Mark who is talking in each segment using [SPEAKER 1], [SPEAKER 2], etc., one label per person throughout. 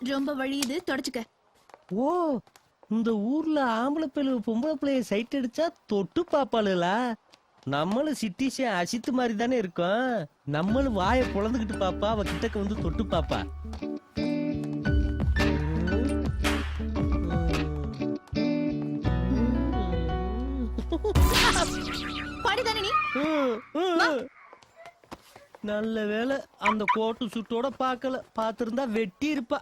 [SPEAKER 1] ரொம்ப வழியுது, தொடச்சுக்க.
[SPEAKER 2] ஓ, இந்த ஊர்ல ஆம்பளை பிள்ளை பொம்பளை பிள்ளைய சைட் அடிச்சா தொட்டு பாப்பாளுகளா? நம்மளும் சிட்டிஷன் அசித்து மாதிரி தானே இருக்கோம். நம்மளும் வாயை பொழந்துகிட்டு பாப்பா, அவ கிட்டக்க வந்து தொட்டு பாப்பா.
[SPEAKER 1] பாடிதானே நீ?
[SPEAKER 2] நல்ல வேளை அந்த கோட்டு சுட்டோட பாக்கல, பாத்திருந்தா வெட்டி இருப்பா.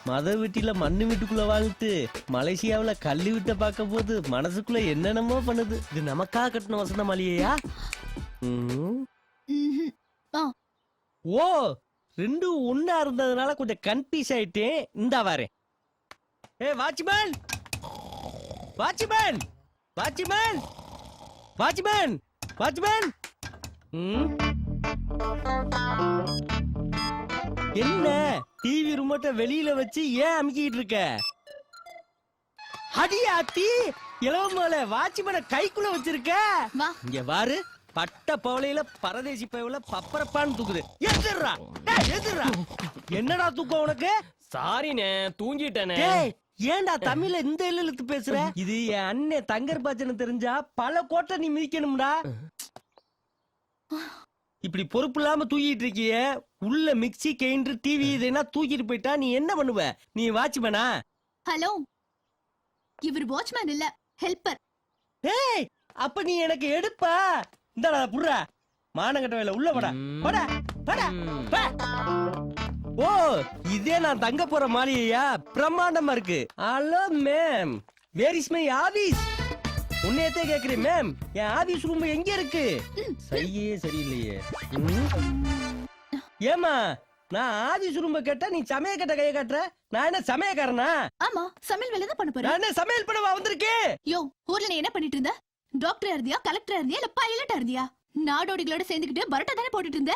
[SPEAKER 2] மத வீட்டில மண்ணு வீட்டுக்குள்ள வாழ்த்து மலேசியாவுல கல்லு வீட்டை பார்க்க போது மனசுக்குள்ள என்னென்னமோ பண்ணுது. இது நமக்கா கட்டின வசந்த மாளிகையா? ஓ, ரெண்டும் ஒண்ணா இருந்ததுனால கொஞ்சம் கன்ஃபியூஸ் ஆயிட்டேன். இந்தா வரேன். ஏ watchman, watchman, watchman, watchman, watchman. என்ன டிவி ரிமோட்டை வெளியில வச்சு ஏன் அமுக்கிட்டு இருக்க? அடியாத்தி இளவமோல வாட்ச்மேனை கைக்குள்ள வச்சிருக்க. இங்க பாரு, பட்ட பவளையில பரதேசி பயவுல பப்பரப்பான்னு தூக்குது. எதிர்றா, எதிர்றா. என்னடா தூக்கம் உனக்கு?
[SPEAKER 3] சாரினே, தூங்கிட்டேனே.
[SPEAKER 2] ஏன்டா தமிழ்ல இந்த எழுத்து பேசுற? இது என் அண்ணன் தங்கர் பாச்சனை தெரிஞ்சா பல கோட்டை நீ மிதிக்கணும்டா. இப்படி பொறுப்பு இல்லாம தூக்கிட்டு இருக்கிய. உள்ள மிக்சி கிரைண்டர் டிவி இதென்னா தூக்கிட்டு போயிட்டா நீ என்ன பண்ணுவ? நீ வாட்ச்மேனா?
[SPEAKER 1] ஹலோ, இவர் வாட்ச்மேன் இல்ல, ஹெல்ப்பர்.
[SPEAKER 2] ஏய், அப்ப நீ எனக்கு எடுப்பா. இந்தடா புர்ரா, மானங்கட்ட வேலை உள்ள போடா, போடா, போடா, போ. ஓ, இதே நான் தங்க போற மாளிகையா? பிரம்மாண்டமா இருக்கு. Hello ma'am, where is my office? உன்னையத்தே கேக்குறேன் மேம், என் ஆபீஸ் ரூம் எங்க இருக்கு? சரியே சரியில்லையே. ஏமா, நான் ஆபீஸ் ரூம் கேட்டா நீ சமய கட்ட கைய காட்டுற. நான் என்ன சமயக்காரனா?
[SPEAKER 1] ஆமா, சமையல் வேலை தான் பண்ண போறேன்.
[SPEAKER 2] நான் என்ன சமையல் பண்ணவா வந்திருக்கேன்?
[SPEAKER 1] யோ, ஊர்ல நீ என்ன பண்ணிட்டு இருந்த? டாக்டரா இருந்தியா, கலெக்டரா இருந்தியா, இல்ல பைலட்டா இருந்தியா? நாடோடிகளோட சேர்ந்துக்கிட்டு பரோட்டா தானே போட்டுட்டு இருந்த.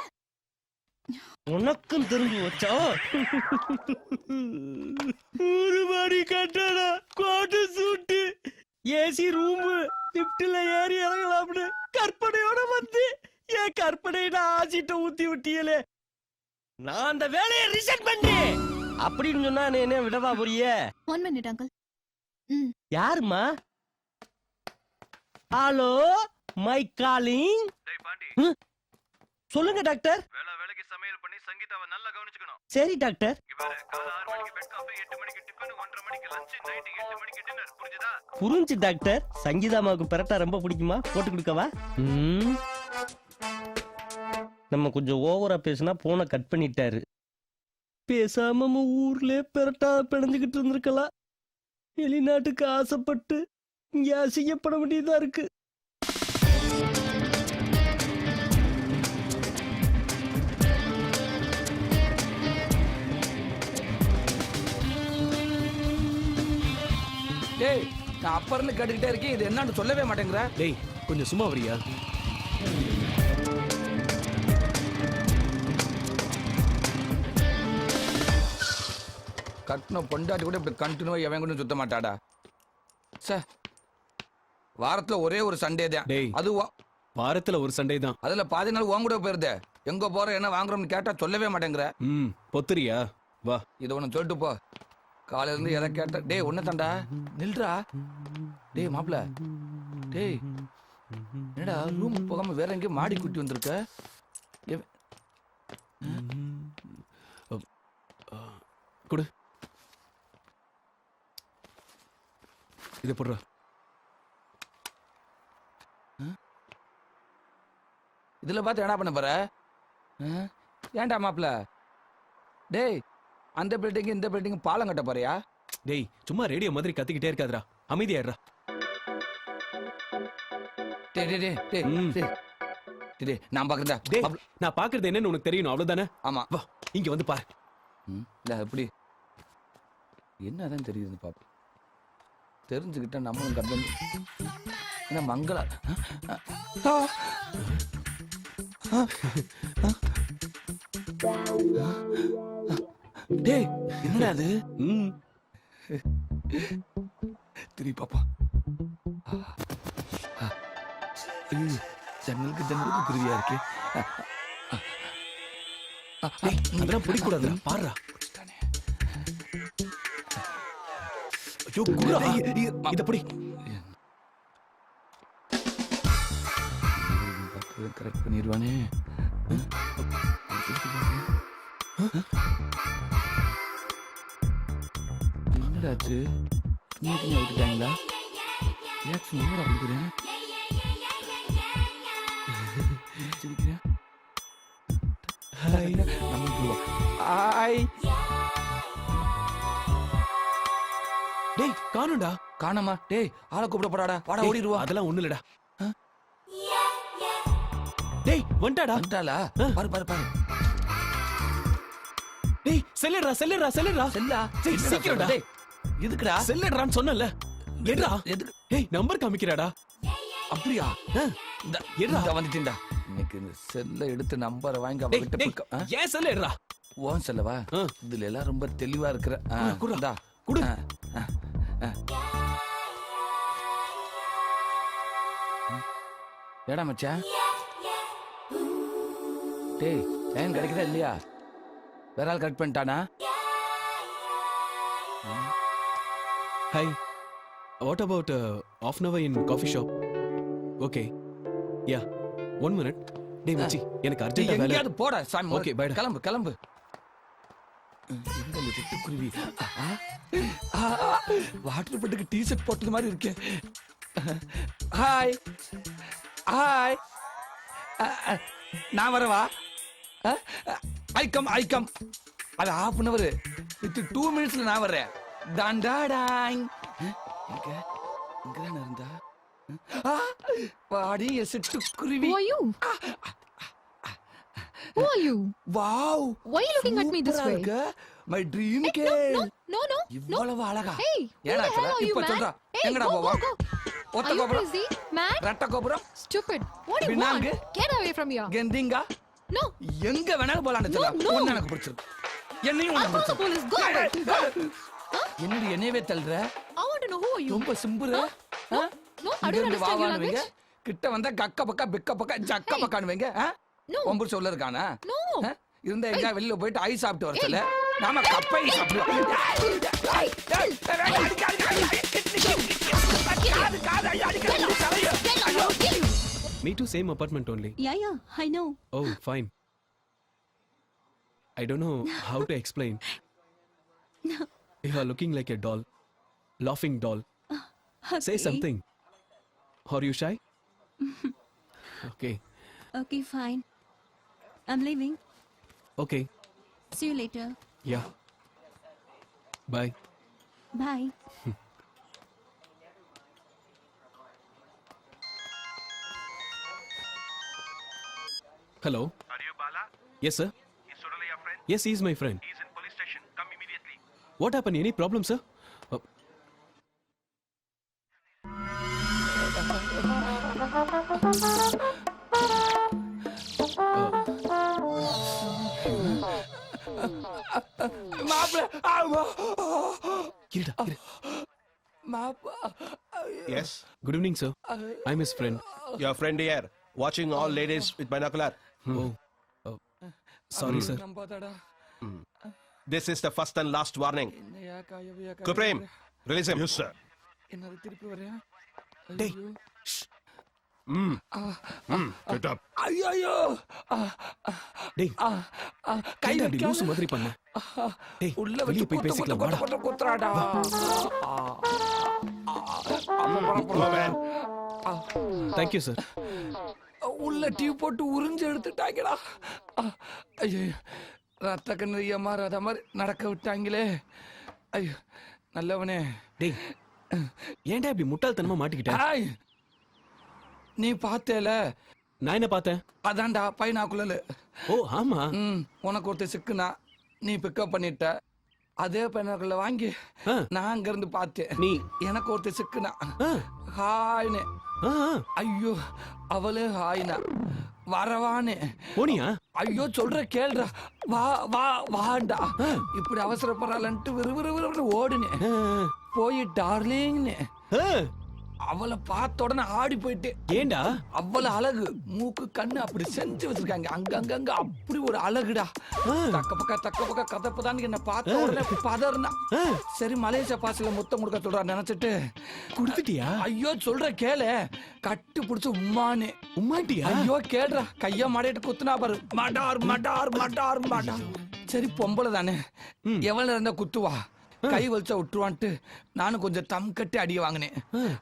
[SPEAKER 2] உனக்கும் தெரிஞ்சு வச்சா? ஒரு மாடி கட்டடா, கோட்டு சூட்டு, ஏசி ரூம், லிப்ட்ல ஏறி இறங்கலாம்னு கற்பனையோட வந்து என் கற்பனையில ஆசிட்ட ஊத்தி விட்டியலே. நான் அந்த வேலையை ரிசைன் பண்ணி அப்படின்னு சொன்னா நீ என்ன விடவா போறிய?
[SPEAKER 1] 1 minute அங்கிள்.
[SPEAKER 2] யாருமா? Hello, my calling. சொல்லுங்க டாக்டர்.
[SPEAKER 4] வேலைக்கு சமையல் பண்ணி சங்கீதாவை நல்லா கவனிச்சுக்கணும்.
[SPEAKER 2] சரி டாக்டர்.
[SPEAKER 4] காலை 6 மணிக்கு பெட் காஃபி, 8 மணிக்கு டிபன், 1:30 மணிக்கு லஞ்ச், நைட் 8 மணிக்கு டின்னர். புரிஞ்சுதா?
[SPEAKER 2] புரிஞ்சு டாக்டர். சங்கீதாமாவுக்கு பரோட்டா ரொம்ப பிடிக்குமா? போட்டு கொடுக்கவா? நம்ம கொஞ்சம் ஓவரா பேசினா போனை கட் பண்ணிட்டாரு. பேசாம ஊர்ல பரோட்டா பிணைஞ்சுக்கிட்டு இருந்திருக்கலாம். வெளிநாட்டுக்கு ஆசைப்பட்டு இங்க அசிங்கப்பட வேண்டியதா இருக்கு.
[SPEAKER 5] டேய், நான் அப்ப இருந்து கேட்டுக்கிட்டே இருக்கேன், இது என்னன்னு சொல்லவே மாட்டேங்கிற.
[SPEAKER 3] டேய், கொஞ்சம் சும்மா வரியா?
[SPEAKER 5] கட்டின பொண்டாட்டி கூட இப்படி கண்டினியூவா எவன் கூட சுத்த மாட்டாடா. சார், வாரத்துல ஒரே ஒரு சண்டே தான்.
[SPEAKER 3] டேய்,
[SPEAKER 5] அது
[SPEAKER 3] வாரத்துல ஒரு சண்டே தான்.
[SPEAKER 5] அதுல பாதி நாள் உன் கூட போயிருதே. எங்க போற என்ன வாங்குறோம்னு கேட்டா சொல்லவே மாட்டேங்கிற.
[SPEAKER 3] பொத்துறியா? வா,
[SPEAKER 5] இதை ஒண்ணு சொல்லிட்டு போ. காலையில இருந்து எதை கேட்ட? டேய், ஒண்ணு தாண்டா, நில்றா. டேய் மாப்பிள, டேய் என்னடா ரூம் போகாம வேற எங்கேயும் மாடி குட்டி வந்திருக்க?
[SPEAKER 3] கொடு, இதை போடுறா.
[SPEAKER 5] இதுல பார்த்து என்ன பண்ண போற? ஏன்டா மாப்பிள? டேய், அந்த பில்டிங் இந்த பில்டிங் பாலம் கட்ட போறியா?
[SPEAKER 3] டேய், சும்மா ரேடியோ மாதிரி கத்திக்கிட்டே இருக்காதடா, அமைதியாடுறா.
[SPEAKER 5] டேய் டேய் டேய் டேய் டேய், நான் பாக்குறதா?
[SPEAKER 3] டேய், நான் பாக்குறது என்னன்னு உனக்கு தெரியணும், அவ்வளவுதானே?
[SPEAKER 5] ஆமா,
[SPEAKER 3] வா, இங்க வந்து பாரு.
[SPEAKER 5] இல்ல எப்படி என்னதான் தெரியுது பாப்பா. தெரிஞ்சுக்கிட்டா நம்மளும் கம்பெனி என்ன மங்களா? டேய், என்னடா அது? குருவி பாப்பா. ஐயோ, ஜன்னலுக்கு குருவியா இருக்கு.
[SPEAKER 3] டேய் அதெல்லாம் பிடிக்க கூடாதுடா பாருடா. ஐயோ குருடா இத பிடி.
[SPEAKER 5] கரெக்ட் பண்ணிடுவானே. என்னடாச்சு? நீங்க விட்டுட்டாங்களா? ரியாக்ஷன் என்னடா கொடுக்குறேன்? சிரிக்கிறேன்.
[SPEAKER 3] Hi
[SPEAKER 5] hi.
[SPEAKER 3] டேய் காணும்டா.
[SPEAKER 5] காணமா? டேய் ஆளை கூப்பிட போறாடா. வாடா ஓடிடுவா.
[SPEAKER 3] அதெல்லாம் ஒண்ணு இல்லடா. டேய் வந்துட்டாடா.
[SPEAKER 5] வந்துட்டாளா? பாரு பாரு பாரு.
[SPEAKER 3] டேய் செல்லடா செல்லடா செல்லடா.
[SPEAKER 5] செல்லா?
[SPEAKER 3] டேய் சீக்கிரம்டா.
[SPEAKER 5] டேய் எதுக்குடா?
[SPEAKER 3] செல்லடான்னு சொன்னல. ஏடா?
[SPEAKER 5] எதுக்கு?
[SPEAKER 3] டேய் நம்பர் காமிக்கறாடா.
[SPEAKER 5] அப்படியா? இந்த
[SPEAKER 3] எட்ரா.
[SPEAKER 5] இந்த வந்துட்டேன்டா. இன்னைக்கு இந்த செல்ல எடுத்து நம்பரை வாங்கி
[SPEAKER 3] டேய்
[SPEAKER 5] அவகிட்ட
[SPEAKER 3] டேய்
[SPEAKER 5] போய்
[SPEAKER 3] ஏன் செல்லடா?
[SPEAKER 5] ஓன் செல்லவா? இதுல எல்லாம் ரொம்ப தெளிவா இருக்கிற.
[SPEAKER 3] குடுடா. குடு.
[SPEAKER 5] ஏடா மச்சான்? டேய் லைன் கிடைக்குதா இல்லையா? வேற ஆள் கரெக்ட் பண்ணிட்டானா?
[SPEAKER 3] Hi. What about half an hour in coffee shop? Okay. Yeah. 1 minute. டேய் மச்சி எனக்கு அர்ஜென்ட்டா வேலை.
[SPEAKER 5] எங்கயாவது போடா சாமி.
[SPEAKER 3] Okay, bye டா.
[SPEAKER 5] கிளம்பு கிளம்பு. எங்க சிட்டுக்குருவி? வாட்டர் பட்டுக்கு டீ-ஷர்ட் போட்டது மாதிரி இருக்கே. Hi hi. நான் வரவா? ஐ கம் அது half an hour. வித் 2 minutesல நான் வரேன். டாண்டாடாங். எங்க இங்கதான் இருந்தா? வாடி சிட்டுக்குருவி.
[SPEAKER 6] Who are you? Who are you?
[SPEAKER 5] Wow.
[SPEAKER 6] Why are you looking at me this way?
[SPEAKER 5] My dream
[SPEAKER 6] Hey,
[SPEAKER 5] girl.
[SPEAKER 6] no.
[SPEAKER 5] இவ்வளவு அழகா?
[SPEAKER 6] Hey, who
[SPEAKER 5] ஏடா
[SPEAKER 6] the hell are you,
[SPEAKER 5] இப்ப
[SPEAKER 6] man?
[SPEAKER 5] சொல்றா.
[SPEAKER 6] Hey,
[SPEAKER 5] எங்கடா
[SPEAKER 6] go,
[SPEAKER 5] போவா?
[SPEAKER 6] go.
[SPEAKER 5] ஒத்த
[SPEAKER 6] Are you
[SPEAKER 5] கோபுரம்,
[SPEAKER 6] crazy? Mad?
[SPEAKER 5] ரெட்ட கோபுரம்,
[SPEAKER 6] Stupid. What do you
[SPEAKER 5] பின்னாங்கு?
[SPEAKER 6] want? Get away from here.
[SPEAKER 5] கெந்திங்கா,
[SPEAKER 6] No.
[SPEAKER 5] எங்க வேணாலும் போலாம்
[SPEAKER 6] No, no.
[SPEAKER 5] ஒன்னு எனக்கு பிடிச்சிருக்கு. என்னையும்
[SPEAKER 6] I'll
[SPEAKER 5] உனக்கு
[SPEAKER 6] call the
[SPEAKER 5] பிடிச்சிருக்கு.
[SPEAKER 6] police. Go away. Go.
[SPEAKER 5] என்னடி என்னையவே தள்ளுற?
[SPEAKER 6] I want to know who are you.
[SPEAKER 5] ரொம்ப சிம்புற.
[SPEAKER 6] No, I don't understand your language.
[SPEAKER 5] கிட்ட வந்தா கக்க பக்கா பிக்க பக்கா ஜக்க பக்கானுவீங்க.
[SPEAKER 6] No.
[SPEAKER 5] ஒம்பூர் சொல்ல இருக்கானா?
[SPEAKER 6] No.
[SPEAKER 5] இருந்தா எங்க வெளியில போயிட்டு ஐ சாப்பிட்டு வர சொல்ல. நாம கப்பை சாப்பிடுவோம்.
[SPEAKER 3] Me too, same apartment only.
[SPEAKER 1] Yeah, I know.
[SPEAKER 3] Oh, fine. I don't know how to explain. You are looking like a doll. Laughing doll. Say something. Are you shy? Okay.
[SPEAKER 1] Okay, fine. I'm leaving.
[SPEAKER 3] Okay.
[SPEAKER 1] See you later.
[SPEAKER 3] Yeah. Bye.
[SPEAKER 1] Bye.
[SPEAKER 3] Hello.
[SPEAKER 4] Are you Bala?
[SPEAKER 3] Yes, sir.
[SPEAKER 4] Is Surala your friend?
[SPEAKER 3] Yes, he is my friend.
[SPEAKER 4] He's in police station. Come immediately.
[SPEAKER 3] What happened? Any problem, sir?
[SPEAKER 5] மாப்பிள
[SPEAKER 3] இருடா, இரு.
[SPEAKER 7] Yes,
[SPEAKER 3] Good evening, sir. I'm his friend.
[SPEAKER 7] your friend here, watching all ladies with binocular.
[SPEAKER 3] Oh. Sorry, sir.
[SPEAKER 5] நம்பாதடா.
[SPEAKER 7] This is the first and last warning.
[SPEAKER 5] என்னையா காயவையா
[SPEAKER 7] Kuprem, release him. Yes, sir.
[SPEAKER 5] என்னது திருப்பி வரேன்.
[SPEAKER 3] டேய்.
[SPEAKER 7] Get up.
[SPEAKER 5] ஐயோ
[SPEAKER 3] டேய்.
[SPEAKER 5] கை
[SPEAKER 3] கையில அப்படி
[SPEAKER 5] வைக்காத.
[SPEAKER 3] லூசு மாதிரி பண்ண. டேய்,
[SPEAKER 5] உள்ள
[SPEAKER 3] வெளிய
[SPEAKER 5] வச்சு
[SPEAKER 3] போய்
[SPEAKER 5] கொட்ட
[SPEAKER 3] பேசிக்கலாம்
[SPEAKER 5] கொட்ட
[SPEAKER 3] வாடா.
[SPEAKER 5] கொட்ட குத்துறாடா.
[SPEAKER 7] Come on, man.
[SPEAKER 3] Thank you, sir.
[SPEAKER 5] உள்ள டீ போட்டு உறிஞ்சு எடுத்துட்டாங்கடா. ஐயோ ரத்த கண்ணறிய மாதிரி அத மாதிரி நடக்க விட்டாங்களே. ஐயோ நல்லவனே.
[SPEAKER 3] டேய். ஏன்டா இப்படி முட்டாள்தனமா மாட்டிக்கிட்ட?
[SPEAKER 5] ஆய் நீ பார்த்தேல
[SPEAKER 3] நான் என்ன பார்த்தேன்?
[SPEAKER 5] அதான்டா பைனாக்குள்ள.
[SPEAKER 3] ஓ, ஆமா.
[SPEAKER 5] உனக்கு ஒருத்தர் சிக்குனா நீ பிக்கப் பண்ணிட்ட. அதே பைனாக்குள்ள வாங்கி
[SPEAKER 3] ஆ.
[SPEAKER 5] நான் அங்க இருந்து பார்த்தேன்.
[SPEAKER 3] நீ
[SPEAKER 5] எனக்கு ஒருத்தர் சிக்குனா
[SPEAKER 3] ஆ.
[SPEAKER 5] ஹாய்னு.
[SPEAKER 3] ஆ, ஆ.
[SPEAKER 5] ஐயோ அவளே ஹாய்னா வரவான்னு.
[SPEAKER 3] போனியா?
[SPEAKER 5] ஐயோ சொல்ற கேளுடா. வா வா வாண்டா. இப்படி அவசரப்படுறாளன்ட்டு விறுவிறுவிறு ஓடுனேன். போய் டார்லிங்னு அவளை பார்த்த உடனே ஆடி போயிட்டு.
[SPEAKER 3] ஏண்டா?
[SPEAKER 5] அவ்வளவு அழகு, மூக்கு கண்ணு அப்படி செஞ்சு வச்சிருக்காங்க. அங்கங்க அப்படி ஒரு அழகுடா. தக்க பக்க கதப்பதான் என்ன பார்த்த உடனே பதறனா. சரி மலேசியா பாசில முத்தம் கொடுக்க சொல்றா நினைச்சிட்டு
[SPEAKER 3] குடுத்துட்டியா?
[SPEAKER 5] ஐயோ சொல்ற கேளு. கட்டு பிடிச்சு உம்மானு.
[SPEAKER 3] உம்மாட்டியா?
[SPEAKER 5] ஐயோ கேடுறா. கைய மாடிட்டு குத்துனா பாரு. மடார் மடார் மடார் மடார். சரி பொம்பளை தானே, எவ்வளவு இருந்தா குத்துவா, கை வலிச்சா விட்டுருவான்ட்டு நானும் கொஞ்சம் தம் கட்டி அடிய வாங்கினேன்.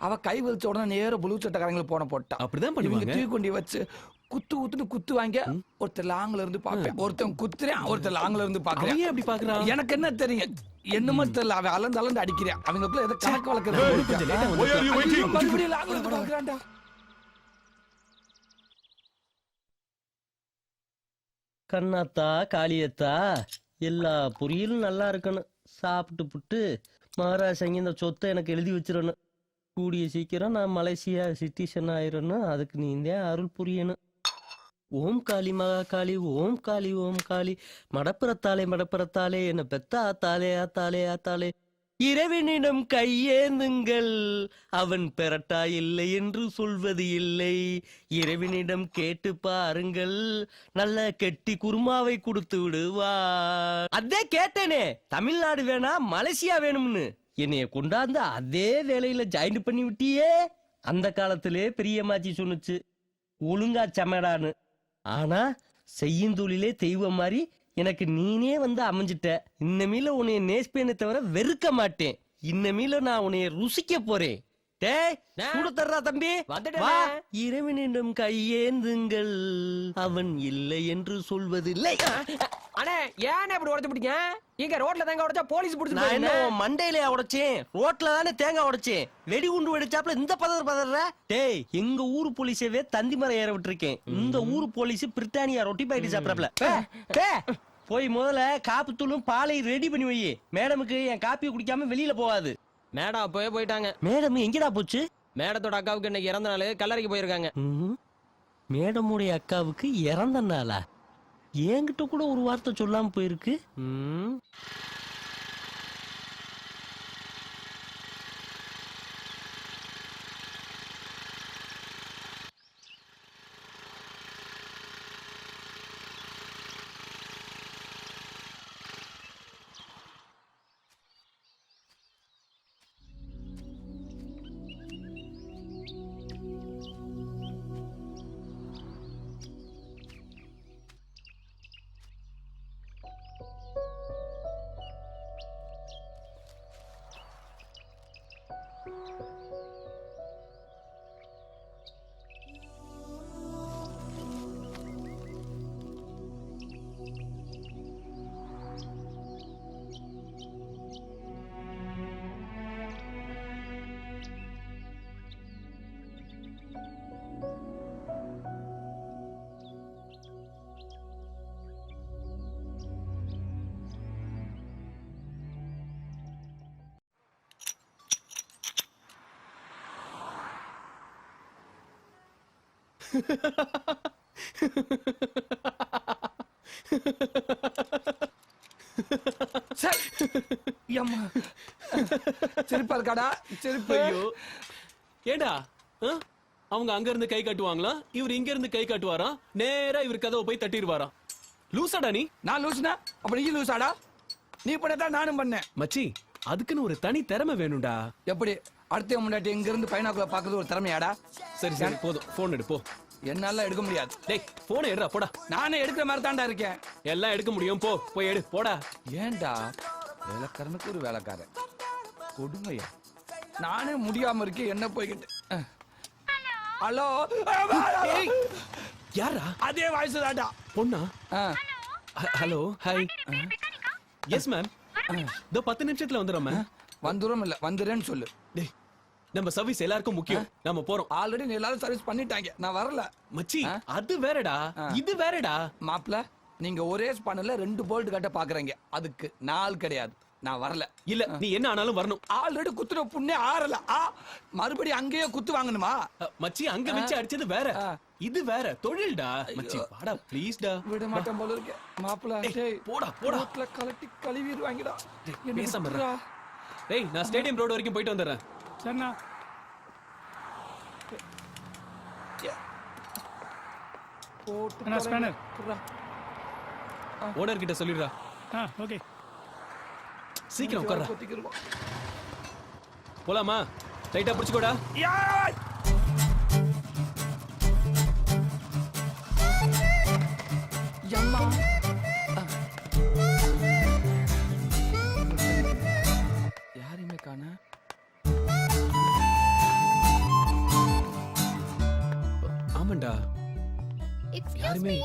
[SPEAKER 5] அவ கை வலிச்ச உடனே நேர புழு சட்டக்காரங்களுக்கு போன போட்டா.
[SPEAKER 3] அப்படிதான் பண்ணுவாங்க.
[SPEAKER 5] தூக்கி கொண்டு வச்சு குத்து குத்துன்னு குத்து வாங்க. ஒருத்தர் லாங்ல இருந்து பாப்பேன், ஒருத்தன் குத்துறேன், ஒருத்தர் லாங்ல இருந்து பாக்குறேன்.
[SPEAKER 3] அவன் ஏன் அப்படி பாக்குறான்?
[SPEAKER 5] எனக்கு என்ன தெரியும், என்னமோ தெரியல. அவன் அளந்து அளந்து அடிக்கிறேன். அவங்களுக்குள்ள ஏதோ கணக்கு வளர்க்கறது.
[SPEAKER 7] Why are you waiting?
[SPEAKER 5] மறுபடியும் லாங்ல இருந்து பாக்குறான்டா.
[SPEAKER 2] கண்ணாத்தா காளியத்தா, எல்லா பொரியலும் நல்லா இருக்கணும். சாப்பிட்டு புட்டு மகாராஜங்க இந்த சொத்தை எனக்கு எழுதி வச்சிடணும். கூடிய சீக்கிரம் நான் மலேசியா சிட்டிசன் ஆயிரணும். அதுக்கு நீ இந்த அருள் புரியணும். ஓம் காளி மகா காளி, ஓம் காளி ஓம் காளி, மடப்புறத்தாலே மடப்புறத்தாலே, என்ன பெத்த ஆத்தாலே ஆத்தாலே ஆத்தாலே. இறைவனிடம் கையேந்துங்கள், அவன் பெறட்டா இல்லை என்று சொல்வது இல்லை. இறைவனிடம் கேட்டு பாருங்கள், நல்ல கெட்டி குருமாவை கொடுத்து விடுவா. அதே கேட்டேனே, தமிழ்நாடு வேணா மலேசியா வேணும்னு. என்னைய கொண்டாந்து அதே வேலையில ஜாயின் பண்ணி விட்டியே. அந்த காலத்திலே பெரியம்மாச்சி சொன்னுச்சு, ஒழுங்கா சமடான்னு. ஆனா செய்யும் தொழிலே தெய்வம் மாதிரி எனக்கு நீனே வந்து அமைஞ்சிட்ட. இன்னமேல உன்னைய நேசிப்பேனே தவிர வெறுக்க மாட்டேன். இன்னமேல நான் உன்னைய ருசிக்க போறேன். டேய் தர்றா தம்பி, வா. இறைவனிடம் கையேந்துங்கள், அவன் இல்லை என்று சொல்வதில்லை.
[SPEAKER 8] அண்ணே ஏன் இப்படி உடைச்சு பிடிங்க? இங்க ரோட்ல தேங்காய் உடைச்சா போலீஸ்
[SPEAKER 2] நான்
[SPEAKER 8] பிடிச்சு
[SPEAKER 2] என்ன மண்டையில உடைச்சேன்? ரோட்ல தானே தேங்காய் உடைச்சேன். வெடிகுண்டு வெடிச்சாப்ல இந்த பதற. டேய் எங்க ஊரு போலீஸவே தந்தி மரம் ஏற விட்டுருக்கேன். இந்த ஊரு போலீஸ் பிரிட்டானியா ரொட்டி பாயிட்டு சாப்பிடறப்பல. போய் முதல்ல காப்பி தூளும் பாலையும் ரெடி பண்ணி வை. மேடமுக்கு என் காப்பியை குடிக்காம வெளியில போகாது.
[SPEAKER 8] மேடம் அப்பவே போயிட்டாங்க.
[SPEAKER 2] மேடம் எங்கடா போச்சு?
[SPEAKER 8] மேடத்தோட அக்காவுக்கு இன்னைக்கு இறந்த நாள், கல்லறைக்கு போயிருக்காங்க.
[SPEAKER 2] மேடமுடைய அக்காவுக்கு இறந்த நாளா? என்கிட்ட கூட ஒரு வார்த்தை சொல்லாம போயிருக்கு.
[SPEAKER 5] சிரிப்பா இருக்காடா சிரிப்பு.
[SPEAKER 3] ஏண்டா அவங்க அங்க இருந்து கை காட்டுவாங்களா, இவர் இங்க இருந்து கை காட்டுவாரா, நேரா இவர் கதவை போய் தட்டிடுவாரா? லூசாடா நீ?
[SPEAKER 5] நான் லூசுனா அப்ப நீ லூசாடா? நீ பண்ணதான் நானும் பண்ணேன்.
[SPEAKER 3] மச்சி அதுக்குன்னு ஒரு தனி திறமை வேணும்டா.
[SPEAKER 5] எப்படி அடுத்த முன்னாடி இங்க இருந்து பைனாக்குள்ள பாக்குறது ஒரு திறமையாடா?
[SPEAKER 3] சரி சரி போதும், போன் எடு போ.
[SPEAKER 5] என்னால எடுக்க முடியாது.
[SPEAKER 3] டேய் போனை எடுடா போடா.
[SPEAKER 5] நானே எடுக்கிற மாதிரி தான்டா இருக்கேன்.
[SPEAKER 3] எல்லாம் எடுக்க முடியும், போ போய் எடு போடா.
[SPEAKER 5] ஏன்டா வேலைக்காரனுக்கு ஒரு வேலைக்காரன் கொடுமையா? நானே முடியாம இருக்கேன், என்ன போய்கிட்டு. ஹலோ
[SPEAKER 3] யாரா?
[SPEAKER 5] அதே வாய்ஸ் தான்டா.
[SPEAKER 3] பொண்ணா? Hello hi. எஸ் மேம், இதோ 10 நிமிஷத்துல வந்துடுறோம் மேம்.
[SPEAKER 5] வந்துரும் இல்ல வந்துறேன்னு சொல்லு.
[SPEAKER 3] டேய் நம்ம சர்வீஸ் எல்லாருக்கும் முக்கியம், நம்ம போறோம்.
[SPEAKER 5] ஆல்ரெடி எல்லாரும் சர்வீஸ் பண்ணிட்டாங்க, நான் வரல.
[SPEAKER 3] மச்சி அது வேறடா, இது வேறடா.
[SPEAKER 5] மாப்ள நீங்க ஒரே ஸ்பான்ல 2 போல்ட் கட்ட பாக்குறீங்க, அதுக்கு நாள் கிடையாது. நான் வரல.
[SPEAKER 3] இல்ல நீ என்ன ஆனாலும் வரணும்.
[SPEAKER 5] ஆல்ரெடி குத்துன புண்ணே ஆறல. மறுபடியும் அங்கேயே குத்து வாங்கணுமா?
[SPEAKER 3] மச்சி அங்க வச்சு அடிச்சது வேற, இது வேற தொழில்டா. மச்சி வாடா ப்ளீஸ்டா.
[SPEAKER 5] விட மாட்டேன் போல இருக்கு. மாப்பிள்ள டேய்
[SPEAKER 3] போடா போடா.
[SPEAKER 5] ரோட்ல கலட்டி கழுவிடுவாங்கடா.
[SPEAKER 3] பேசாம இருடா. டேய் நான் ஸ்டேடியம் ரோடு வரைக்கும் போயிட்டு வந்துடுறேன்.
[SPEAKER 2] சரிண்ணா.
[SPEAKER 5] போட்டு
[SPEAKER 2] ஸ்பேனர்.
[SPEAKER 3] ஓனர் கிட்ட சொல்லிடுறா.
[SPEAKER 2] ஓகே.
[SPEAKER 3] சீக்கிரம் உட்கார்றா.
[SPEAKER 5] கொத்திக்கிடுவோம்.
[SPEAKER 3] போலாமா? டைட்டா பிடிச்சுக்கோடா.
[SPEAKER 5] அம்மா யாரையுமே காண.
[SPEAKER 3] ஆமாண்டா
[SPEAKER 1] எக்ஸ்கியூஸ்
[SPEAKER 3] யாருமே.
[SPEAKER 1] மீ,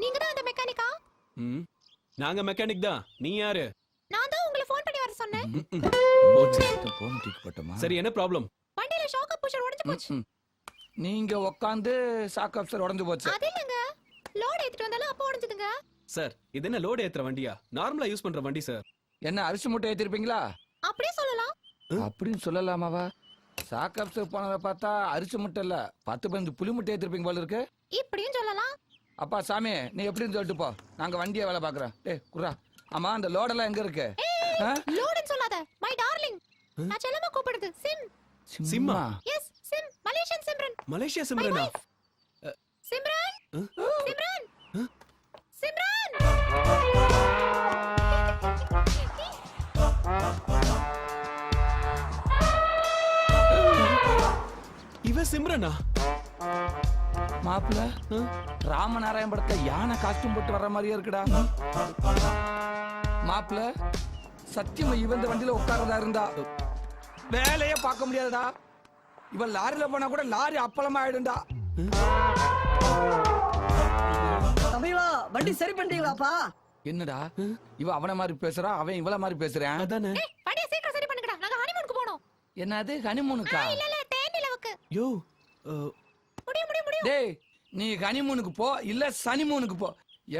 [SPEAKER 1] நீங்க தான் அந்த மெக்கானிக்கா?
[SPEAKER 3] ம் நாங்க மெக்கானிக் தான். நீ யாரு?
[SPEAKER 1] நான் தான் உங்களை ஃபோன் பண்ணி வர சொன்னேன்.
[SPEAKER 3] போச்சு.
[SPEAKER 5] போன் தூக்கி போட்டோமா?
[SPEAKER 3] சரி என்ன ப்ராப்ளம்?
[SPEAKER 1] வண்டியில ஷாக் புஷர் உடைஞ்சு போச்சு.
[SPEAKER 5] நீங்க உட்காந்து சாக் அப்சர் உடைஞ்சு போச்சு.
[SPEAKER 1] அது இல்லங்க, லோட் ஏத்திட்டு வந்தாலும் அப்போ உடைஞ்சதுங்க.
[SPEAKER 3] சார் இது என்ன லோடு ஏத்துற வண்டியா? நார்மலா யூஸ் பண்ற வண்டி சார்.
[SPEAKER 5] என்ன அரிசி மூட்டை ஏத்திருப்பீங்களா?
[SPEAKER 1] அப்படியே சொல்லலாம்.
[SPEAKER 5] அப்படின்னு சொல்லலாமாவா? சாக் அப்சர் போனதை பார்த்தா அரிசி முட்டை இல்ல 10-15 புளி முட்டை ஏத்திருப்பீங்க போல இருக்கு.
[SPEAKER 1] இப்படியும் சொல்லலாம்.
[SPEAKER 5] அப்பா சாமி நீ எப்படின்னு சொல்லிட்டு போ, நாங்க வண்டியை வேலை பாக்குறோம். டேய் குர்ரா. ஆமா அந்த லோடெல்லாம் எங்க இருக்கு?
[SPEAKER 1] லோடுன்னு சொல்லாத, மை டார்லிங். நான் செல்லமா கூப்பிடுது சிம்.
[SPEAKER 3] சிம்மா?
[SPEAKER 1] Yes Sim, Malaysian Simran.
[SPEAKER 3] Malaysia சிம்ரனா?
[SPEAKER 1] சிம்ரன் சிம்ரன் சிம்ரன்.
[SPEAKER 3] இவ சிம்ரனா?
[SPEAKER 5] மாப்பிள்ள ராமநாராயண் படத்தை யானை காஸ்டியூம் போட்டு வர்ற மாதிரியே இருக்குடா. மாப்பிள்ள சத்தியமா இவன் இந்த வண்டியில உட்கார்றதா இருந்தா வேலையே பார்க்க முடியாதுடா. இவன் லாரியில போனா கூட லாரி அப்பளமா ஆயிடும்டா.
[SPEAKER 9] தம்பிவா வண்டி சரி பண்ணிட்டீங்களாப்பா?
[SPEAKER 5] என்னடா இவ அவன மாதிரி பேசுறா, அவன் இவள மாதிரி பேசுறான்.
[SPEAKER 3] அதானே.
[SPEAKER 1] வண்டியை சீக்கிரம் சரி பண்ணுங்கடா, நாங்க ஹனிமூனுக்கு போறோம்.
[SPEAKER 5] என்னது ஹனிமூனுக்கா?
[SPEAKER 1] இல்ல இல்ல தேனிலவுக்கு.
[SPEAKER 3] யோ
[SPEAKER 1] முடியும்.
[SPEAKER 5] டேய் நீ ஹனிமூனுக்கு போ இல்ல சனிமூனுக்கு போ,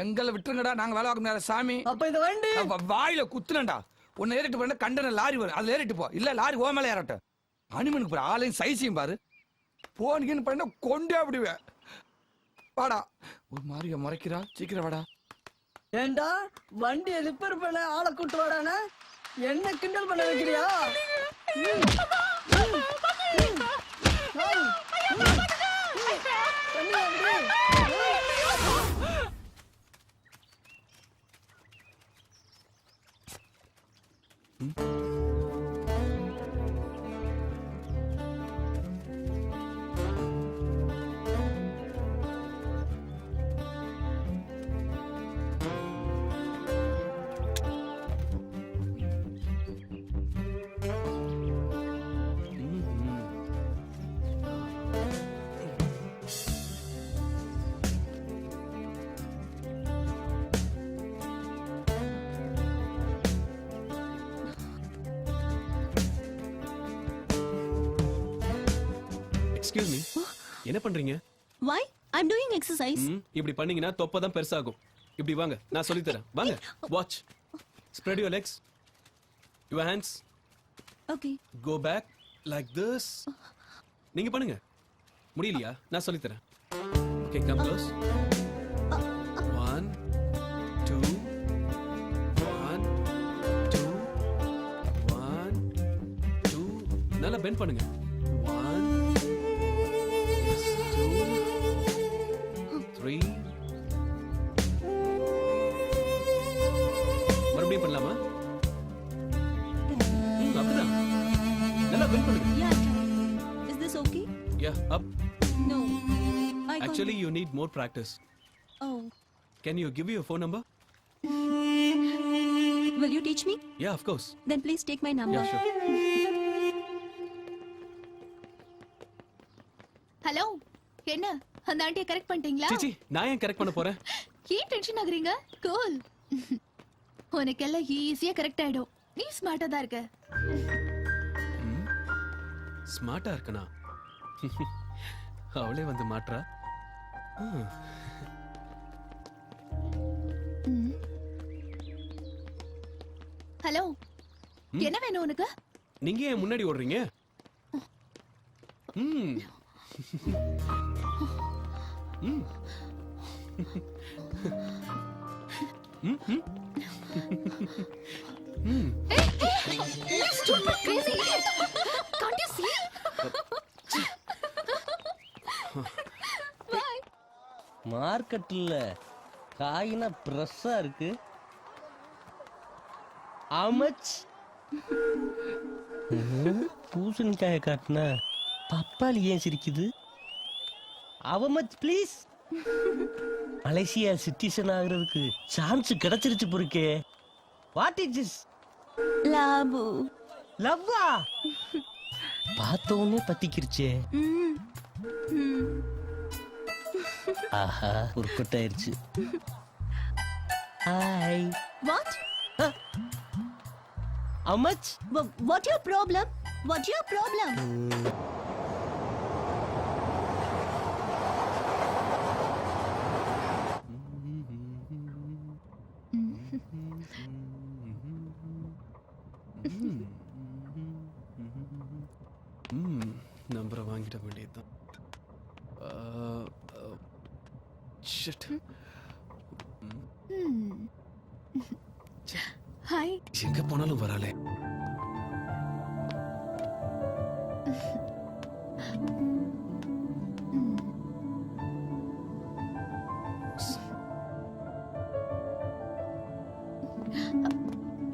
[SPEAKER 5] எங்களை விட்டுருங்கடா, நாங்க வேலை பார்க்க முடியாது சாமி.
[SPEAKER 9] அப்ப இந்த வண்டி
[SPEAKER 5] வாயில குத்துனண்டா. உன்னை ஏறிட்டு போன கண்டன லாரி வரும், அதுல ஏறிட்டு போ. இல்ல லாரி ஓ மேல ஏறட்டும். ஹனிமூனுக்கு போற ஆளையும் சைஸையும் பாரு. போனீங்கன்னு பண்ண கொண்டே அப்படிவேன். வாடா. ஒரு மாதிரியா முறைக்கிறா, சீக்கிரம் வாடா.
[SPEAKER 9] ஏண்டா வண்டியை ரிப்பேர் பண்ண ஆளை கூட்டு வாடானா என்ன கிண்டல் பண்ண வைக்கிறியா?
[SPEAKER 3] எக்ஸ்கியூஸ் மீ, என்ன பண்றீங்க?
[SPEAKER 1] Why? I'm doing exercise.
[SPEAKER 3] இப்படி பண்ணீங்கன்னா தொப்பை தான் பெருசாகும். இப்படி வாங்க, நான் சொல்லி தரேன். வாங்க. Watch. Spread your legs. Your hands.
[SPEAKER 1] Okay.
[SPEAKER 3] Go back like this. நீங்க பண்ணுங்க. முடியலையா? நான் சொல்லி தரேன். Okay, come close. 1 2 1 2 1 2. நல்லா பெண்ட் பண்ணுங்க. 1 2 3. மறுபடியும் பண்ணலாமா? அப்படிதான். நல்லா பெண்ட் பண்ணுங்க.
[SPEAKER 1] Yeah. Is this okay?
[SPEAKER 3] Yeah, up.
[SPEAKER 1] No. I can't.
[SPEAKER 3] Actually, you need more practice.
[SPEAKER 1] Oh.
[SPEAKER 3] Can you give me your phone number?
[SPEAKER 1] Will you teach me?
[SPEAKER 3] Yeah, of course.
[SPEAKER 1] Then please take my number.
[SPEAKER 3] Yeah, sure.
[SPEAKER 1] Hello, என்ன அந்த ஆண்டியை correct பண்ணிட்டீங்களா?
[SPEAKER 3] சிச்சி, நான் ஏன் correct பண்ண போறேன்?
[SPEAKER 1] ஏன் tension ஆகுறீங்க? கூல். உனக்கெல்லாம் ஈஸியா கரெக்ட் ஆயிடும். நீ ஸ்மார்ட்டா தான் இருக்க.
[SPEAKER 3] ஸ்மார்ட்டா இருக்கனா? அவளே வந்து மாட்றா.
[SPEAKER 1] ஹலோ என்ன வேணும் உனக்கு?
[SPEAKER 3] நீங்க ஏன் முன்னாடி ஓடுறீங்க? ம். ம். ம், ம். ம்.
[SPEAKER 6] You stupid crazy idiot. Can't you see? Bye.
[SPEAKER 2] மார்க்கெட்ல காயினா பிரஸ்ஸா இருக்கு. How much? பூசணிக்காய காட்டினா பப்பாளி ஏன் சிரிக்குது? How much please? Malaysia citizen ஆகுறதுக்கு சான்ஸ் கிடைச்சிருச்சு பொறுக்கே. What is this?
[SPEAKER 1] லாபு.
[SPEAKER 2] லவ்வா? பார்த்த உடனே பத்திக்கிருச்சே. ஆஹா உருப்பட்டாயிருச்சு. Hi.
[SPEAKER 1] What?
[SPEAKER 2] How much?
[SPEAKER 1] What your problem? What your problem?
[SPEAKER 3] நம்பரை வாங்கிட வேண்டியதுதான். ஷிட்.
[SPEAKER 1] ஹாய்.
[SPEAKER 3] எங்க போனாலும் வராளே.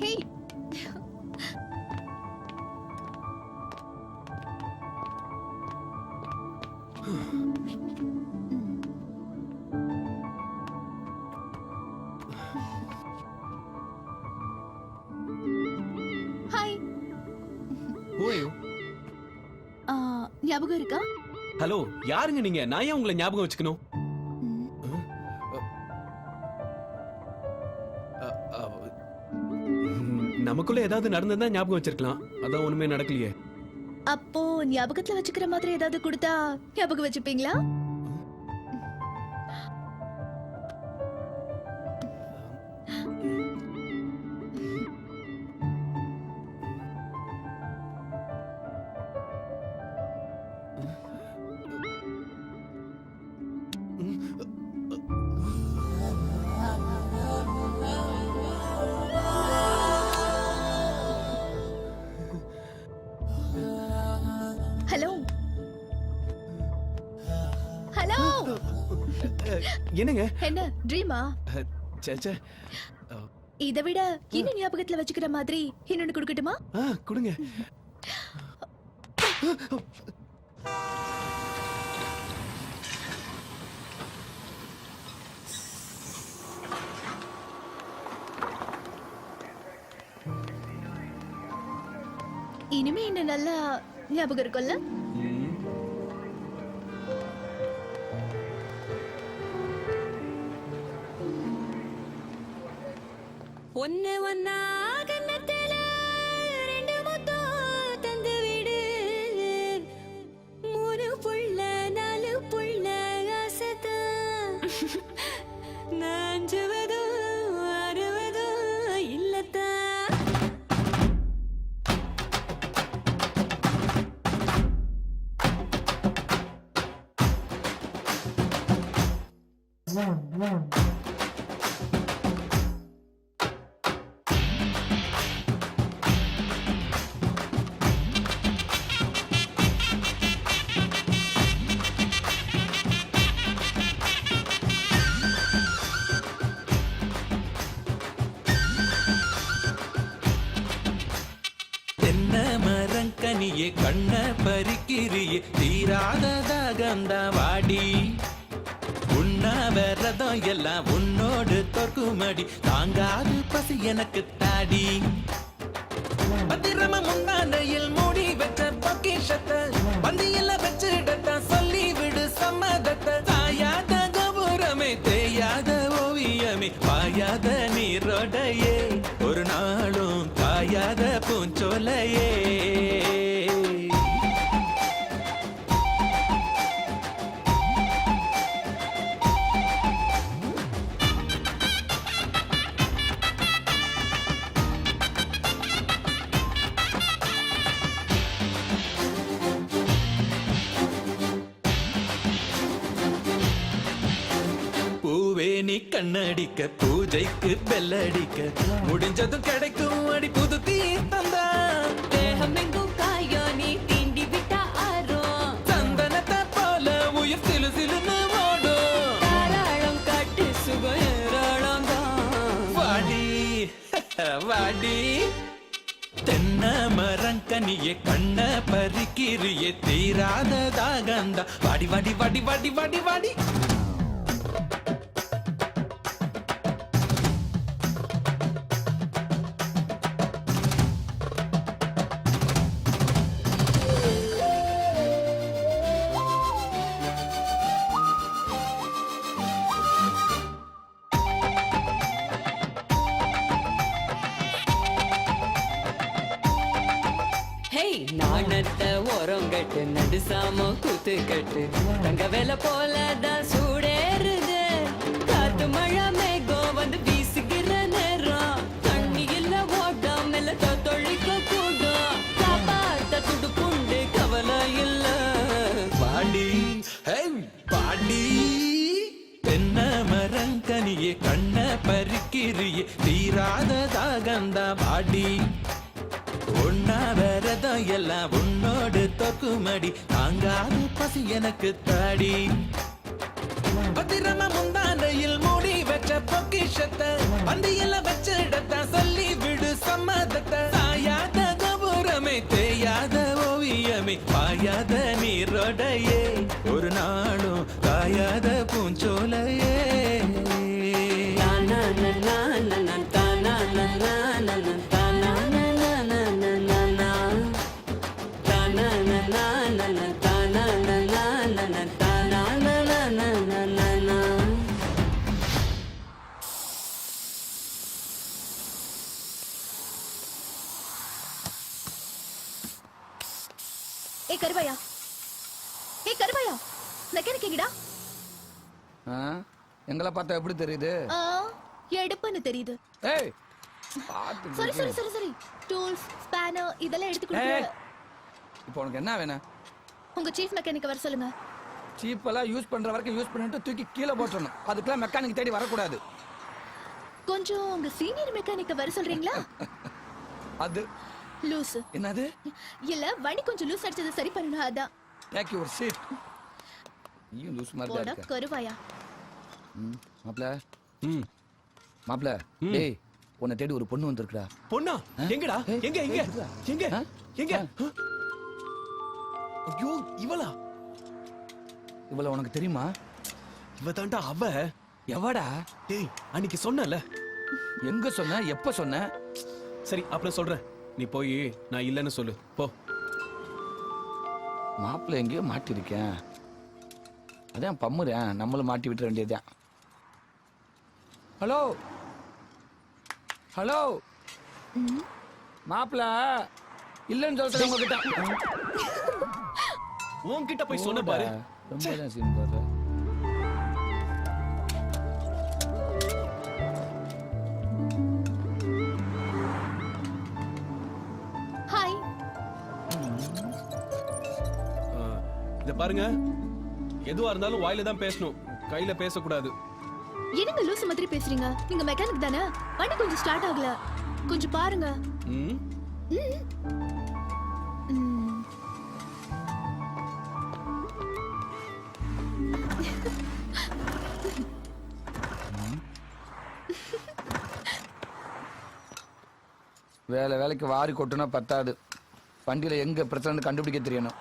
[SPEAKER 1] Hey. Hi.
[SPEAKER 3] Who are you?
[SPEAKER 1] ஞாபகம் இருக்கா?
[SPEAKER 3] ஹலோ, யாருங்க நீங்க? நான் ஏன் உங்களை ஞாபகம் வச்சுக்கணும்? நமக்குள்ள ஏதாவது நடந்ததா ஞாபகம் வச்சிருக்கலாம். அதான் ஒண்ணுமே நடக்கலையே.
[SPEAKER 1] அப்போ ஞாபகத்துல வச்சுக்கிற மாதிரி ஏதாவது கொடுத்தா ஞாபகம் வச்சுப்பீங்களா? Hello hello.
[SPEAKER 3] என்னங்க?
[SPEAKER 1] என்ன ட்ரீமா?
[SPEAKER 3] சேச்சே.
[SPEAKER 1] இதை விட இன்னும் ஞாபகத்துல வச்சுக்கிற மாதிரி இன்னொன்னு கொடுக்கட்டுமா?
[SPEAKER 3] கொடுங்க.
[SPEAKER 1] இனிமே என்ன நல்லா ஞாபகம் இருக்கும்ல?
[SPEAKER 10] ஒன்னு ஒன்னா கண்ணத்துல ரெண்டு முத்தம் தந்து விடு, மூணு புள்ள நாலு புள்ள ஆசைதான், நாஞ்சுவதும் அறுவதும் இல்லத்தான்.
[SPEAKER 11] கனியே கண்ண பறிக்கிறியே தீராததாக வாடி, உண்ணா வரதம் எல்லாம் உன்னோடு தோற்குமடி, தாங்காது பசி எனக்கு தாடி. பத்திரம முன்னாடையில் மூடி வச்ச பொக்கிஷத்தை பந்தியில வச்சிடத்த சொல்லி விடு சம்மதத்தை. தாயாத கபூரமே தேயாத ஓவியமே பாயாத நீரோடையே ஒரு நாளும் காயாத பூஞ்சோலையே. கண்ணடிக்க பூஜைக்கு பெல்லடிக்க முடிஞ்சதும் கிடைக்கும் அடி புது தீர்த்தந்தான்
[SPEAKER 10] தேகம் எங்கும் காயோ நீ தீண்டி விட்டா ஆறும்
[SPEAKER 11] சந்தனத்தை போல உயிர் சிலு சிலுன்னு ஓடும்
[SPEAKER 10] தாராளம் காட்டு சுகம் ஏராளம் தான்
[SPEAKER 11] வாடி வாடி தென்ன மரங்கனியே கண்ண பறிக்கிறியே தீராத தாகந்தா வாடி வாடி வாடி வாடி வாடி வாடி
[SPEAKER 10] ஹேய் நாணத்தை ஓரங்கட்டு நடுசாம கூத்து கட்டு தங்க வேலை போலதான் சூடேறுது காத்து மழை மேகம் வந்து வீசுகிற நேரம் தண்ணி இல்ல ஓட்டம் மெல்ல தொழிக்க கூடும் காப்பாத்த துடுப்புண்டு கவலை இல்ல
[SPEAKER 11] வாடி ஹே வாடி தென்ன மரங்கனியே கண்ண பறிக்கிறியே தீராத தாகந்தா வாடி ஒன்னா வரதம் எல்லாம் உன்னோடு தொக்குமடி தாங்காது பசி எனக்கு தாடி பத்திரமா முந்தானையில் மூடி வச்ச பொக்கிஷத்தை பந்தியில வச்சிடத்த சொல்லி விடு சம்மதத்தை சாயாத கபூரமே தேயாத ஓவியமே பாயாத நீரோடையே ஒரு நாளும் காயாத பூஞ்சோலையே
[SPEAKER 10] தானா நன்னா நன்னா தானா நன்னா நன்னா தானா நன்னா நன்னா நன்னா தானா நன்னா நன்னா தானா நன்னா நன்னா தானா நன்னா நன்னா நன்னா
[SPEAKER 1] ஏ கருவாயா, ஏ கருவாயா, மெக்கானிக் எங்கடா?
[SPEAKER 5] எங்களை பார்த்தா எப்படி தெரியுது?
[SPEAKER 1] எடுப்புன்னு தெரியுது.
[SPEAKER 5] ஏய் பாத்து
[SPEAKER 1] சரி சரி சரி சரி, டூல்ஸ் ஸ்பேனர் இதெல்லாம் எடுத்து கொடுங்க.
[SPEAKER 5] இப்போ உனக்கு என்ன வேணும்?
[SPEAKER 1] உங்க சீஃப் மெக்கானிக் வர சொல்லுங்க.
[SPEAKER 5] சீப் எல்லாம் யூஸ் பண்ற வரைக்கும் யூஸ் பண்ணிட்டு தூக்கி கீழே போட்டுறணும். அதுக்கெல்லாம் மெக்கானிக் தேடி வரக்கூடாது.
[SPEAKER 1] கொஞ்சம் உங்க சீனியர் மெக்கானிக்க வர சொல்றீங்களா?
[SPEAKER 5] அது
[SPEAKER 1] லூஸ்.
[SPEAKER 5] என்னது?
[SPEAKER 1] இல்ல வண்டி கொஞ்சம் லூஸ் அடிச்சது சரி பண்ணனும் அதான்.
[SPEAKER 5] Take your seat. நீயும் லூஸ் மாதிரி தான் இருக்க.
[SPEAKER 1] கருவாயா.
[SPEAKER 5] மாப்ள. மாப்ள. டேய் உன்னை தேடி ஒரு பொண்ணு வந்திருக்குடா.
[SPEAKER 3] பொண்ணா? எங்கடா? எங்க எங்க? எங்க? எங்க? ஐயோ இவளா?
[SPEAKER 5] இவள உனக்கு தெரியுமா?
[SPEAKER 3] இவ தாண்டா அவ.
[SPEAKER 5] எவடா?
[SPEAKER 3] டேய் அன்னைக்கு சொன்னல.
[SPEAKER 5] எங்க சொன்ன? எப்ப சொன்ன?
[SPEAKER 3] சரி அப்புறம் சொல்றேன். நீ போய் நான் இல்லைன்னு சொல்லு போ.
[SPEAKER 5] மாப்பிள்ள எங்கேயோ மாட்டிருக்கேன். அதான் பம்முறேன். நம்மளும் மாட்டி விட்டுற வேண்டியதுதான். ஹலோ ஹலோ மாப்பிள்ள இல்லைன்னு சொல்லிட்டு உங்ககிட்ட.
[SPEAKER 3] உன்கிட்ட போய் சொன்ன பாரு.
[SPEAKER 5] ரொம்ப தான் சீன் பாரு.
[SPEAKER 1] ஹாய்.
[SPEAKER 3] இத பாருங்க, எதுவா இருந்தாலும் வாயில தான் பேசணும், கையில பேசக்கூடாது.
[SPEAKER 1] என்னங்க லூஸ் மாதிரி பேசுறீங்க? நீங்க மெக்கானிக் தானே? வண்டி கொஞ்சம் ஸ்டார்ட் ஆகல, கொஞ்சம் பாருங்க.
[SPEAKER 5] வேலை வேலைக்கு வாரி கொட்டுனா பத்தாது. வண்டியில எங்க பிரச்சனை கண்டுபிடிக்க தெரியணும்.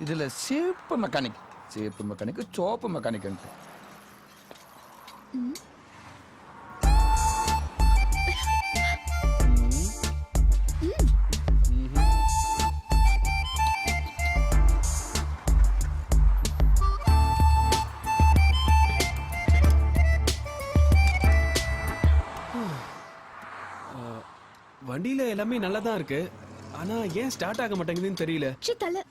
[SPEAKER 5] இதுல சேப்பு மெக்கானிக், சேப்பு மெக்கானிக், சோப்பு மெக்கானிக்.
[SPEAKER 3] வண்டியில எல்லாமே நல்லா தான் இருக்கு, ஆனா ஏன் ஸ்டார்ட் ஆக மாட்டேங்குதுன்னு தெரியல.
[SPEAKER 1] தல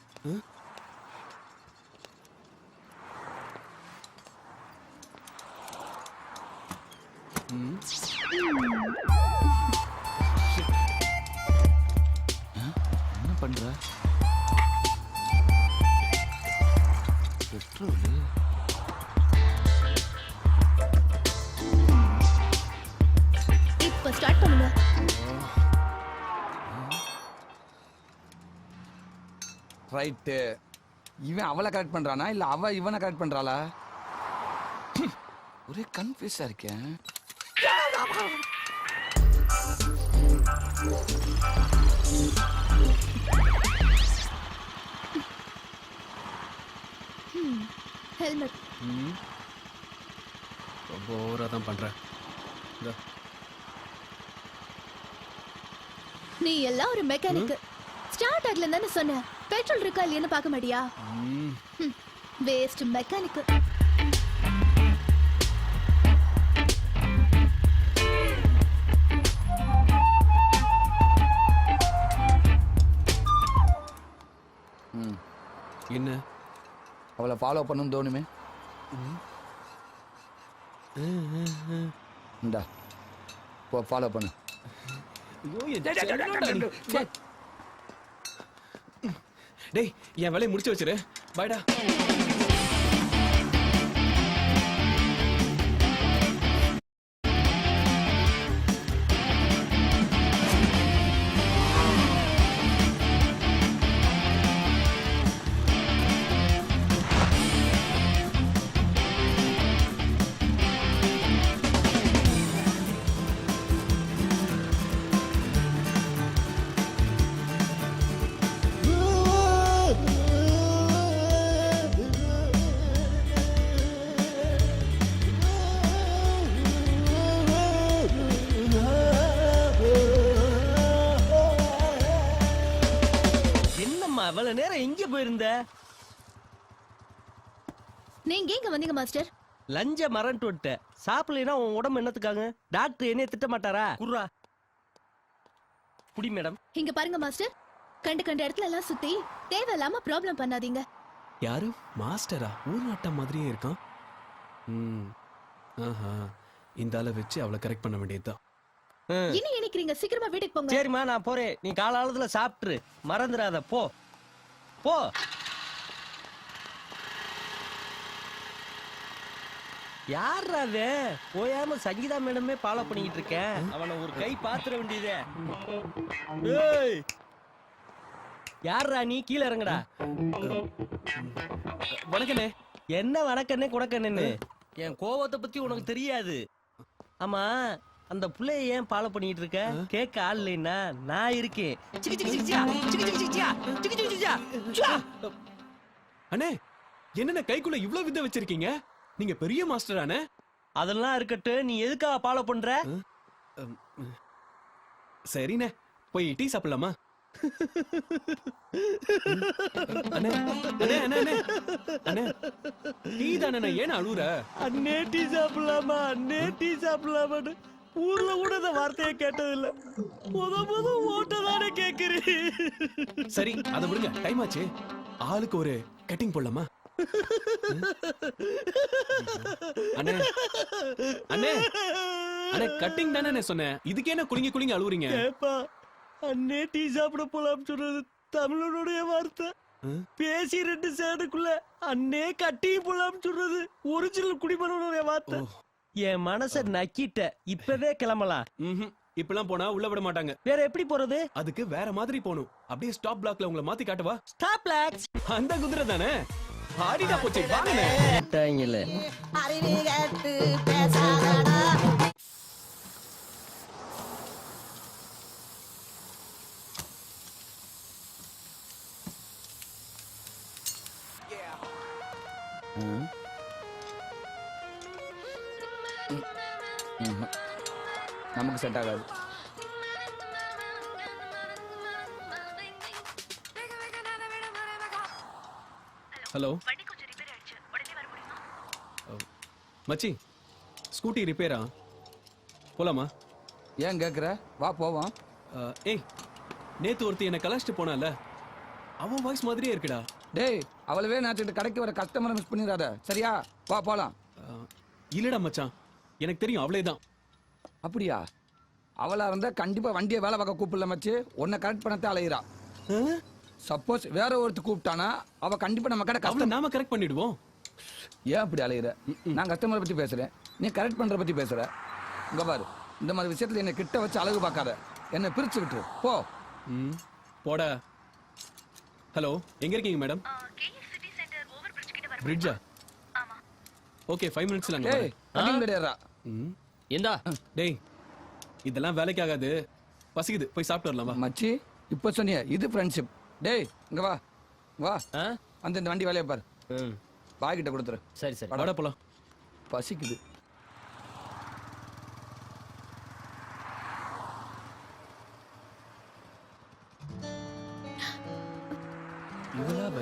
[SPEAKER 5] என்ன பண்ற? பெட்ரோல்
[SPEAKER 1] அப்ப ஸ்டார்ட் பண்ணுங்க.
[SPEAKER 5] ரைட்டு. இவன் அவளை கரெக்ட் பண்றானா இல்ல அவ இவனை கரெக்ட் பண்றாளா? ஒரே கன்ஃபியூஸா இருக்கேன்.
[SPEAKER 1] ஹெல்மெட்.
[SPEAKER 3] ரொம்ப ஓவரா தான் பண்றேன். இந்தா.
[SPEAKER 1] நீ எல்லாம் ஒரு மெக்கானிக். ஸ்டார்ட் ஆகலன்னு தானே சொன்ன. பெட்ரோல் இருக்கா இல்லையான்னு பார்க்க மாட்டியா? Waste mechanic.
[SPEAKER 3] என்ன
[SPEAKER 5] அவளை ஃபாலோ பண்ணணும்னு தோணுமே. இந்தா போ ஃபாலோ பண்ணு.
[SPEAKER 3] டேய் என் வேலையை முடிச்சு வச்சிரு. பாய்டா.
[SPEAKER 2] என்னம்மா இவ்வளவு நேரம் எங்க போயிருந்த?
[SPEAKER 1] நீங்க எங்க வந்தீங்க மாஸ்டர்?
[SPEAKER 2] லஞ்ச மறந்துட்டு விட்ட. சாப்பிடலைன்னா உன் உடம்பு என்னத்துக்காங்க? டாக்டர் என்னைய திட்ட மாட்டாரா? குர்ரா குடி மேடம்.
[SPEAKER 1] இங்க பாருங்க மாஸ்டர், கண்ட இடத்துல எல்லாம் சுத்தி தேவையில்லாம ப்ராப்ளம் பண்ணாதீங்க.
[SPEAKER 3] யாரு மாஸ்டரா? ஊர் நாட்டம் மாதிரியே இருக்கான். ஆஹா, இந்த ஆளை வச்சு அவளை கரெக்ட் பண்ண வேண்டியதுதான்.
[SPEAKER 1] இனி நினைக்கிறீங்க? சீக்கிரமா வீட்டுக்கு போங்க.
[SPEAKER 2] சரிம்மா நான் போறேன். நீ காலாலத்துல சாப்பிட்டுரு, மறந்துடாத. போ போ. யாராவே போயாம சங்கீதா மேடமே ஃபாலோ பண்ணிக்கிட்டு இருக்கேன். அவனை ஒரு கை பாத்துற வேண்டியதே. ஏய் யாரா நீ? கீழே இறங்குடா.
[SPEAKER 3] வணக்கண்ணே.
[SPEAKER 2] என்ன வணக்கண்ணே குடக்கண்ணு? என் கோவத்தை பத்தி உனக்கு தெரியாது. ஆமா அந்த புள்ளைய ஏன் ஃபாலோ பண்ணிட்டு இருக்க? கேட்க ஆள் இல்லைன்னா நான் இருக்கேன்.
[SPEAKER 3] அண்ணே என்னென்ன கைக்குள்ள இவ்ளோ வித்தை வச்சிருக்கீங்க? நீங்க பெரிய மாஸ்டரானே?
[SPEAKER 2] அதெல்லாம் இருக்கட்டும், நீ எதுக்காக ஃபாலோ பண்ற?
[SPEAKER 3] சரிண்ணே, போய் டீ சாப்பிடலாமா? அண்ணே அண்ணே அண்ணே அண்ணே அண்ணே டீ தானே, ஏன் அழுவுற?
[SPEAKER 2] அண்ணே டீ சாப்பிடலாமா? அண்ணே டீ சாப்பிடலாமான்னு ஊர்ல கூட இந்த வார்த்தையை கேட்டதில்ல. முத ஓட்டதானே கேக்குறீ.
[SPEAKER 3] சரி அதை விடுங்க, டைம் ஆச்சு. ஆளுக்கு ஒரு கட்டிங் போடலாமா? அண்ணே அண்ணே அண்ணே கட்டிங் தானே சொன்னேன். இதுக்கு என்ன குலுங்கி குலுங்கி அழுவுறீங்க?
[SPEAKER 2] அண்ணே டீ சாப்பிட போலாம் சொல்றது தமிழனுடைய வார்த்தை. பேசி 2 சேடுக்குள்ள அண்ணே கட்டி போலாம் சொல்றது ஒரிஜினல் குடிமகனுடைய வார்த்தை. என் மனச நக்கிட்ட. இப்பவே கிளம்பலாம்.
[SPEAKER 3] இப்பெல்லாம் போனா உள்ள விட மாட்டாங்க.
[SPEAKER 2] வேற எப்படி போறது?
[SPEAKER 3] அதுக்கு வேற மாதிரி போகணும். அப்படியே ஸ்டாப் பிளாக்ல உங்களை மாத்தி காட்டவா?
[SPEAKER 2] ஸ்டாப் பிளாக்ஸ்
[SPEAKER 3] அந்த குதிரை தானே. ஆடிடா போச்சு. வாங்கண்ணே.
[SPEAKER 9] அறிவு கேட்டு பேசாதடா.
[SPEAKER 5] நமக்கு செட் ஆகாது.
[SPEAKER 3] ஹலோ மச்சி, ஸ்கூட்டி ரிப்பேரா? போலாமா?
[SPEAKER 5] ஏன் கேக்குற? வா போவோம்.
[SPEAKER 3] ஏய் நேத்து ஒருத்தி என்ன கலாச்சிட்டு போனால, அவன் வாய்ஸ் மாதிரியே இருக்குடா.
[SPEAKER 5] டேய் அவளவே நாட்டு கடைக்கு வர கஸ்டமரை மிஸ் பண்ணிடாத, சரியா? வா போலாம்.
[SPEAKER 3] இல்லடா மச்சான், எனக்கு தெரியும் அவளே தான்.
[SPEAKER 5] அப்படியா? அவளா இருந்தா கண்டிப்பா வண்டியை வேலை பார்க்க கூப்பிடல மச்சு. உன்னை கரெக்ட் பண்ணத்தான் அலையிறா. சப்போஸ் வேற ஒருத்தர் கூப்பிட்டானா அவ கண்டிப்பா நம்ம கடை கஸ்டமர்
[SPEAKER 3] நாம கரெக்ட் பண்ணிடுவோம்.
[SPEAKER 5] ஏன் அப்படி அலையிற? நான் கஸ்டமரை பத்தி பேசுறேன், நீ கரெக்ட் பண்ற பத்தி பேசுற. இங்க பாரு, இந்த மாதிரி விஷயத்துல என்ன கிட்ட வச்சு அழகு பார்க்காத, என்ன பிரிச்சு விட்டுரு போ.
[SPEAKER 3] ம் போடா. ஹலோ, எங்க இருக்கீங்க மேடம்? பிரிட்ஜா? ஓகே 5 மினிட்ஸ்ல அங்க
[SPEAKER 5] டேய்
[SPEAKER 3] வரேன்.
[SPEAKER 5] கட்டிங் கிடையாதுடா.
[SPEAKER 3] ம்.
[SPEAKER 2] ஏண்டா
[SPEAKER 3] டேய் இதெல்லாம் வேலைக்கு ஆகாது, பசிக்குது, போய் சாப்பிட்டு வரலாம் வா.
[SPEAKER 5] மச்சி இப்ப சொன்னிய இது ஃப்ரெண்ட்ஷிப். டேய் இங்க வா வா, அந்த இந்த வண்டி வேலையை பாரு, பாய்கிட்ட கொடுத்துரு.
[SPEAKER 2] சரி சரி
[SPEAKER 3] வாடா போலாம்.
[SPEAKER 5] பசிக்குது.
[SPEAKER 3] இவளாவ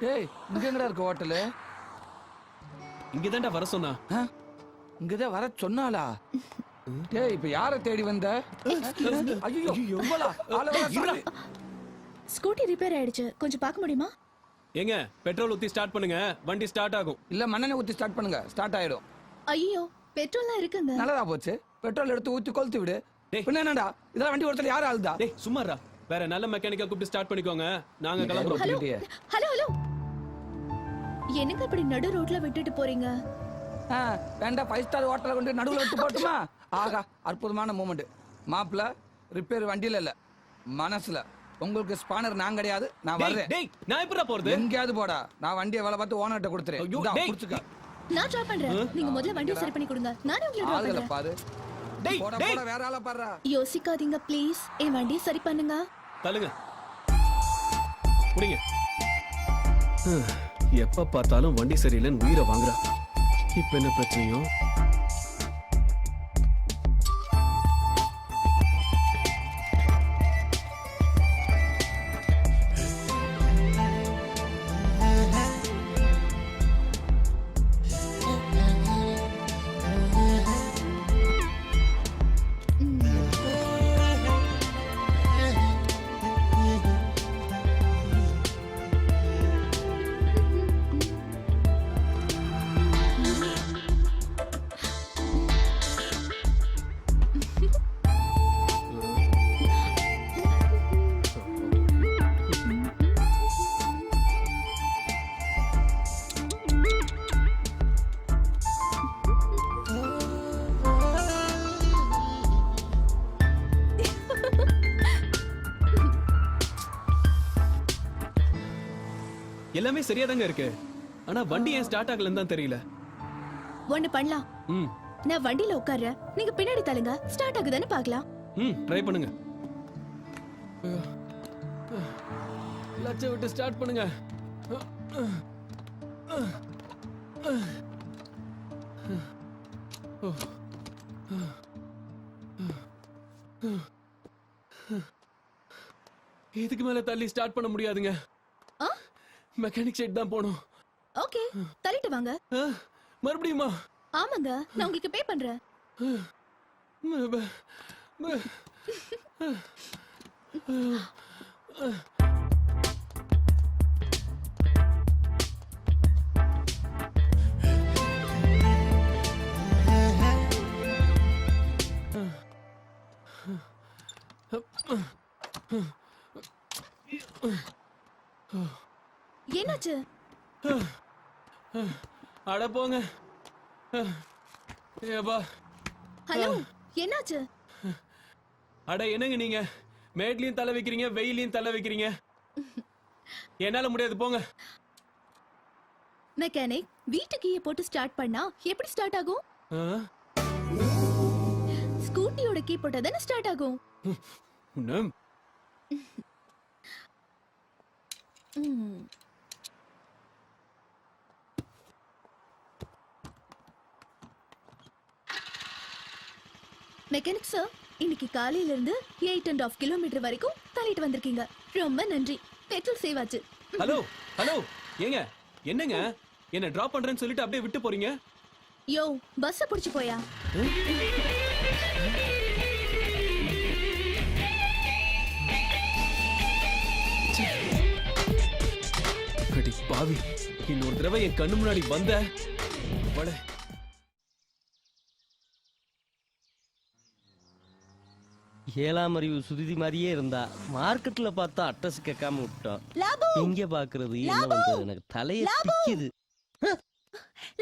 [SPEAKER 5] டேய் இங்க எங்கடா இருக்கு ஹோட்டலு?
[SPEAKER 3] இங்கதான்டா வர சொன்னா.
[SPEAKER 5] இங்கதான் வர சொன்னாளா? டேய் இப்ப யார தேடி வந்த? ஐயோ இவ்வளா ஆள வர சாமி.
[SPEAKER 1] ஸ்கூட்டி ரிப்பேர் ஆயிடுச்சு, கொஞ்சம் பார்க்க முடியுமா?
[SPEAKER 3] ஏங்க பெட்ரோல் ஊத்தி ஸ்டார்ட் பண்ணுங்க, வண்டி ஸ்டார்ட் ஆகும்.
[SPEAKER 5] இல்ல மண்ணெண்ணெய் ஊத்தி ஸ்டார்ட் பண்ணுங்க, ஸ்டார்ட் ஆயிடும்.
[SPEAKER 1] ஐயோ பெட்ரோல்லாம் இருக்குங்க.
[SPEAKER 5] நல்லதா போச்சு, பெட்ரோல் எடுத்து ஊத்தி கொளுத்தி விடு.
[SPEAKER 3] டேய்.
[SPEAKER 5] பின்ன என்னடா இதெல்லாம் வண்டி ஒருத்தர் யாரு ஆளுதா?
[SPEAKER 3] டேய் சும்மாடா, வேற நல்ல மெக்கானிக்கா கூப்பிட்டு ஸ்டார்ட் பண்ணிக்கோங்க, நாங்க கிளம்புறோம்.
[SPEAKER 1] ஹலோ ஹலோ ஹலோ, என்னங்க இப்படி நடு ரோட்ல விட்டுட்டு போறீங்க?
[SPEAKER 5] வேண்டாம் 5 ஸ்டார் ஹோட்டல கொண்டு நடுவுல விட்டு போட்டுமா? ஆகா அற்புதமான மூமெண்ட். மாப்ள ரிப்பேர் வண்டியில இல்ல மனசுல. உங்களுக்கு ஸ்பானர் நான் கிடையாது, நான் வர்றேன்.
[SPEAKER 3] டேய் நான் எப்படா போறது?
[SPEAKER 5] எங்கயாவது போடா, நான் வண்டியை வேலை பார்த்து ஓனர்ட்ட கொடுத்துறேன்.
[SPEAKER 3] ஐயோ,
[SPEAKER 5] இந்தா,
[SPEAKER 3] டேய்.
[SPEAKER 5] புடிச்சுக்க.
[SPEAKER 1] நான் ட்ரை பண்றேன், நீங்க முதல்ல வண்டியை சரி பண்ணி கொடுங்க, நானே உங்களை ட்ராப்
[SPEAKER 5] ஆளுகளை
[SPEAKER 1] பண்றேன்.
[SPEAKER 5] பாரு.
[SPEAKER 3] டேய்
[SPEAKER 5] போடா
[SPEAKER 3] டேய்
[SPEAKER 5] போடா, வேற ஆளை பாருடா.
[SPEAKER 1] யோசிக்காதீங்க ப்ளீஸ், என் வண்டியை சரி பண்ணுங்க.
[SPEAKER 3] தள்ளுங்க, புடிங்க. எப்ப பார்த்தாலும் வண்டி சரியில்லைன்னு உயிரை வாங்குறா. இப்ப என்ன பிரச்சனையோ? எல்லாமே சரியா தாங்க இருக்கு, ஆனா வண்டி ஏன் ஸ்டார்ட் ஆகலன்னு தான் தெரியல.
[SPEAKER 1] ஒண்ணு பண்ணலாம்,
[SPEAKER 3] ம்
[SPEAKER 1] நான் வண்டியில உட்கார்றேன், நீங்க பின்னாடி தள்ளுங்க, ஸ்டார்ட் ஆகுதான்னு பார்க்கலாம்.
[SPEAKER 3] ம் ட்ரை பண்ணுங்க. லட்ச விட்டு ஸ்டார்ட் பண்ணுங்க. இதுக்கு மேல தள்ளி ஸ்டார்ட் பண்ண முடியாதுங்க, மெக்கானிக் சைட் தான் போகணும்.
[SPEAKER 1] ஓகே தள்ளிட்டு வாங்க.
[SPEAKER 3] மறுபடியுமா?
[SPEAKER 1] ஆமாங்க, நான் உங்களுக்கு பே பண்றேன். என்னாச்சு?
[SPEAKER 3] அட போங்க. ஏப்பா.
[SPEAKER 1] ஹலோ என்னாச்சு?
[SPEAKER 3] அட என்னங்க நீங்க, மேட்லயும் தலை வைக்கிறீங்க, வெயிலையும் தலை வைக்கிறீங்க, என்னால முடியாது போங்க.
[SPEAKER 1] மெக்கானிக், வீட்டு கீயை போட்டு ஸ்டார்ட் பண்ணா எப்படி ஸ்டார்ட் ஆகும்? ஸ்கூட்டியோட கீ போட்டா தானே ஸ்டார்ட் ஆகும். மெக்கானிக் சார், இன்னைக்கு காலையில இருந்து 8.5 கிலோமீட்டர் வரைக்கும் தள்ளிட்டு வந்திருக்கீங்க, ரொம்ப நன்றி. பெட்ரோல் சேவ் ஆச்சு.
[SPEAKER 3] ஹலோ ஹலோ, ஏங்க என்னங்க என்ன டிராப் பண்றேன்னு சொல்லிட்டு அப்படியே விட்டு போறீங்க?
[SPEAKER 1] யோ பஸ் புடிச்சு போயா?
[SPEAKER 3] அடி பாவி, இன்னொரு தடவை என் கண்ணு முன்னாடி வந்த வட.
[SPEAKER 2] ஏழாம் அறிவு சுருதி மாதிரியே இருந்தா, மார்க்கெட்ல பார்த்தா அட்ரஸ் கேட்காம விட்டோம். இங்க பாக்குறது என்ன பண்றது, எனக்கு தலைய பிக்குது.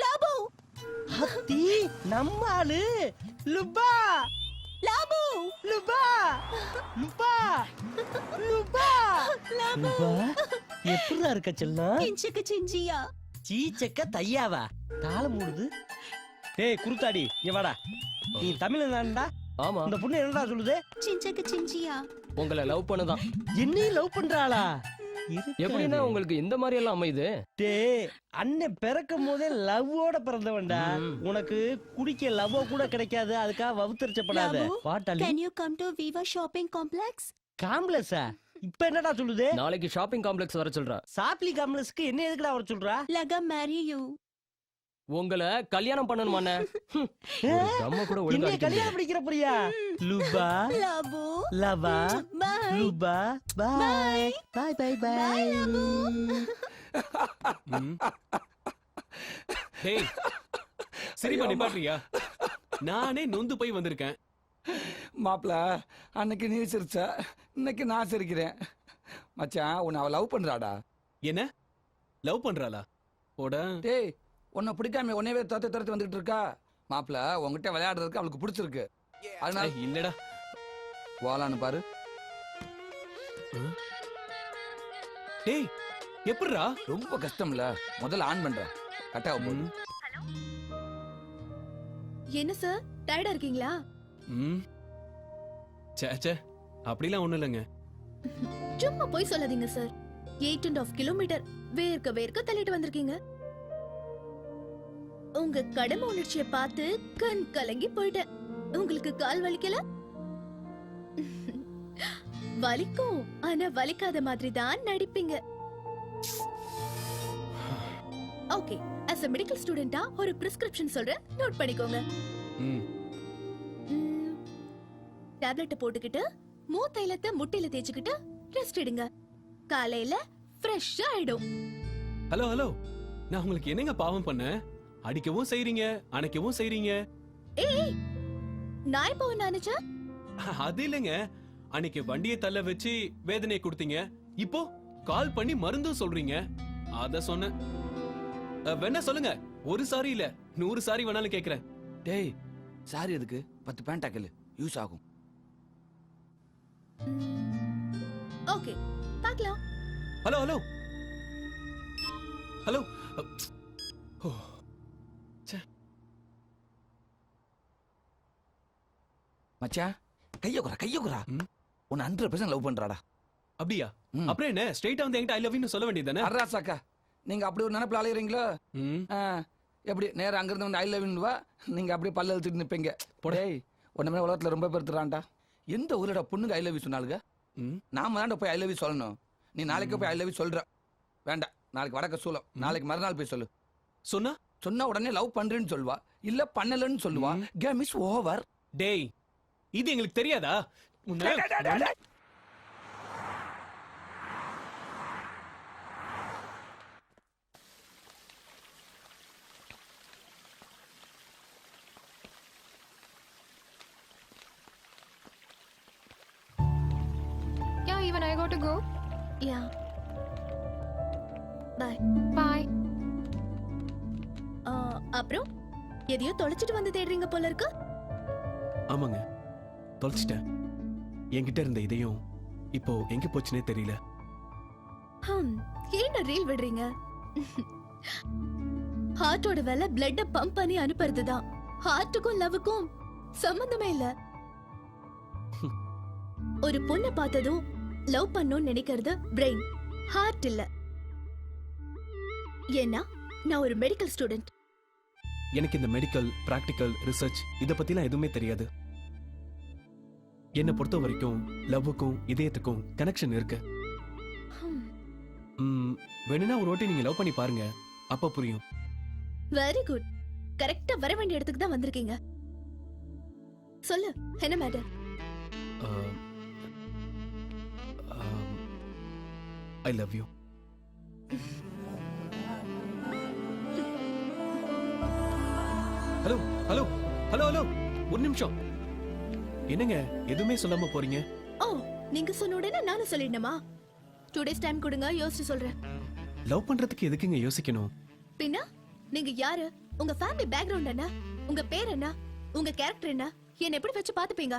[SPEAKER 1] லாபு
[SPEAKER 2] அத்தி நம்ம ஆளு லுபா
[SPEAKER 1] லாபு
[SPEAKER 2] லுபா லுபா லுபா லுபா எப்படிடா இருக்க செல்லம்
[SPEAKER 1] கிஞ்சுக்கு சிஞ்சியா
[SPEAKER 2] சீச்சக்க தையாவா காலம் மூடுது. டேய் குருத்தாடி இங்க வாடா. நீ தமிழ் தான்டா?
[SPEAKER 8] ஆமா
[SPEAKER 2] இந்த பொண்ணு என்னடா சொல்லுது?
[SPEAKER 1] சிஞ்சுக்கு சிஞ்சியா
[SPEAKER 8] உங்களை லவ் பண்ணுதான்.
[SPEAKER 2] என்னையும் லவ் பண்றாளா?
[SPEAKER 8] எப்படின்னா உங்களுக்கு இந்த மாதிரி எல்லாம் அமையுது?
[SPEAKER 2] டேய் அண்ணன் பிறக்கும் போதே லவ்வோட பிறந்தவன்டா. உனக்கு குடிக்க லவ் கூட கிடைக்காது, அதுக்காக வவுத்தரிச்சப்படாத. வாட்டாளி
[SPEAKER 1] Can you come to Viva shopping complex?
[SPEAKER 2] காம்ப்ளெக்ஸா? இப்ப என்னடா சொல்லுது?
[SPEAKER 8] நாளைக்கு ஷாப்பிங் காம்ப்ளெக்ஸ் வர சொல்றா.
[SPEAKER 2] சாப்லி காம்ப்ளெக்ஸ்க்கு என்ன எதுக்குடா வர சொல்றா?
[SPEAKER 1] Laga marry you.
[SPEAKER 8] உங்களை கல்யாணம் பண்ணணுமாண்ணே? நம்ம கூட
[SPEAKER 2] என்ன
[SPEAKER 8] ஒழுங்கா
[SPEAKER 2] கல்யாணம் பிடிக்கிற பிரியா? லுபா
[SPEAKER 1] Labu.
[SPEAKER 2] லவா
[SPEAKER 1] Bye.
[SPEAKER 2] லுபா பாய் பாய் பாய் பாய்.
[SPEAKER 3] டேய் சரிப்பா நிப்பாட்றியா? நானே நொந்து போய் வந்திருக்கேன்.
[SPEAKER 5] மாப்பிள அன்னைக்கு நீ சிரிச்ச, இன்னைக்கு நான் சிரிக்கிறேன். மச்சான் உன்னை அவ லவ் பண்றாடா.
[SPEAKER 3] என்ன லவ் பண்றாளா? ஓட
[SPEAKER 5] டேய் உன்னை பிடிக்காம உன்னையவே துரத்தி வந்துகிட்டு இருக்கா. மாப்பிள உன்கிட்ட விளையாடுறதுக்கு அவளுக்கு பிடிச்சிருக்கு, அதனால
[SPEAKER 3] இல்லடா.
[SPEAKER 5] போலான்னு பாரு.
[SPEAKER 3] டேய் எப்படிடா?
[SPEAKER 5] ரொம்ப கஷ்டம் இல்ல, முதல்ல ஆன் பண்ற கட்டாக போகுது.
[SPEAKER 1] என்ன சார் டயர்டா இருக்கீங்களா?
[SPEAKER 3] ம் சே அப்படிலாம் ஒண்ணும் இல்லைங்க.
[SPEAKER 1] சும்மா போய் சொல்லாதீங்க சார். 8.5 கிலோமீட்டர் வேர்க்க தள்ளிட்டு வந்திருக்கீங்க. உங்க கடமை உணர்ச்சியை பார்த்து கண் கலங்கி போயிட்டேன். உங்களுக்கு கால் வலிக்கல? வலிக்கும், ஆனா வலிக்காத மாதிரி தான் நடிப்பீங்க. Okay, as a medical student ஒரு பிரிஸ்கிரிப்ஷன் சொல்றேன், நோட் பண்ணிக்கோங்க.
[SPEAKER 3] ம்
[SPEAKER 1] டேப்லெட் போட்டுக்கிட்டு மூத்தைலத்தை முட்டையில தேய்ச்சிக்கிட்டு ரெஸ்ட் எடுங்க. காலையில ஃப்ரெஷ்ஷா ஆயிடும்.
[SPEAKER 3] ஹலோ நான் உங்களுக்கு என்னங்க பாவம் பண்ணேன்? அடிக்கவும் செய்றீங்க, அணைக்கவும் செய்றீங்க.
[SPEAKER 1] ஏய் நான் இப்போ நினைச்சேன்.
[SPEAKER 3] அது இல்லைங்க, அன்னைக்கு வண்டியை தள்ள வச்சு வேதனை கொடுத்தீங்க, இப்போ கால் பண்ணி மருந்தும் சொல்றீங்க. அத சொன்ன வேணா சொல்லுங்க. ஒரு சாரி இல்ல 100 சாரி வேணாலும் கேக்குறேன்.
[SPEAKER 5] டேய் சாரி எதுக்கு? 10 பேண்ட் ஆக்கல யூஸ் ஆகும்.
[SPEAKER 1] ஓகே பார்க்கலாம்.
[SPEAKER 3] ஹலோ ஓ
[SPEAKER 5] மச்சான் கைய குறா. உன்னை 100% லவ் பண்றாடா.
[SPEAKER 3] அப்படியா? அப்புறம் என்ன ஸ்ட்ரைட்டா வந்து என்கிட்ட ஐ லவ் யூ சொல்ல வேண்டியதானே?
[SPEAKER 5] அர்ராசாக்கா நீங்க அப்படி ஒரு நினைப்புல அலையறீங்களோ? எப்படி நேரம் அங்கிருந்து வந்து ஐ லவ் யூ வா, நீங்க அப்படியே பல்ல இழுத்துட்டு நிப்பீங்க. டேய் உடனே உலகத்துல ரொம்ப பேர் திரான்டா. எந்த ஊரோட பொண்ணுங்க ஐ லவ் யூ சொன்னாலுங்க? நாம தான்டா போய் ஐ லவ் யூ சொல்லணும். நீ நாளைக்கு போய் ஐ லவ் யூ சொல்ற வேண்டாம், நாளைக்கு வடக்க சூலம், நாளைக்கு மறுநாள் போய் சொல்லு. சொன்னா உடனே லவ் பண்றேன்னு சொல்லுவா, இல்ல பண்ணலன்னு சொல்லுவா. Game is over.
[SPEAKER 3] டேய் இது எங்களுக்கு தெரியாதா?
[SPEAKER 6] Yeah, even I got to go.
[SPEAKER 1] Yeah bye.
[SPEAKER 6] Bye.
[SPEAKER 1] அப்புறம் எதையோ தொலைச்சிட்டு வந்து தேடுறீங்க போல இருக்கு.
[SPEAKER 3] ஆமாங்க தொலைச்சிட்டேன். என்கிட்ட இருந்த இதையும் இப்போ எங்க போச்சுனே தெரியல.
[SPEAKER 1] ஏன்டா ரீல் விடுறீங்க? ஹார்ட்டோட வேலை பிளட்ட பம்ப் பண்ணி அனுப்புறதுதான். ஹார்ட்டுக்கும் லவ்வுக்கும் சம்பந்தமே இல்ல. ஒரு பொண்ணை பார்த்ததும் லவ் பண்ணணும்னு நினைக்கிறது பிரெயின், ஹார்ட் இல்ல. ஏன்னா நான் ஒரு மெடிக்கல் ஸ்டூடெண்ட்.
[SPEAKER 3] எனக்கு இந்த மெடிக்கல் பிராக்டிக்கல் ரிசர்ச் இத பத்திலாம் எதுவுமே தெரியாது. என்னை பொறுத்த வரைக்கும் லவ்வுக்கும் இதயத்துக்கும் கனெக்ஷன் இருக்கு. வேணும்னா ஒரு வாட்டி நீங்க லவ் பண்ணி பாருங்க, அப்ப புரியும்.
[SPEAKER 1] Very good. கரெக்டா வர வேண்டிய இடத்துக்கு தான் வந்திருக்கீங்க. சொல்லு என்ன matter?
[SPEAKER 3] I love you. Hello hello hello hello ஒரு நிமிஷம். என்னங்க எதுவுமே சொல்லாம போறீங்க?
[SPEAKER 1] ஓ நீங்க சொன்ன உடனே நானும் சொல்லிடணுமா? 2 days டைம் கொடுங்க, யோசிச்சு சொல்றேன்.
[SPEAKER 3] லவ் பண்றதுக்கு எதுக்குங்க யோசிக்கணும்?
[SPEAKER 1] பின்ன நீங்க யாரு? உங்க ஃபேமிலி பேக்ரவுண்ட் என்ன? உங்க பேர் என்ன? உங்க கேரக்டர் என்ன? என்ன எப்படி வச்சு பாத்துப்பீங்க?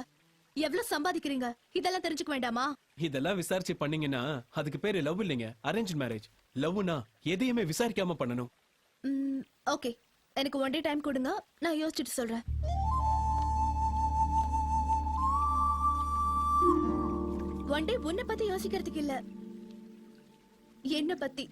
[SPEAKER 1] எவ்வளவு சம்பாதிக்கிறீங்க? இதெல்லாம் தெரிஞ்சுக்க வேண்டாமா?
[SPEAKER 3] இதெல்லாம் விசாரிச்சு பண்ணீங்கன்னா அதுக்கு பேரு லவ் இல்லைங்க, அரேஞ்ச் மேரேஜ். லவ்னா எதையுமே விசாரிக்காம பண்ணணும்.
[SPEAKER 1] ஓகே, எனக்கு ஒன் டே டைம் கொடுங்க, நான் யோசிச்சுட்டு சொல்றேன். ஒன் டே உன்னை பத்தி யோசிக்கிறதுக்கு இல்ல, என்ன பத்தி.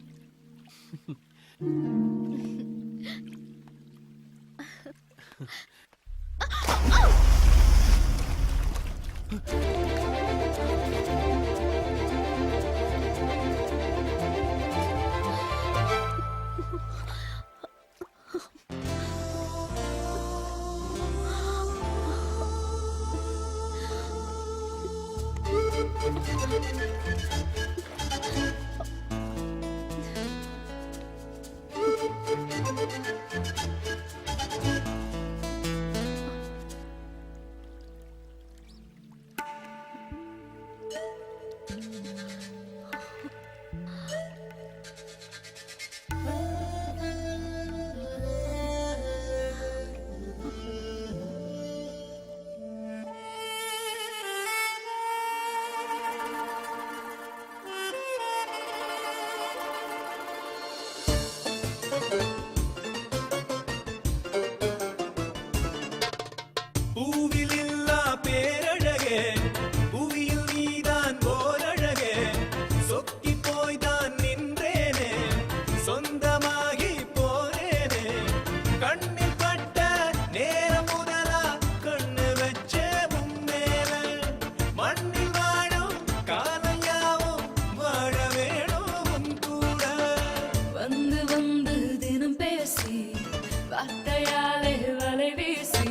[SPEAKER 11] பூவிலில்லா பேரழகே, புவியில் நீதான் ஓரழகே, சொக்கி போய்தான் நின்றேனே, சொந்தமாகி போனேனே, கண்ணில் பட்ட நேரம் முதலா கண்ணு வச்ச உம்மேல, மண்ணில் வாழும் காலையாவும் வாழ வேணும் உன் கூட.
[SPEAKER 6] வந்து வந்து தினம் பேசி வார்த்தையாலே வலை வீசி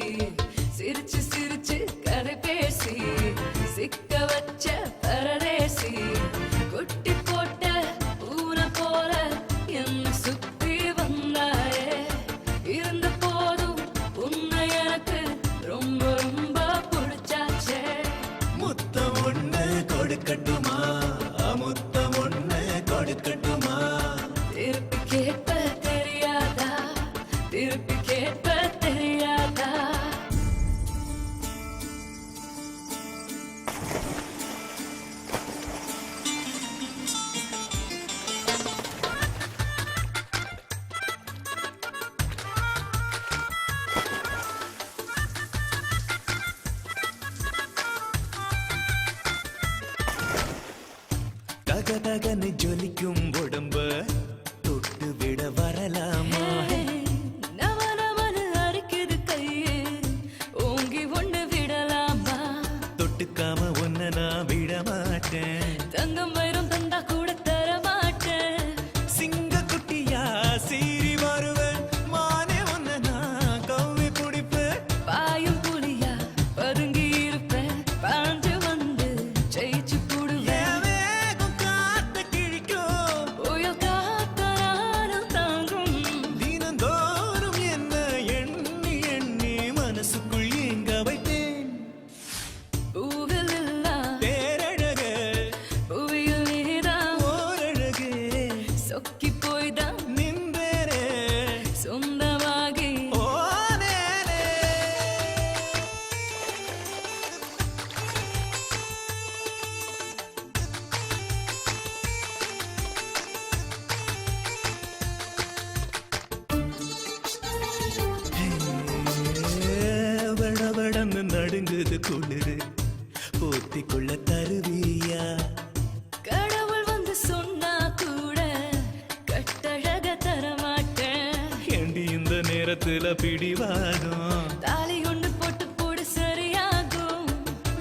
[SPEAKER 6] சிரிச்சு சிரிச்சு கதை பேசி சிக்க வச்ச பரதேசி குட்டி போட்ட பூனை போல என்ன சுத்தி வந்தாயே இருந்த போதும் உன்னை எனக்கு ரொம்ப ரொம்ப பிடிச்சாச்சே.
[SPEAKER 11] முத்தம் ஒண்ணு கொடுக்கட்டுமா, முத்தம் ஒண்ணு கொடுக்கட்டுமா,
[SPEAKER 6] திருப்பி கேட்ப தெரியாதா, திருப்பி கேட்ப தெரியாதா.
[SPEAKER 11] தகதகன்னு ஜொலிக்கும் உடம்ப தொட்டு விட வரலாமா?
[SPEAKER 6] நவ நவனு அரிக்குது கையே, ஓங்கி ஒண்ணு விடலாமா?
[SPEAKER 11] தொட்டுக்காம ஒன்ன நான் விட மாட்டேன்,
[SPEAKER 6] தங்கம் வைரம் தந்தா கூட தர மாட்டேன்.
[SPEAKER 11] சிங்க குட்டியா சீறி வருவேன், மானே ஒன்ன நான் கவ்வி பிடிப்பேன்,
[SPEAKER 6] பாயும் புலியா பதுங்கி இருப்பேன், பாஞ்சு வந்து ஜெயிச்சு போடுவேன்.
[SPEAKER 11] என் வேகம் காத்த கிழிக்கும்,
[SPEAKER 6] புயல் காத்தனாலும் தாங்கும்,
[SPEAKER 11] தினந்தோறும் என்ன எண்ணி எண்ணி மனசுக்குள் ஏங்க வைத்தேன்.
[SPEAKER 6] பூவில் இல்லா
[SPEAKER 11] பேரழகே,
[SPEAKER 6] புவியில் நீதான்
[SPEAKER 11] ஓரழகே,
[SPEAKER 6] சொக்கி போய்தான்
[SPEAKER 11] நின்றேனே,
[SPEAKER 6] சொந்தமாகி
[SPEAKER 11] போனேனே. வடவடன்னு நடுங்குது குளிரு, போத்திக்குள்ள தருவியா?
[SPEAKER 6] கடவுள் வந்து சொன்னா கூட கட்டழக தரமாட்டேன்.
[SPEAKER 11] ஏண்டி இந்த நேரத்துல பிடிவாதம்?
[SPEAKER 6] தாலி ஒண்ணு போட்டு போடு சரியாகும்.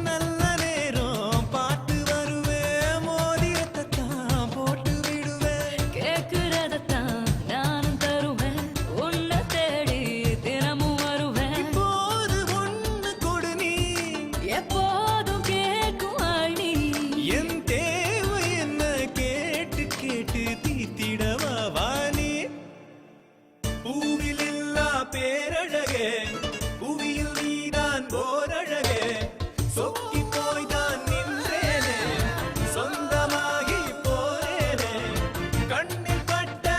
[SPEAKER 11] நல்ல நேரம் பார்த்து வருவேன், மோதிரத்தை தான் போட்டு விடுவேன்.
[SPEAKER 6] கேக்குறதத்தான் நானும் தருவேன், உன்னை தேடி தினமும் வருவேன்.
[SPEAKER 11] இப்போது ஒண்ணு கொடு நீ,
[SPEAKER 6] எப்போதும் கேட்கும் ஆள் நீ.
[SPEAKER 11] என் தேவை என்ன கேட்டு கேட்டு தீத்திடவா வா நீ. பூவிலில்லா பேரழகே, புவியில் நீதான் ஓரழகே, சொக்கி போய்தான் நின்றேனே, சொந்தமாகி போனேனே, கண்ணில் பட்ட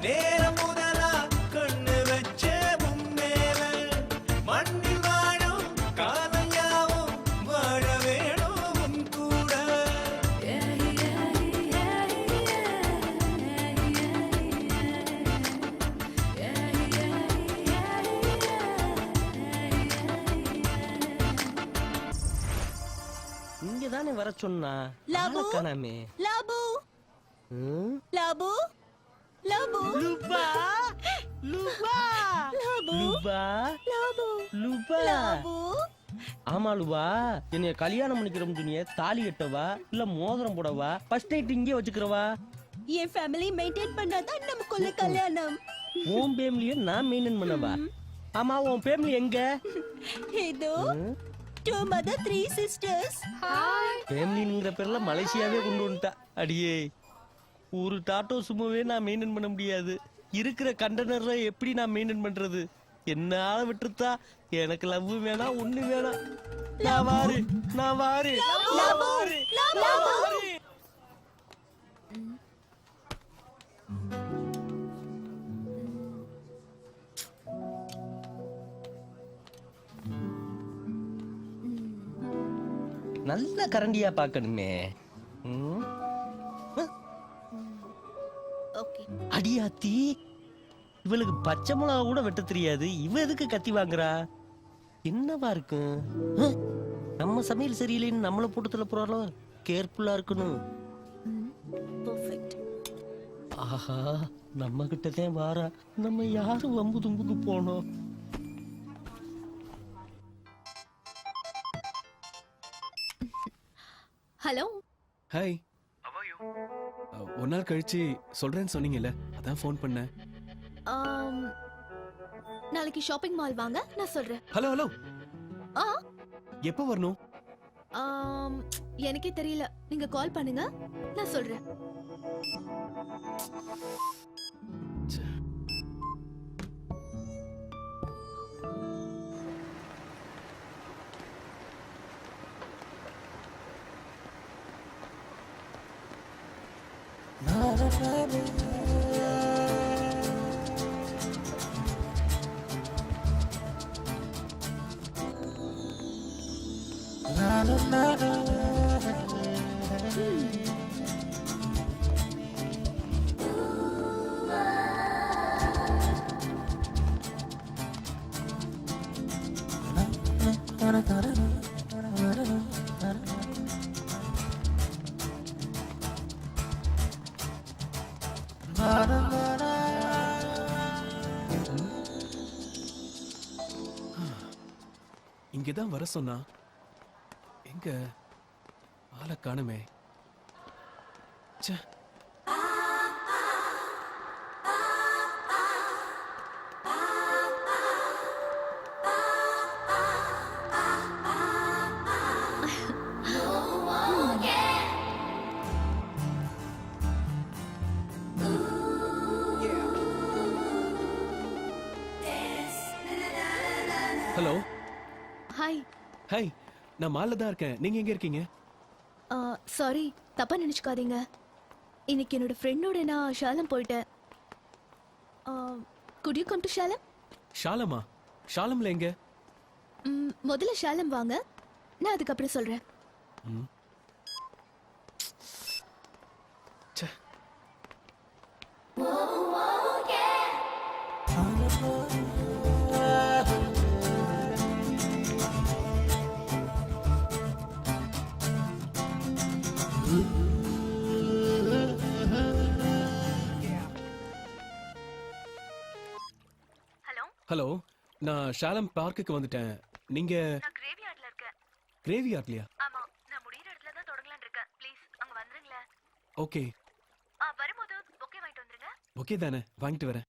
[SPEAKER 11] நேரம் முதலா கண்ணு வச்ச உம்மேல, மண்ணில் வாழும்
[SPEAKER 2] ஏன் வர சொன்னா
[SPEAKER 6] லாபு.
[SPEAKER 2] ஆளை காணாமே.
[SPEAKER 6] லாபு
[SPEAKER 2] ம்?
[SPEAKER 6] Labu Labu
[SPEAKER 2] Luba Luba
[SPEAKER 6] Labu
[SPEAKER 2] Luba
[SPEAKER 6] Labu
[SPEAKER 2] Luba
[SPEAKER 6] Labu
[SPEAKER 2] ஆமா லுபா, என்னைய கல்யாணம் பண்ணிக்கிறோம் துணிய தாலி கட்டவா இல்ல மோதிரம் போடவா ஃபர்ஸ்ட் நைட் இங்கே வச்சுக்கிறவா?
[SPEAKER 6] என் ஃபேமிலி மெயின்டைன் பண்ணாதான் நமக்குள்ள கல்யாணம்.
[SPEAKER 2] உன் ஃபேமிலிய நான் மெயின்டைன் பண்ணவா? ஆமா, உன் ஃபேமிலி எங்க?
[SPEAKER 6] இதோ 2 mother 3 sisters.
[SPEAKER 2] ஃபேமிலிங்கிற பேர்ல மலேசியாவே கொண்டு வந்துட்டா. அடியே, ஒரு டாட்டோ சும்மாவே நான் மெயின்டைன் பண்ண முடியாது. இருக்கிற கண்டெய்னர்ல எப்படி நான் மெயின்டைன் பண்றது? என்ன ஆள விட்டுருத்தா? எனக்கு லவ் வேணாம், ஒண்ணு வேணாம். நான் வாரு நான் வாரு நான் வாரு நான் வாரு. நல்ல கரண்டியா பார்க்கணுமே. ம்?
[SPEAKER 1] ஓகே.
[SPEAKER 2] அடியாத்தி, இவளுக்கு பச்சை மிளகா கூட வெட்ட தெரியாது. இவ எதுக்கு கத்தி வாங்குறா? என்னவா இருக்கும்? நம்ம சமையல் சரியில்லைன்னு நம்மள போட்டு தள்ள போறாளோ? கேர்ஃபுல்லா இருக்கணும்.
[SPEAKER 1] பெர்ஃபெக்ட்.
[SPEAKER 2] ஆஹா, நம்ம கிட்டதான் வாரா. நம்ம யாரு வம்பு தும்புக்கு போனோம்?
[SPEAKER 1] Hello.
[SPEAKER 3] Hi.
[SPEAKER 4] How are you?
[SPEAKER 3] ஒரு நாள் கழிச்சு சொல்றேன்னு சொன்னீங்கல்ல, அதான் ஃபோன் பண்ணேன்.
[SPEAKER 1] நாளைக்கு ஷாப்பிங் மால் வாங்க, நான் சொல்றேன்.
[SPEAKER 3] ஹலோ ஹலோ,
[SPEAKER 1] ஆ
[SPEAKER 3] எப்போ வரணும்?
[SPEAKER 1] எனக்கே தெரியல, நீங்க கால் பண்ணுங்க, நான் சொல்றேன்.
[SPEAKER 3] இங்கதான் வர சொன்னா, எங்க ஆளை காணுமே. ச்சே. ஹலோ.
[SPEAKER 1] ஹாய்.
[SPEAKER 3] ஹாய், நான் மால்ல தான் இருக்கேன். நீங்க எங்க இருக்கீங்க?
[SPEAKER 1] சாரி, தப்பா நினைச்சுக்காதீங்க. இன்னைக்கு என்னோட ஃப்ரெண்டோட நான் ஷாலம் போயிட்டேன். Could you come to Shah Alam?
[SPEAKER 3] ஷாலமா? ஷாலம்ல எங்க?
[SPEAKER 1] முதல்ல ஷாலம் வாங்க, நான் அதுக்கப்புறம் சொல்றேன்.
[SPEAKER 3] ச்சே. ஹலோ, நான் ஷாலம் பார்க்குக்கு வந்துட்டேன். நீங்க?
[SPEAKER 1] நான் கிரேவியார்ட்ல இருக்கேன்.
[SPEAKER 3] கிரேவியார்ட்லயா?
[SPEAKER 1] ஆமா, நான் முடியிற இடத்துல தான் தொடங்கலாம்னு இருக்கேன். ப்ளீஸ் அங்க வந்துருங்களேன்.
[SPEAKER 3] ஓகே.
[SPEAKER 1] வரும்போது பொக்கே வாங்கிட்டு வந்துருங்க.
[SPEAKER 3] ஓகே தானே, வாங்கிட்டு வரேன்.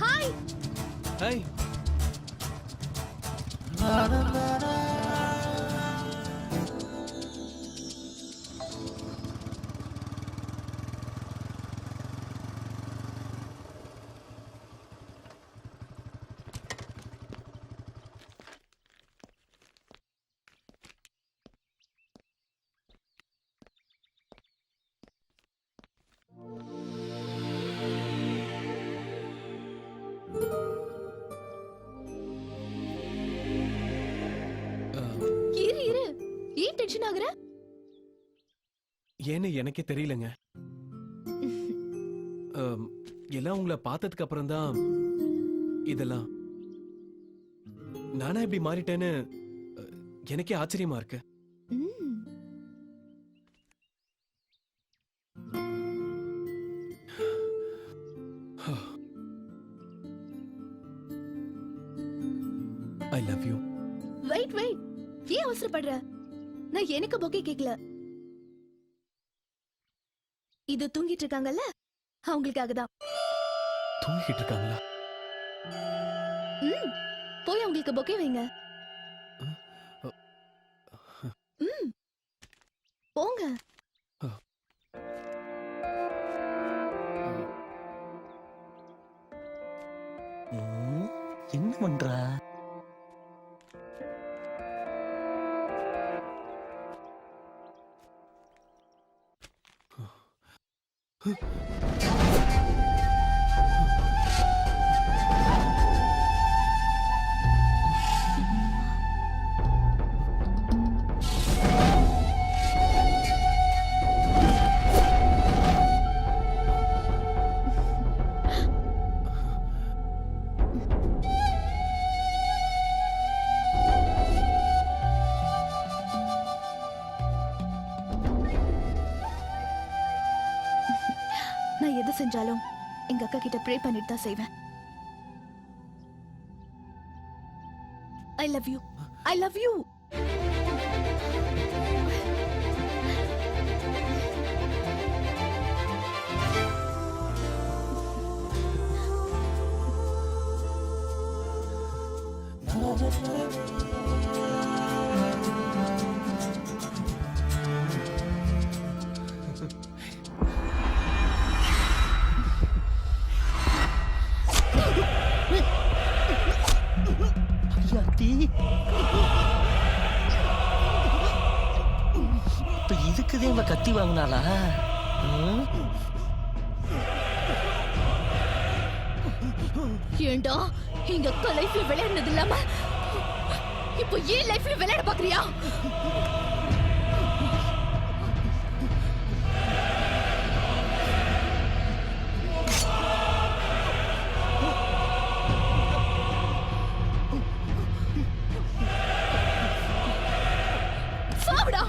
[SPEAKER 1] ஹாய்.
[SPEAKER 3] ஹாய்.
[SPEAKER 1] டென்ஷன் ஆகுற?
[SPEAKER 3] ஏன்னு எனக்கே தெரியலங்க. எல்லாம் உங்களை பார்த்ததுக்கு அப்புறம் தான் இதெல்லாம். நானா இப்படி மாறிட்டேன்னு எனக்கே ஆச்சரியமா இருக்கு. I love you.
[SPEAKER 1] Wait wait, ஏன் அவசரப்படுற? நான் எனக்கு பொக்கே கேக்கல. இது தூங்கிட்டு இருக்காங்கல்ல, அவங்களுக்காக தான்.
[SPEAKER 3] தூங்கிட்டு இருக்காங்களா?
[SPEAKER 1] போய் அவங்களுக்கு பொக்கே வைங்க. போங்க.
[SPEAKER 2] என்ன பண்றா?
[SPEAKER 1] நான் எது செஞ்சாலும் எங்க அக்கா கிட்ட ப்ரே பண்ணிட்டு தான் செய்வேன். ஐ love you. I love you.
[SPEAKER 2] இப்ப இதுக்குதே இவ கத்தி வாங்கினாளா?
[SPEAKER 1] ஏண்டா எங்க அக்கா லைஃப்ல விளையாடுனது இல்லாம இப்போ ஏன் லைஃப்ல விளையாட பாக்குறியா? சாவுடா.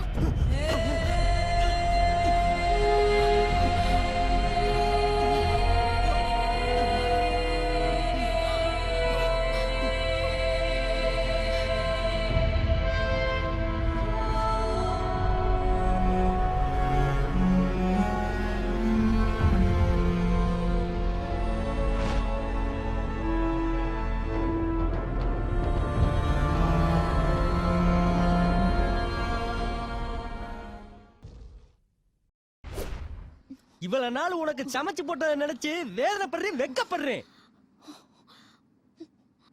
[SPEAKER 2] இவ்வளவு நாள் உனக்கு சமைச்சு போட்டதை நினைச்சு வேதனைப்படுறேன், வெக்கப்படுறேன்.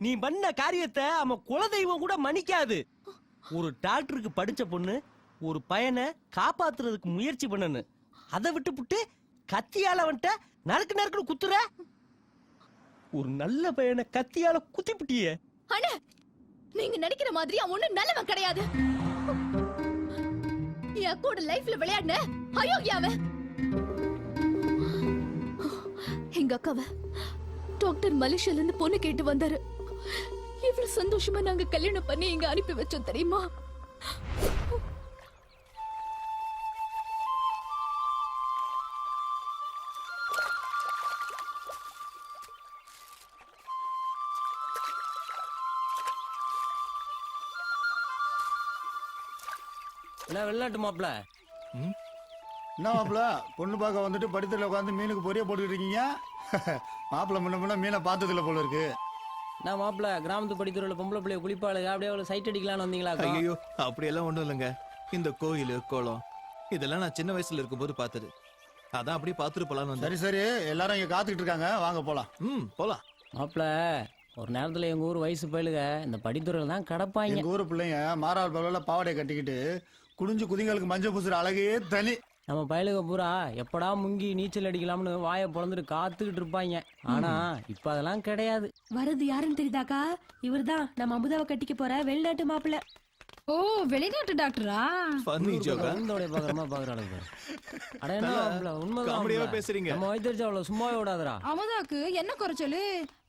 [SPEAKER 2] நீ பண்ண காரியத்தை அவன் குலதெய்வம் கூட மன்னிக்காது. ஒரு டாக்டருக்கு படிச்ச பொண்ணு ஒரு பையனை காப்பாத்துறதுக்கு முயற்சி பண்ணனு, அதை விட்டு புட்டு கத்தியால வந்துட்ட நறுக்கு நறுக்குன்னு குத்துற. ஒரு நல்ல பையனை கத்தியால குத்தி புட்டியே.
[SPEAKER 1] அண்ணா, நீங்க நினைக்கிற மாதிரி அவன் ஒண்ணும் நல்லவன் கிடையாது. என் அக்கோட லைஃப்ல விளையாடுன அயோக்கியாவன். எங்க அக்காவ டாக்டர் மலேசியால இருந்து பொண்ணு கேட்டு வந்தாரு. இவ்வளவு சந்தோஷமா நாங்க கல்யாணம் பண்ணி இங்க அனுப்பி வச்சோம் தெரியுமா?
[SPEAKER 2] என்ன வெளிநாட்டு மாப்பிள்ள?
[SPEAKER 12] என்ன மாப்பிள்ள, பொண்ணு பார்க்க வந்துட்டு படித்துல உட்காந்து மீனுக்கு பொரிய போட்டுக்கிட்டு இருக்கீங்க? மாப்பிள்ள முன்ன மீனை பார்த்ததுல போல இருக்கு.
[SPEAKER 2] நான் மாப்பிள்ள கிராமத்து படித்துறையில பொம்பளை பிள்ளைய குளிப்பாளு அப்படியே அவளை சைட் அடிக்கலான்னு வந்தீங்களா?
[SPEAKER 11] ஐயோ, அப்படியெல்லாம் ஒண்ணும் இல்லைங்க. இந்த கோயில் கோலம் இதெல்லாம் நான் சின்ன வயசுல இருக்கும்போது பார்த்தது. அதான் அப்படி பாத்துட்டு போலான்னு வந்தேன்.
[SPEAKER 12] சரி சரி, எல்லாரும் இங்க காத்துக்கிட்டு இருக்காங்க, வாங்க போலாம்.
[SPEAKER 11] போலாம்.
[SPEAKER 2] மாப்பிள்ள, ஒரு நேரத்துல எங்க ஊர் வயசு பயிலுக இந்த படித்துறையில தான் கடப்பாங்க.
[SPEAKER 12] எங்க ஊரு பிள்ளைங்க மாறாள் பரவாயில்ல பாவாடையை கட்டிக்கிட்டு குடிஞ்சு குதிங்களுக்கு மஞ்சள் பூசுற அழகே தனி.
[SPEAKER 2] நம்ம பயலுக பூரா எப்படா முங்கி நீச்சல் அடிக்கலாம்னு வாயை பொழந்துட்டு காத்துக்கிட்டு இருப்பாங்க. ஆனா இப்ப அதெல்லாம் கிடையாது.
[SPEAKER 6] வரது யாருன்னு தெரியுதாக்கா? இவர்தான் நம்ம அமுதாவை கட்டிக்க போற வெளிநாட்டு மாப்பிள்ள. ஓ வெளிநாட்டு டாக்டரா?
[SPEAKER 11] ஃபன்னி ஜோக்கா?
[SPEAKER 2] பாக்குறமா பாக்குறாளுங்க. அட என்ன உண்மைதான்.
[SPEAKER 11] காமெடியாவே பேசுறீங்க.
[SPEAKER 2] நம்ம வைத்தியர் அவ்வளவு சும்மாவே விடாதடா.
[SPEAKER 6] அமுதாக்கு என்ன குறைச்சலு?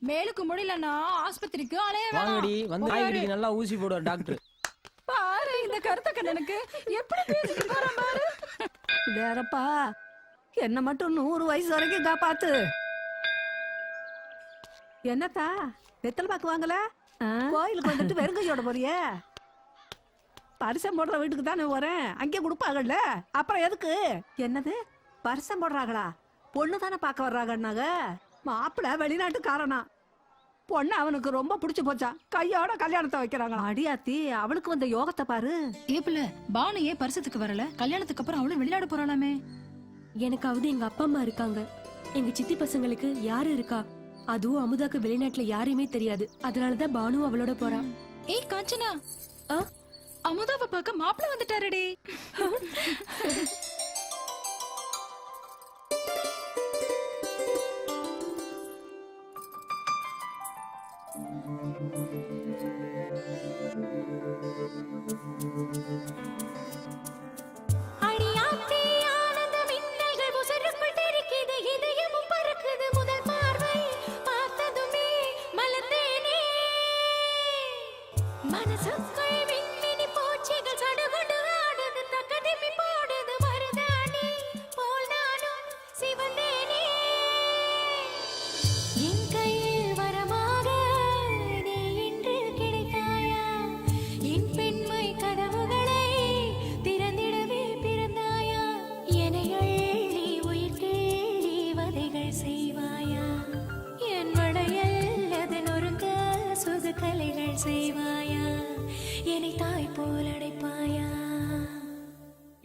[SPEAKER 6] மேலுக்கு முடியலன்னா ஆஸ்பத்திரிக்கு அலைய
[SPEAKER 2] வாங்கடி
[SPEAKER 6] வேணாம்.
[SPEAKER 2] வந்து காய்கறிக்கு நல்லா ஊசி போடுவார் டாக்டர்.
[SPEAKER 6] பாரு இந்த கருத்த கண்ணனுக்கு எப்படி பேசிட்டு போறான் பாரு.
[SPEAKER 9] வேறப்பா என்ன மட்டும் 100 வயசு வரைக்கும் காப்பாத்து. என்னத்தா வெத்தலை பாக்கு வாங்கல? கோயிலுக்கு வந்துட்டு வெறுங்கையோட போறியே? பரிசம் போடுற வீட்டுக்கு தானே வரேன், அங்கே கொடுப்பாங்கல்ல, அப்புறம் எதுக்கு? என்னது பரிசம் போடுறாங்களா? பொண்ணு தானே பார்க்க வர்றாங்கன்னாங்க. மாப்பிள்ள வெளிநாட்டுக்காரனா, பொண்ணு அவனுக்கு ரொம்ப பிடிச்சு போச்சா, கையோட கல்யாணத்தை வைக்கிறாங்க. அடியாத்தி அவளுக்கு வந்த யோகத்தை பாரு.
[SPEAKER 6] ஏப்பிள்ள பானு ஏன் பரிசத்துக்கு வரல? கல்யாணத்துக்கு அப்புறம் அவளும் வெளிநாடு போறாளாமே.
[SPEAKER 1] எனக்காவது எங்க அப்பா அம்மா இருக்காங்க, எங்க சித்தி பசங்களுக்கு யாரு இருக்கா? அதுவும் அமுதாக்கு வெளிநாட்டுல யாரையுமே தெரியாது. அதனாலதான் பானு அவளோட போறா.
[SPEAKER 6] ஏய் காஞ்சனா, அமுதாவை பார்க்க மாப்பிள்ள வந்துட்டாரடி.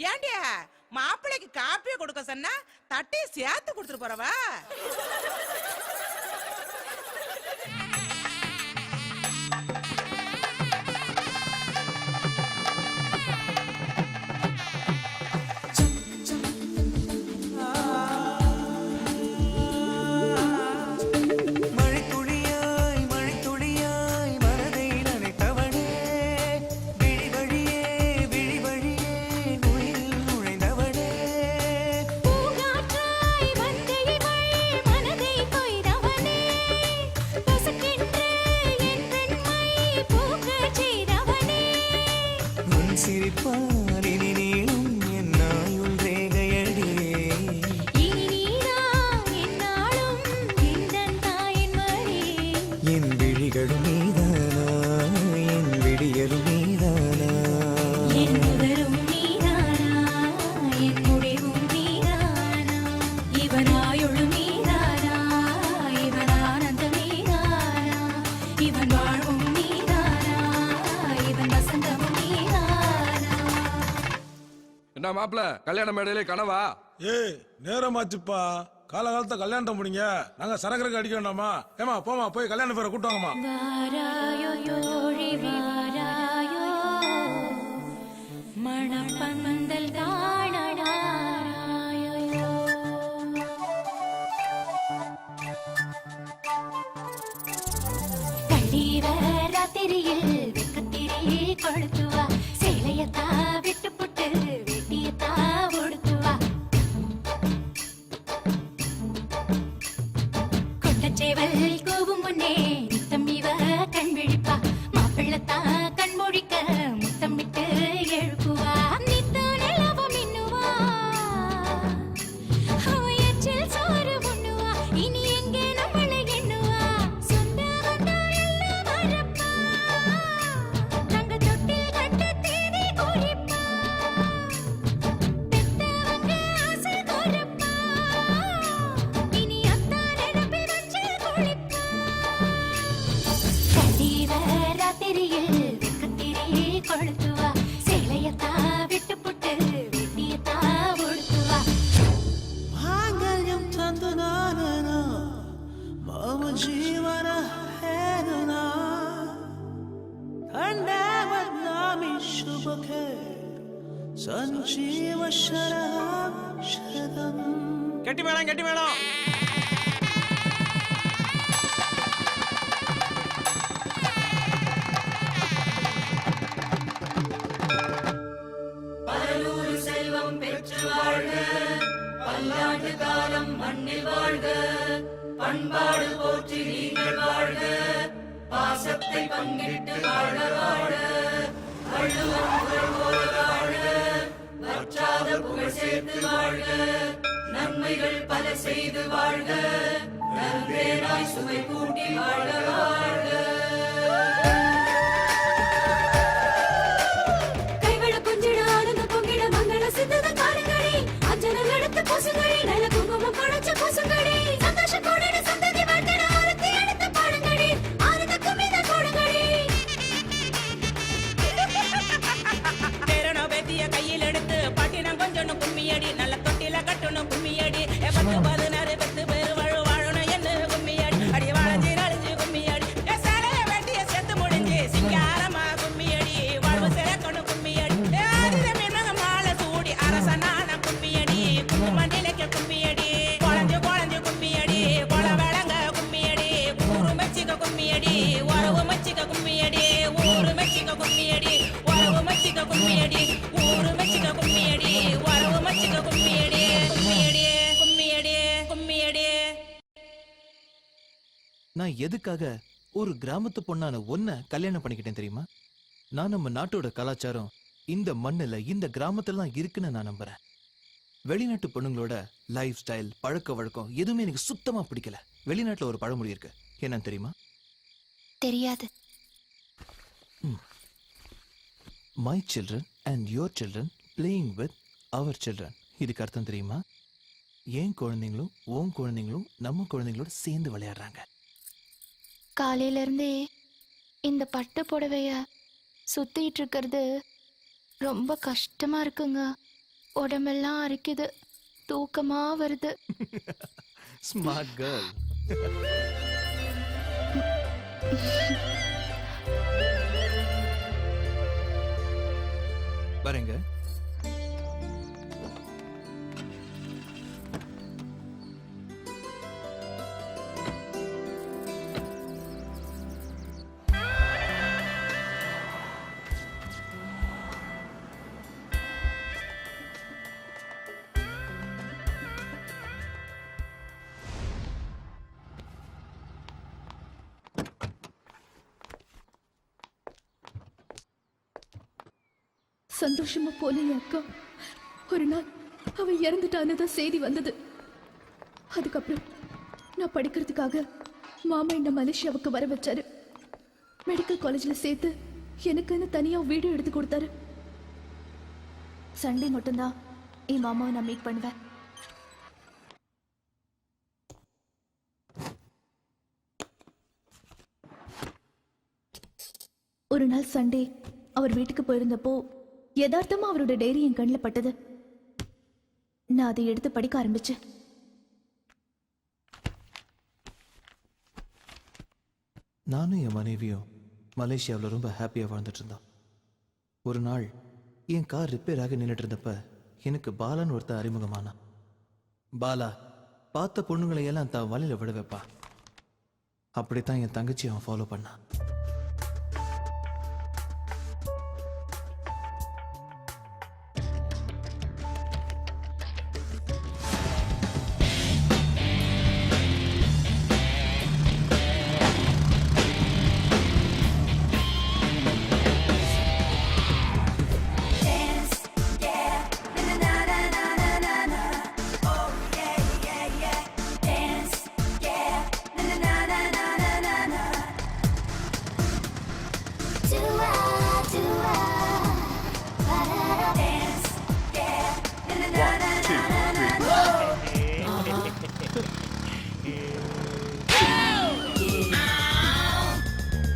[SPEAKER 13] ஏண்டியா மாப்பிள்ளைக்கு காப்பிய கொடுக்க சொன்னா தட்டி சேர்த்து கொடுத்துட்டு போறவா?
[SPEAKER 5] என்ன மாப்பிள்ள கல்யாண மேடையிலே கனவா?
[SPEAKER 12] ஏய் நேரமாச்சுப்பா, காலகாலத்தை கல்யாணத்தை முடிங்க, நாங்க சரக்கரைக்கு அடிக்க வேண்டாமா? ஏமா போமா போய் கல்யாண பேரை கூட்டுவாங்கம்மா.
[SPEAKER 6] மணப்பந்தல் தானடா ராத்திரியில் வெக்கத்திரி கொளுத்துவா, சேலையத்தா விட்டு புட்டு வெட்டியத்தா ஒடுத்துவா, கொட்டச்சேவல் கோவும் முன்னே நித்தம் இவ கண் விழிப்பா, மாப்பிள்ளத்தா கண் மொழிக்க முத்தம் விட்டு எழுப்புவா, நித்த நிலவ மின்னுவா, எச்சில் சோறு உண்ணுவா, இனி எங்கே நம்மளை எண்ணுவா, சொந்த வந்தா எல்லாம் மறப்பா, தங்க தொட்டில் கட்ட தேடி குறிப்பா, பெத்தவங்க ஆசை கோரப்பா, இனி அத்தா நிரப்பி வச்சு குளிப்பா, கதிவ ராத்திரியில் வெக்கத்திரி கொளுத்துவா, சேலையத்தா விட்டு புட்டு வெட்டியத்தா ஒடுத்துவா.
[SPEAKER 10] மாங்கல்யம் தந்து நானனா மம ஜீவன ஹேனா தண்டவத்நாமி சுபகே சஞ்சீவ ஷரஹம் ஷதம்.
[SPEAKER 8] கெட்டி மேளம் கெட்டி மேளம்.
[SPEAKER 10] வாழ்க பாசத்தை பங்கிட்டு வாழ வாழ வள்ளுவன் புகழ் போல வாழ்க வற்றாத புகழ் சேர்த்து வாழ்க நன்மைகள் பல செய்து வாழ்க நல்வேனாய் சுவை கூட்டி வாழ வாழ்க கைவிட கொஞ்சிட ஆனந்த பொங்கிட மங்கள சித்தத காடுகளே அஞ்சனம் எடுத்து பூசுங்களே நல்ல குங்குமம் குழைச்ச பூசுங்களே சந்தோஷ கூடிட சந்ததி வாழ்த்திட ஆரத்தி எடுத்து பாடுங்களே ஆனந்தக்கு மீத கூடுங்களே பேரனோ பேத்திய கையில் எடுத்து பாட்டினம் கொஞ்சம் கும்மியடி நல்ல தொட்டில கட்டணும் கும்மியடி 10-16 10 பேர் வாழணும் என்ன கும்மியடி அடி வாழஞ்சி அழிஞ்சு கும்மியடி சாலைய வேட்டிய செத்து முடிஞ்சு சிங்காரமா கும்மியடி வாழ்வு சிறக்கணும் கும்மியடி மீனக மாலை சூடி அரசனான கும்மியடி குங்கும நிலைக்க கும்மியடி குழஞ்சு குழஞ்சு கும்மியடி கொல விளங்க கும்மியடி ஊரு மெச்சிக்க கும்மியடி உறவு மெச்சிக்க கும்மியடி ஊரு மெச்சிக்க கும்மியடி உறவு மெச்சிக்க கும்மியடி ஊரு மெச்சிக்க கும்மியடி உறவு மெச்சிக்க கும்மியடி கும்மியடி கும்மியடி கும்மியடி.
[SPEAKER 11] நான் எதுக்காக ஒரு கிராமத்து பொண்ணான ஒன்ன கல்யாணம் பண்ணிக்கிட்டேன் தெரியுமா? நான் நம்ம நாட்டோட கலாச்சாரம் இந்த மண்ணுல இந்த கிராமத்துல தான் இருக்குன்னு நான் நம்புறேன். வெளிநாட்டு பொண்ணுங்களோட லைஃப் ஸ்டைல் பழக்க வழக்கம் எதுவுமே எனக்கு சுத்தமா பிடிக்கல. வெளிநாட்டுல ஒரு பழமொழி இருக்கு, என்னன்னு தெரியுமா?
[SPEAKER 1] தெரியாது.
[SPEAKER 11] My children and your children playing with our children. இதுக்கு அர்த்தம் தெரியுமா? என் குழந்தைங்களும் உன் குழந்தைங்களும் நம்ம குழந்தைங்களோட சேர்ந்து விளையாடுறாங்க.
[SPEAKER 1] காலையில இருந்தே இந்த பட்டு புடவைய சுத்திட்டு இருக்கிறது ரொம்ப கஷ்டமா இருக்குங்க. உடம்பெல்லாம் அரிக்குது, தூக்கமா வருது.
[SPEAKER 11] Smart girl. வரேங்க.
[SPEAKER 1] சந்தோஷமா போன என் அக்கா ஒரு நாள் அவ இறந்துட்டான்னு தான் செய்தி வந்தது. அதுக்கப்புறம் நான் படிக்கிறதுக்காக மாமா என்ன மலேசியாவுக்கு வர வச்சாரு. மெடிக்கல் காலேஜில் சேர்த்து எனக்குன்னு தனியா வீடியோ எடுத்து கொடுத்தாரு. சண்டே மட்டும்தான் என் மாமாவை நான் மீட் பண்ணுவேன். ஒரு நாள் சண்டே அவர் வீட்டுக்கு போயிருந்தப்போ யதார்த்தமா அவரோட டைரி என் கண்ணில் பட்டது. நான் அதை எடுத்து படிக்க ஆரம்பிச்சேன்.
[SPEAKER 11] நானும் என் மனைவியும் மலேசியாவில் ரொம்ப ஹாப்பியாக வாழ்ந்துட்டு இருந்தோம். ஒரு நாள் என் கார் ரிப்பேர் ஆகி நின்றுட்டு இருந்தப்ப எனக்கு பாலான்னு ஒருத்தர் அறிமுகமானான். பாலா பார்த்த பொண்ணுங்களை எல்லாம் தான் வலையில் விட வைப்பா. அப்படித்தான் என் தங்கச்சி அவன் ஃபாலோ பண்ணான்.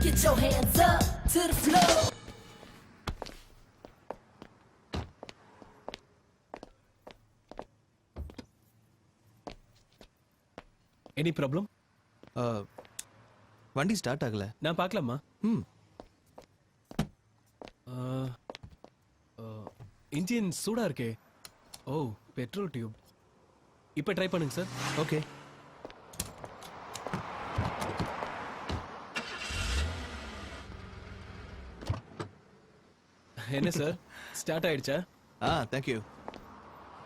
[SPEAKER 10] Get your hands up to the floor.
[SPEAKER 3] Any problem?
[SPEAKER 11] வண்டி ஸ்டார்ட் ஆகல.
[SPEAKER 3] நான் பார்க்கலாமா? இன்ஜின் சூடா இருக்கே. ஓ, பெட்ரோல் டியூப். இப்போ ட்ரை பண்ணுங்க சார்.
[SPEAKER 11] ஓகே.
[SPEAKER 3] என்ன சார், ஸ்டார்ட் ஆயிடுச்சா?
[SPEAKER 11] Thank you.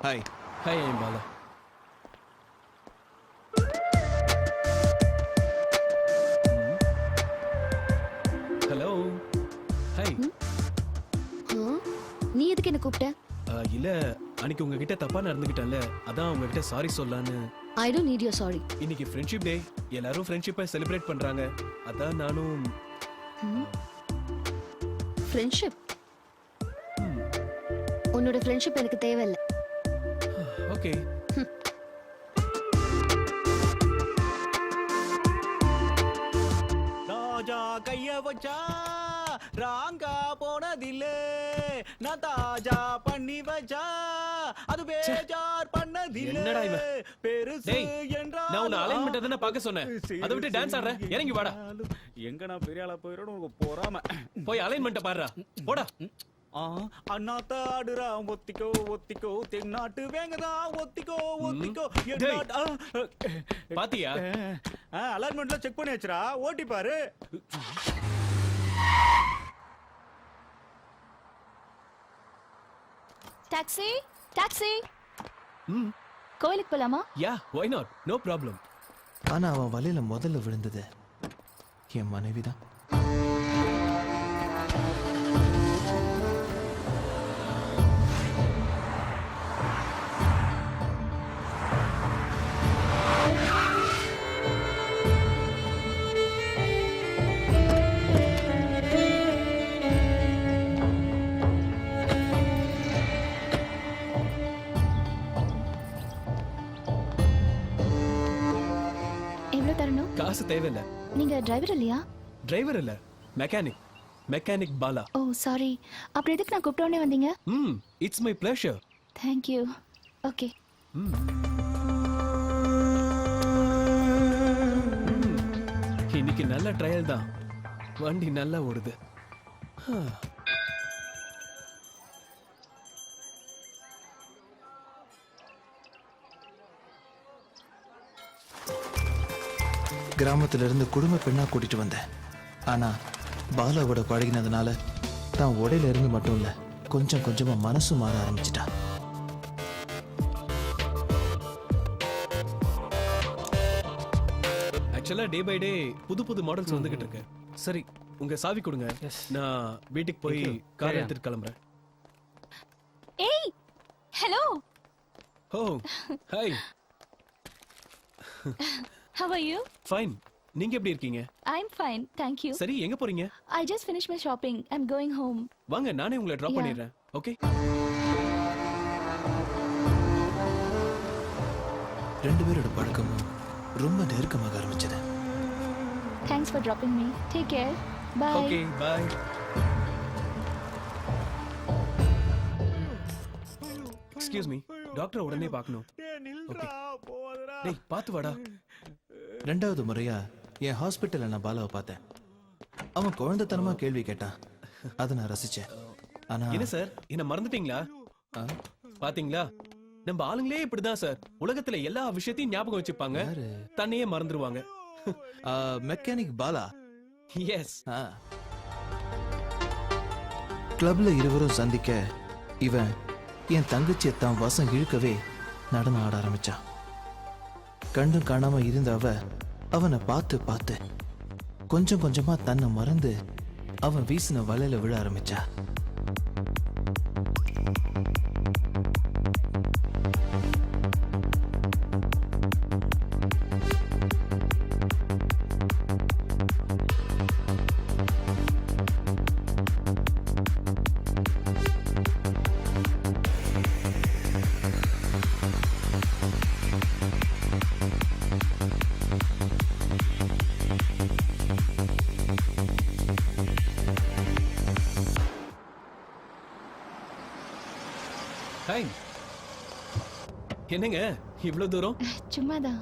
[SPEAKER 11] Hi.
[SPEAKER 3] Hi, I'm Bala.
[SPEAKER 1] என்ன கூப்பிட்ட?
[SPEAKER 3] இல்ல அன்னைக்கு உங்ககிட்ட தப்பா நடந்துக்கிட்டேன்ல, அதான் உங்ககிட்ட சாரி சொல்லலான்னு.
[SPEAKER 1] I don't need your sorry.
[SPEAKER 3] இன்னைக்கு ஃப்ரெண்ட்ஷிப் டே, எல்லாரும் ஃப்ரெண்ட்ஷிப்பை செலிப்ரேட் பண்றாங்க, அதான் நானும்.
[SPEAKER 1] ஃப்ரெண்ட்ஷிப்? உன்னோட ஃப்ரெண்ட்ஷிப் எனக்கு தேவையில்லை.
[SPEAKER 3] ஓகே.
[SPEAKER 2] ராஜா கைய வச்சா ராங்கா போனதில்ல, நான் தாஜா பண்ணி வச்சா அது பேஜார் பண்ணதில்ல.
[SPEAKER 3] என்னடா இவன்?
[SPEAKER 2] பெருசு
[SPEAKER 3] டேய்,
[SPEAKER 2] என்றா
[SPEAKER 3] நான் உன்னை அலைன்மெண்ட் தானே பார்க்க சொன்னேன், அதை விட்டு டான்ஸ் ஆடுற. இறங்கி வாடா.
[SPEAKER 2] எங்க நான் பெரிய ஆளா போயிடும் உனக்கு போறாம.
[SPEAKER 3] போய் அலைன்மெண்ட்டை பாடுறா, போடா.
[SPEAKER 2] அண்ணாத்த ஆடுறா ஒத்திக்கோ ஒத்திக்கோ, தென்னாட்டு வேங்கதா ஒத்திக்கோ ஒத்திக்கோ.
[SPEAKER 3] பாத்தியா?
[SPEAKER 2] அலைன்மெண்ட்ல செக் பண்ணி வச்சுடா, ஓட்டி பாரு.
[SPEAKER 1] Taxi, taxi.
[SPEAKER 3] ம்,
[SPEAKER 1] கோயிலுக்கு போலாமா?
[SPEAKER 3] யா, why not? No problem.
[SPEAKER 11] ஆனா அவன் வலையில முதல்ல விழுந்தது என் மனைவிதான்.
[SPEAKER 1] எவ்வளவு தரணும்?
[SPEAKER 3] காசு தேவையில்ல.
[SPEAKER 1] நீங்க டிரைவர் இல்லையா?
[SPEAKER 3] டிரைவர் இல்ல, மெக்கானிக். மெக்கானிக் பாலா.
[SPEAKER 1] ஓ சாரி. அப்புறம் எதுக்கு நான் கூப்பிட்ட உடனே வந்தீங்க?
[SPEAKER 3] It's my pleasure.
[SPEAKER 1] Thank you. Okay.
[SPEAKER 3] இன்னைக்கு நல்ல ட்ரையல் தான், வண்டி நல்லா ஓடுது.
[SPEAKER 11] கிராமத்துல இருந்து குடும்ப பெண்ணா கூட்டிட்டு வந்தேன். ஆனா பாலாவோட பழகினதுனால தான் உடையில இருந்து மட்டும் இல்ல, கொஞ்சம் கொஞ்சமா மனசு மாற ஆரம்பிச்சிட்டா.
[SPEAKER 3] ஆக்சுவலா டே பை டே புது புது மாடல்ஸ் வந்துகிட்டு இருக்கு. சரி, உங்க சாவி கொடுங்க, நான் வீட்டுக்கு போய் கார் எடுத்துட்டு கிளம்புறேன்.
[SPEAKER 1] ஏய், hello.
[SPEAKER 3] Oh, hi.
[SPEAKER 1] How are you?
[SPEAKER 3] Fine. நீங்க எப்படி இருக்கீங்க?
[SPEAKER 1] I'm fine, thank you.
[SPEAKER 3] சரி, எங்க போறீங்க?
[SPEAKER 1] I just finished my shopping. I'm going home.
[SPEAKER 3] வாங்க, நானே உங்களை டிராப்
[SPEAKER 1] Yeah.
[SPEAKER 3] பண்ணிடுறேன். ஓகே?
[SPEAKER 11] ரெண்டு பேரோட பழக்கமும் ரொம்ப நெருக்கமாக ஆரம்பிச்சது.
[SPEAKER 1] Thanks for dropping me. Take care. Bye.
[SPEAKER 3] Okay, bye. Excuse me, doctor உடனே பார்க்கணும். ஓகே. டேய், பாத்து வாடா.
[SPEAKER 11] ரெண்டாவது முறையா என் ஹாஸ்பிட்டல்ல நான் பாலாவை பார்த்தேன். அவன் குழந்தைத்தனமா கேள்வி கேட்டான், அதை நான் ரசிச்சேன். ஆனா
[SPEAKER 3] என்ன சார், என்ன மறந்துட்டீங்களா? பாத்தீங்களா, நம்ம ஆளுங்களே இப்படிதான் சார். உலகத்துல எல்லா விஷயத்தையும் ஞாபகம் வச்சுப்பாங்க, தன்னையே மறந்துருவாங்க.
[SPEAKER 11] மெக்கானிக் பாலா.
[SPEAKER 3] எஸ்.
[SPEAKER 11] கிளப்ல இருவரும் சந்திக்க இவன் என் தங்கச்சியை தான் வசம் இழுக்கவே நடனம் ஆட ஆரம்பிச்சான். கண்டும் காணாம இருந்த அவனை பார்த்து பார்த்து கொஞ்சம் கொஞ்சமா தன்னை மறந்து அவன் வீசின வலையில விழ ஆரம்பிச்சா.
[SPEAKER 3] ஹாய். என்னங்க இவ்வளவு தூரம்?
[SPEAKER 1] சும்மாதான்.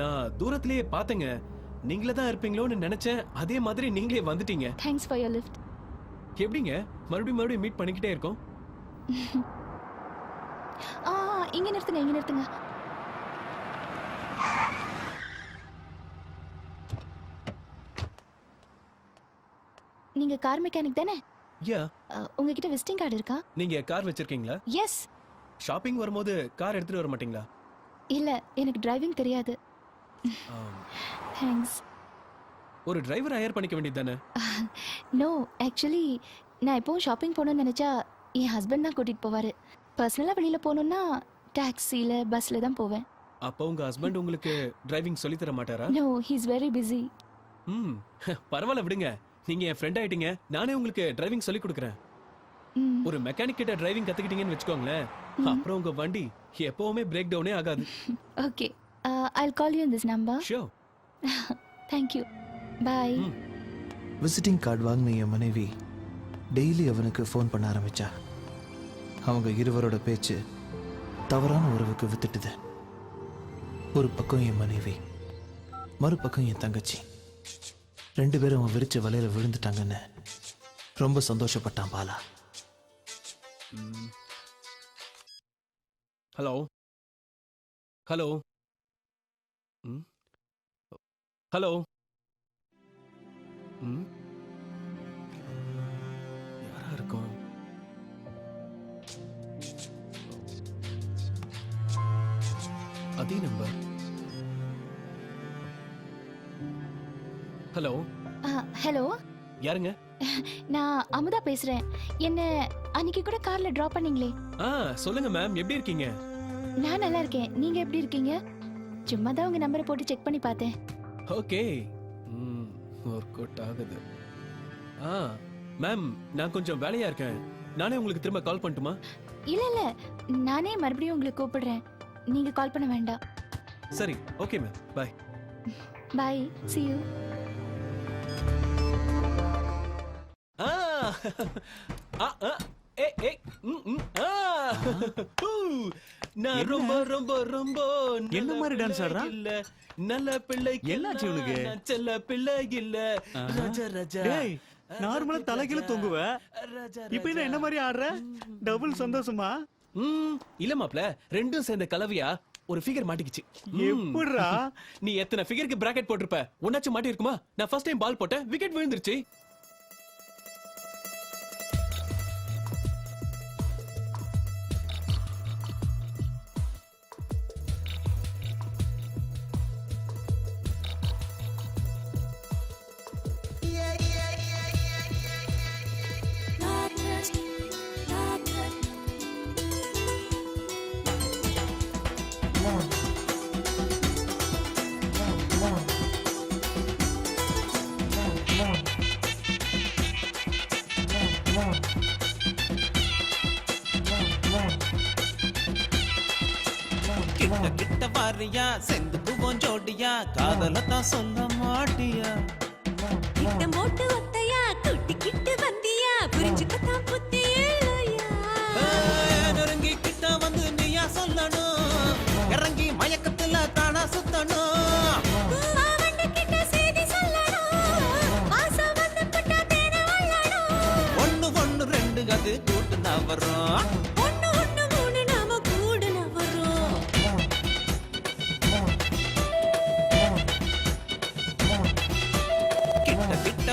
[SPEAKER 3] நான் தூரத்திலேயே பார்த்தேங்க, நீங்களே தான் இருப்பீங்களோன்னு நினைச்சேன். அதே மாதிரி நீங்களே வந்துட்டீங்க.
[SPEAKER 1] Thanks for your lift.
[SPEAKER 3] எப்படிங்க மறுபடியும் மீட் பண்ணிக்கிட்டே இருக்கோம்?
[SPEAKER 1] இங்க நிறுத்துங்க, இங்க நிறுத்துங்க. நீங்க கார் மெக்கானிக் தானே?
[SPEAKER 3] யா.
[SPEAKER 1] உங்ககிட்ட விசிட்டிங் கார்டு இருக்கா?
[SPEAKER 3] நீங்க கார் வச்சிருக்கீங்களா?
[SPEAKER 1] எஸ்.
[SPEAKER 3] ஷாப்பிங் வரும்போது கார் எடுத்துட்டு வர மாட்டீங்களா?
[SPEAKER 1] இல்ல, எனக்கு டிரைவிங் தெரியாது. தேங்க்ஸ்.
[SPEAKER 3] ஒரு டிரைவர் ஹையர் பண்ணிக்க வேண்டியது தானே?
[SPEAKER 1] நோ, ஆக்சுவலி
[SPEAKER 6] நான் எப்பவும் ஷாப்பிங் போகணும்னு நினச்சா என் ஹஸ்பண்ட் தான் கூட்டிகிட்டு போவார். பர்சனலாக வெளியில் போகணுன்னா டாக்ஸியில் பஸ்ஸில் தான் போவேன்.
[SPEAKER 3] அப்போ உங்க ஹஸ்பண்ட் உங்களுக்கு டிரைவிங் சொல்லி தர மாட்டாரா?
[SPEAKER 6] No, he's very busy.
[SPEAKER 3] ம் பரவாயில்ல விடுங்க. நீங்க என் ஃப்ரெண்ட் ஆயிட்டீங்க. நானே உங்களுக்கு டிரைவிங் சொல்லி கொடுக்குறேன். ஒரு மெக்கானிக் கிட்ட டிரைவிங் கத்துக்கிட்டீங்கன்னு வெச்சுக்கோங்களேன், அப்புறம் உங்க வண்டி எப்பவுமே பிரேக் டவுனே ஆகாது.
[SPEAKER 6] Okay, I'll call you in this number.
[SPEAKER 3] Sure.
[SPEAKER 6] Thank you. Bye.
[SPEAKER 11] Visiting card வாங்கின என் மனைவி டெய்லி அவனுக்கு ஃபோன் பண்ண ஆரம்பிச்சா. அவங்க இருவரோட பேச்சு தவறான உறவுக்கு வித்துட்டுது. ஒரு பக்கம் என் மனைவி, மறுபக்கம் என் தங்கச்சி. 2 பேரும் அவன் விரிச்ச வலையில விழுந்துட்டாங்கன்னு ரொம்ப சந்தோஷப்பட்டான் பாலா.
[SPEAKER 3] Hello hello hello. யாரா இருக்கும்? அதே நம்பர். ஹலோ
[SPEAKER 6] ஹலோ,
[SPEAKER 3] யாருங்க?
[SPEAKER 6] நான் அமுதா பேசுறேன். என்ன அன்னைக்கு கூட கார்ல டிராப் பண்ணீங்களே?
[SPEAKER 3] சொல்லுங்க மேம், எப்படி இருக்கீங்க?
[SPEAKER 6] நான் நல்லா இருக்கேன். நீங்க எப்படி இருக்கீங்க? சும்மா தான் உங்க நம்பரை போட்டு செக் பண்ணி பார்த்தேன்.
[SPEAKER 3] ஓகே, ஒர்க் அவுட் ஆகுது. மேம், நான் கொஞ்சம் வேலையா இருக்கேன். நானே உங்களுக்கு திரும்ப கால் பண்ணட்டுமா?
[SPEAKER 6] இல்ல, நானே மறுபடியும் உங்களுக்கு கூப்பிடுறேன். நீங்க கால் பண்ண வேண்டாம்.
[SPEAKER 3] சரி, okay ma'am, bye.
[SPEAKER 6] Bye, see you.
[SPEAKER 3] நான் ரொம்ப ரொம்ப ரொம்ப
[SPEAKER 2] என்ன மாதிரி டான்ஸ் ஆடுறா?
[SPEAKER 3] இல்ல நல்ல பிள்ளை.
[SPEAKER 2] என்னாச்சு இவனுக்கு?
[SPEAKER 3] செல்ல பிள்ளை இல்ல ராஜா ராஜா.
[SPEAKER 2] டேய், நார்மலா தலைகீழ தொங்குவ, இப்போ என்ன மாதிரி ஆடுற? டபுள் சந்தோஷமா?
[SPEAKER 3] இல்ல மாப்ள, ரெண்டும் சேர்ந்த கலவையா ஒரு ஃபிகர் மாட்டிக்கிச்சு.
[SPEAKER 2] எப்படிடா?
[SPEAKER 3] நீ எத்தனை ஃபிகருக்கு பிராக்கெட் போட்டிருப்ப? ஒன்னாச்சும் மாட்டி இருக்குமா? நான் ஃபர்ஸ்ட் டைம் பால் போட்டேன், விக்கெட் விழுந்துருச்சு.
[SPEAKER 10] கிட்ட கிட்ட வாரியா செந்து பூவோம் ஜோடியா காதலத்தான் சொல்ல மாட்டியா
[SPEAKER 6] கிட்ட மோட்டு ஒத்தையா குட்டி கிட்ட வந்தியா புரிஞ்சுக்கத்தான் புத்தியா.
[SPEAKER 10] நெருங்கி கிட்ட வந்து நீயா சொல்லணும், இறங்கி மயக்கத்துல தானா சுத்தணும். ஒண்ணு ஒண்ணு ரெண்டு அது கூட்டுனா வரும்.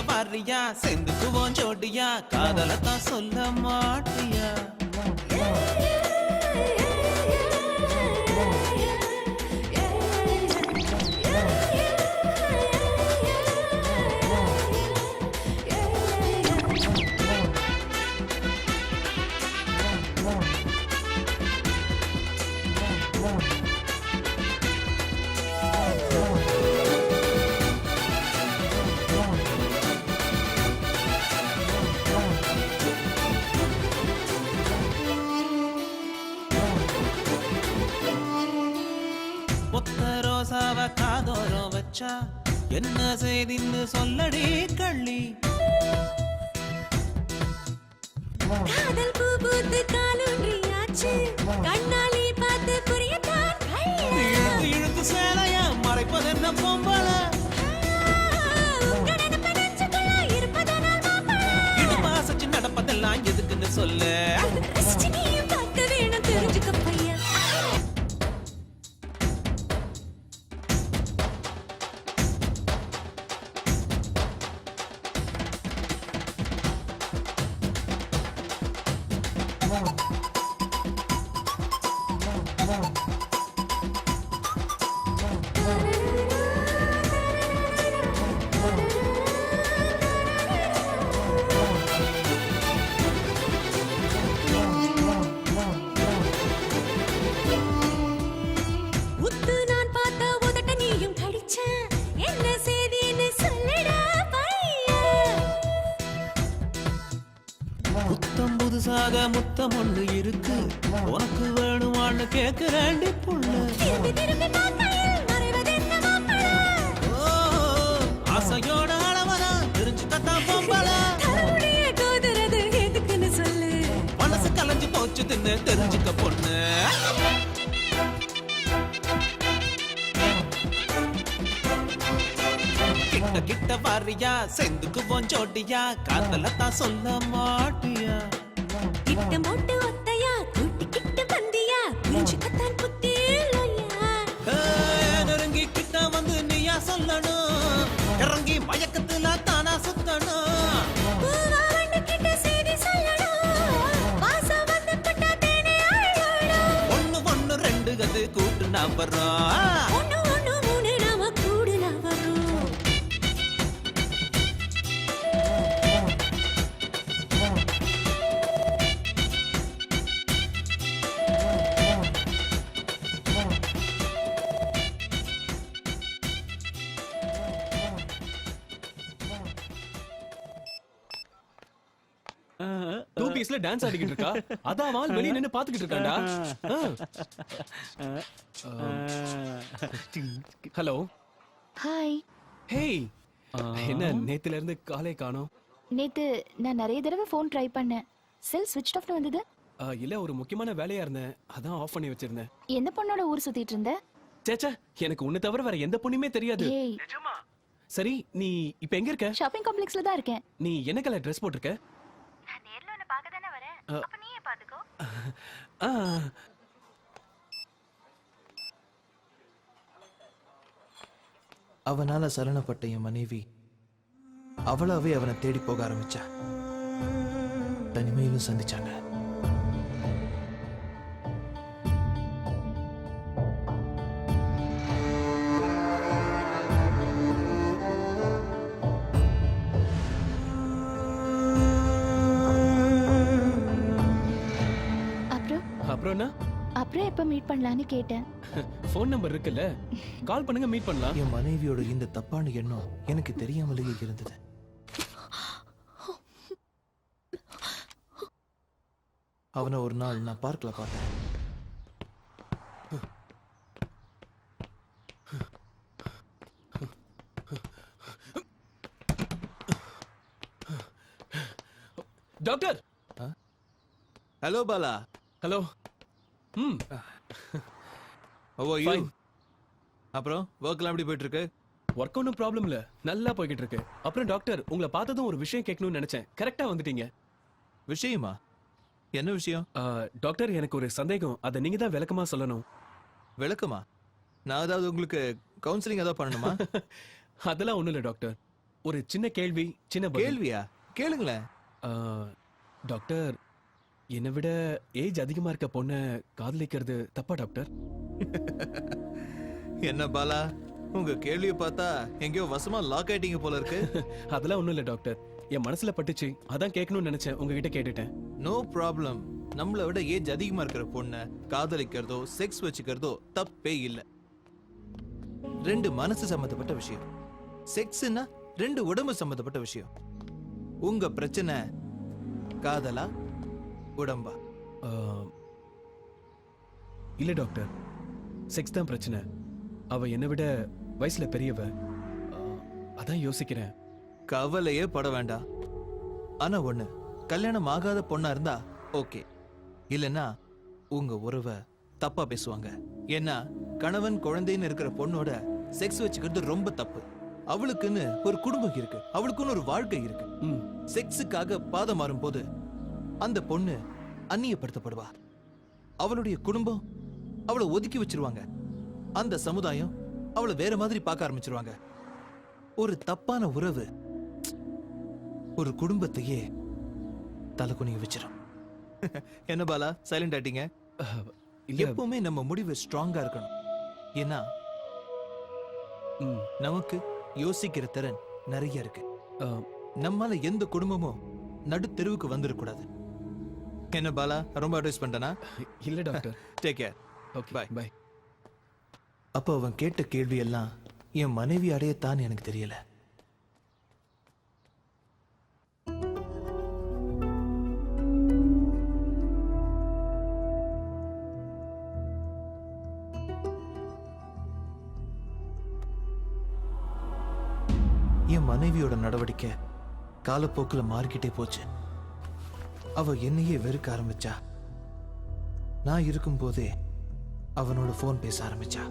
[SPEAKER 10] வாரியா செந்து பூவோம் ஜோடியா காதலத்தான் சொல்ல மாட்டியா. ஒத்த ரோசாவ காதோரம் வச்சா என்ன செய்தின்னு சொல்லடி கள்ளி.
[SPEAKER 6] காதல் பூ பூத்து காலூன்றியாச்சு கண்ணாலி பார்த்து புரியத்தான்
[SPEAKER 10] இழுத்து இழுத்து சேலையா மறைப்பதென்ன பொம்பள. இடுமாசச்சு நடப்பதெல்லாம் எதுக்குன்னு சொல்ல.
[SPEAKER 6] பார்க்க வேணும் தெரிஞ்சுக்க பையன்.
[SPEAKER 10] முழுசாக முத்தம் ஒண்ணு இருக்கு உனக்கு வேணுமான்னு கேக்குறேண்டி புள்ள ஓ, ஆசையோட அளவனா தெரிஞ்சுக்கத்தான் பொம்பள மனசு கலைஞ்சு போச்சு தின்னு தெரிஞ்சுக்க பொண்ணு கிட்ட கிட்ட வாரியா செந்துக்குவோம் ஜோட்டியா காதல தான் சொல்ல மாட்டியா
[SPEAKER 6] கிட்ட போட்டு ஒத்தையா கூட்டிக்கிட்டு வந்தியா புரிஞ்சுக்கத்தான் புத்தி
[SPEAKER 10] நெருங்கி கிட்ட வந்து நீயா சொல்லணும் இறங்கி மயக்கத்துல தானா சுத்தணும் ஒண்ணு ஒண்ணு ரெண்டு கது கூட்டு நான் வர்றோம்
[SPEAKER 3] டூ பீஸ்ல டான்ஸ் ஆடிக்கிட்டு இருக்கா அதான் அவன் வெளிய நின்னு பாத்துக்கிட்டு இருக்கான்டா. Hello
[SPEAKER 1] hi.
[SPEAKER 3] ஹேய் என்ன நேத்துல இருந்து காலே காணோம்?
[SPEAKER 1] நேத்து நான் நிறைய தடவை ஃபோன் ட்ரை பண்ணேன். செல் ஸ்விட்ச் ஆஃப்னு வந்தது.
[SPEAKER 3] இல்ல ஒரு முக்கியமான வேலையா இருந்தேன் அதான் ஆஃப் பண்ணி வச்சிருந்தேன்.
[SPEAKER 1] எந்த பொண்ணோட ஊர் சுத்திட்டு இருந்த?
[SPEAKER 3] சேச்சா எனக்கு உன்னை தவிர வேற எந்த பொண்ணுமே தெரியாது.
[SPEAKER 1] ஏய்,
[SPEAKER 3] சரி நீ இப்ப எங்க இருக்க?
[SPEAKER 1] ஷாப்பிங் காம்ப்ளெக்ஸ்ல தான் இருக்கேன்.
[SPEAKER 3] நீ என்ன கலர் ட்ரெஸ் போட்டிருக்க?
[SPEAKER 1] நான் நேர்ல உன்னை பார்க்க தானே வரேன். அப்ப நீயே பாத்துக்கோ.
[SPEAKER 11] அவனால சலனப்பட்ட என் மனைவி அவளாவே அவனை தேடி போக ஆரம்பிச்சா. தனிமையிலும் சந்திச்சாங்க.
[SPEAKER 3] அப்புறம் என்ன?
[SPEAKER 1] அப்புறம் எப்ப மீட் பண்ணலாம்னு கேட்டேன்.
[SPEAKER 3] ஃபோன் நம்பர் இருக்குல்ல, கால் பண்ணுங்க மீட் பண்ணலாம்.
[SPEAKER 11] என் மனைவியோட இந்த தப்பான எண்ணம் எனக்கு தெரியாமலேயே இருந்தது. அவனை ஒரு நாள் நான் பார்க்கல பார்த்தேன்.
[SPEAKER 3] Doctor.
[SPEAKER 11] Hello Bala.
[SPEAKER 3] Hello.
[SPEAKER 11] Fine. அப்புறம் ஒர்க்லாம் எப்படி போயிட்டு இருக்கு?
[SPEAKER 3] ஒர்க் ஒன்றும் ப்ராப்ளம் இல்ல, நல்லா போய்கிட்டு இருக்கு. அப்புறம் டாக்டர் உங்களை பார்த்ததும் ஒரு விஷயம் கேட்கணும்னு நினைச்சேன். கரெக்டா வந்துட்டீங்க.
[SPEAKER 11] விஷயமா? என்ன விஷயம்?
[SPEAKER 3] டாக்டர் எனக்கு ஒரு சந்தேகம், அதை நீங்க தான் விளக்கமா சொல்லணும்.
[SPEAKER 11] விளக்கமா? நான் அதாவது உங்களுக்கு கவுன்சிலிங் ஏதாவது பண்ணணுமா?
[SPEAKER 3] அதெல்லாம் ஒண்ணும் இல்ல டாக்டர், ஒரு சின்ன கேள்வி. சின்ன பதில்.
[SPEAKER 11] கேள்வியா? கேளுங்களேன்.
[SPEAKER 3] டாக்டர், என்னை விட ஏஜ் அதிகமா இருக்க பொண்ண காதலிக்கிறது தப்பா டாக்டர்?
[SPEAKER 11] என்ன பாலா, உங்க கேள்வியை பார்த்தா எங்கேயோ வசமா லாக் ஆயிட்டீங்க போல இருக்கு.
[SPEAKER 3] அதெல்லாம் ஒண்ணும் இல்ல டாக்டர், என் மனசுல பட்டுச்சு, அதான் கேட்கணும்னு நினைச்சேன், உங்ககிட்ட கேட்டுட்டேன்.
[SPEAKER 11] No problem. நம்மளை விட ஏஜ் அதிகமா இருக்கிற பொண்ண காதலிக்கிறதோ செக்ஸ் வச்சுக்கிறதோ தப்பே இல்லை. ரெண்டு மனசு சம்பந்தப்பட்ட விஷயம். செக்ஸ்னா ரெண்டு உடம்பு சம்பந்தப்பட்ட விஷயம். உங்க பிரச்சனை காதலா உடம்பா?
[SPEAKER 3] இல்ல டாக்டர், செக்ஸ் தான் பிரச்சனை. அவ என்னை விட வயசுல பெரியவ, அதான் யோசிக்கிறேன்.
[SPEAKER 11] கவலையே பட வேண்டாம். ஆனா ஒண்ணு, கல்யாணம் ஆகாத பொண்ணா இருந்தா ஓகே, இல்லைன்னா உங்க உறவை தப்பா பேசுவாங்க. ஏன்னா கணவன் குழந்தைன்னு இருக்கிற பொண்ணோட செக்ஸ் வச்சுக்கிறது ரொம்ப தப்பு. அவளுக்குன்னு ஒரு குடும்பம் இருக்கு, அவளுக்குன்னு ஒரு வாழ்க்கை இருக்கு. செக்ஸுக்காக பாதம் மாறும் போது அந்த பொண்ணு அந்நியப்படுத்தப்படுவா. அவளுடைய குடும்பம் அவளை ஒதுக்கி வச்சிருவாங்க. அந்த சமுதாயம் அவளை வேற மாதிரி பார்க்க ஆரம்பிச்சிருவாங்க. ஒரு தப்பான உறவு ஒரு குடும்பத்தையே தலகுனிய வச்சிரும். என்ன பாலா சைலண்ட் ஆயிட்டீங்க? எப்பவுமே நம்ம முடிவு ஸ்ட்ராங்கா இருக்கணும். ஏன்னா நமக்கு யோசிக்கிற திறன் நிறைய இருக்கு. நம்மால எந்த குடும்பமும் நடு தெருவுக்கு வந்துடக்கூடாது. என்ன பாலா, ரொம்ப அட்வைஸ் பண்ணிட்டேனா?
[SPEAKER 3] இல்ல doctor.
[SPEAKER 11] Take care.
[SPEAKER 3] Okay bye bye.
[SPEAKER 11] அப்போ அவன் கேட்ட கேள்வி எல்லாம் என் மனைவி அடையத்தான் எனக்கு தெரியல. என் மனைவியோட நடவடிக்கை காலப்போக்கில் மாறிக்கிட்டே போச்சு. அவ என்னையே வெறுக்க ஆரம்பிச்சா. நான் இருக்கும்போதே அவனோட போன் பேச ஆரம்பிச்சா.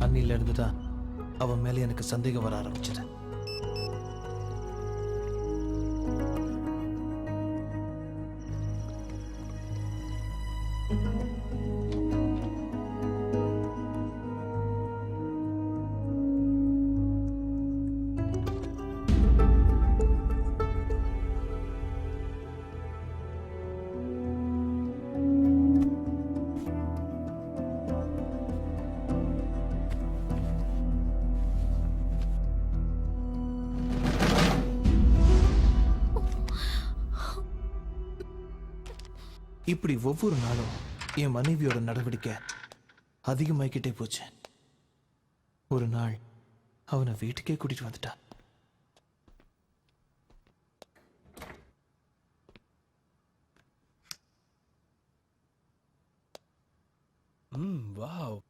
[SPEAKER 11] அன்னில இருந்துதான் அவன் மேல எனக்கு சந்தேகம் வர ஆரம்பிச்சது. இப்படி ஒவ்வொரு நாளும் என் மனைவியோட நடவடிக்கை அதிகமாகிக்கிட்டே போச்சு. ஒரு நாள் அவனை வீட்டுக்கே கூட்டிட்டு வந்துட்டா.
[SPEAKER 3] வாவ்.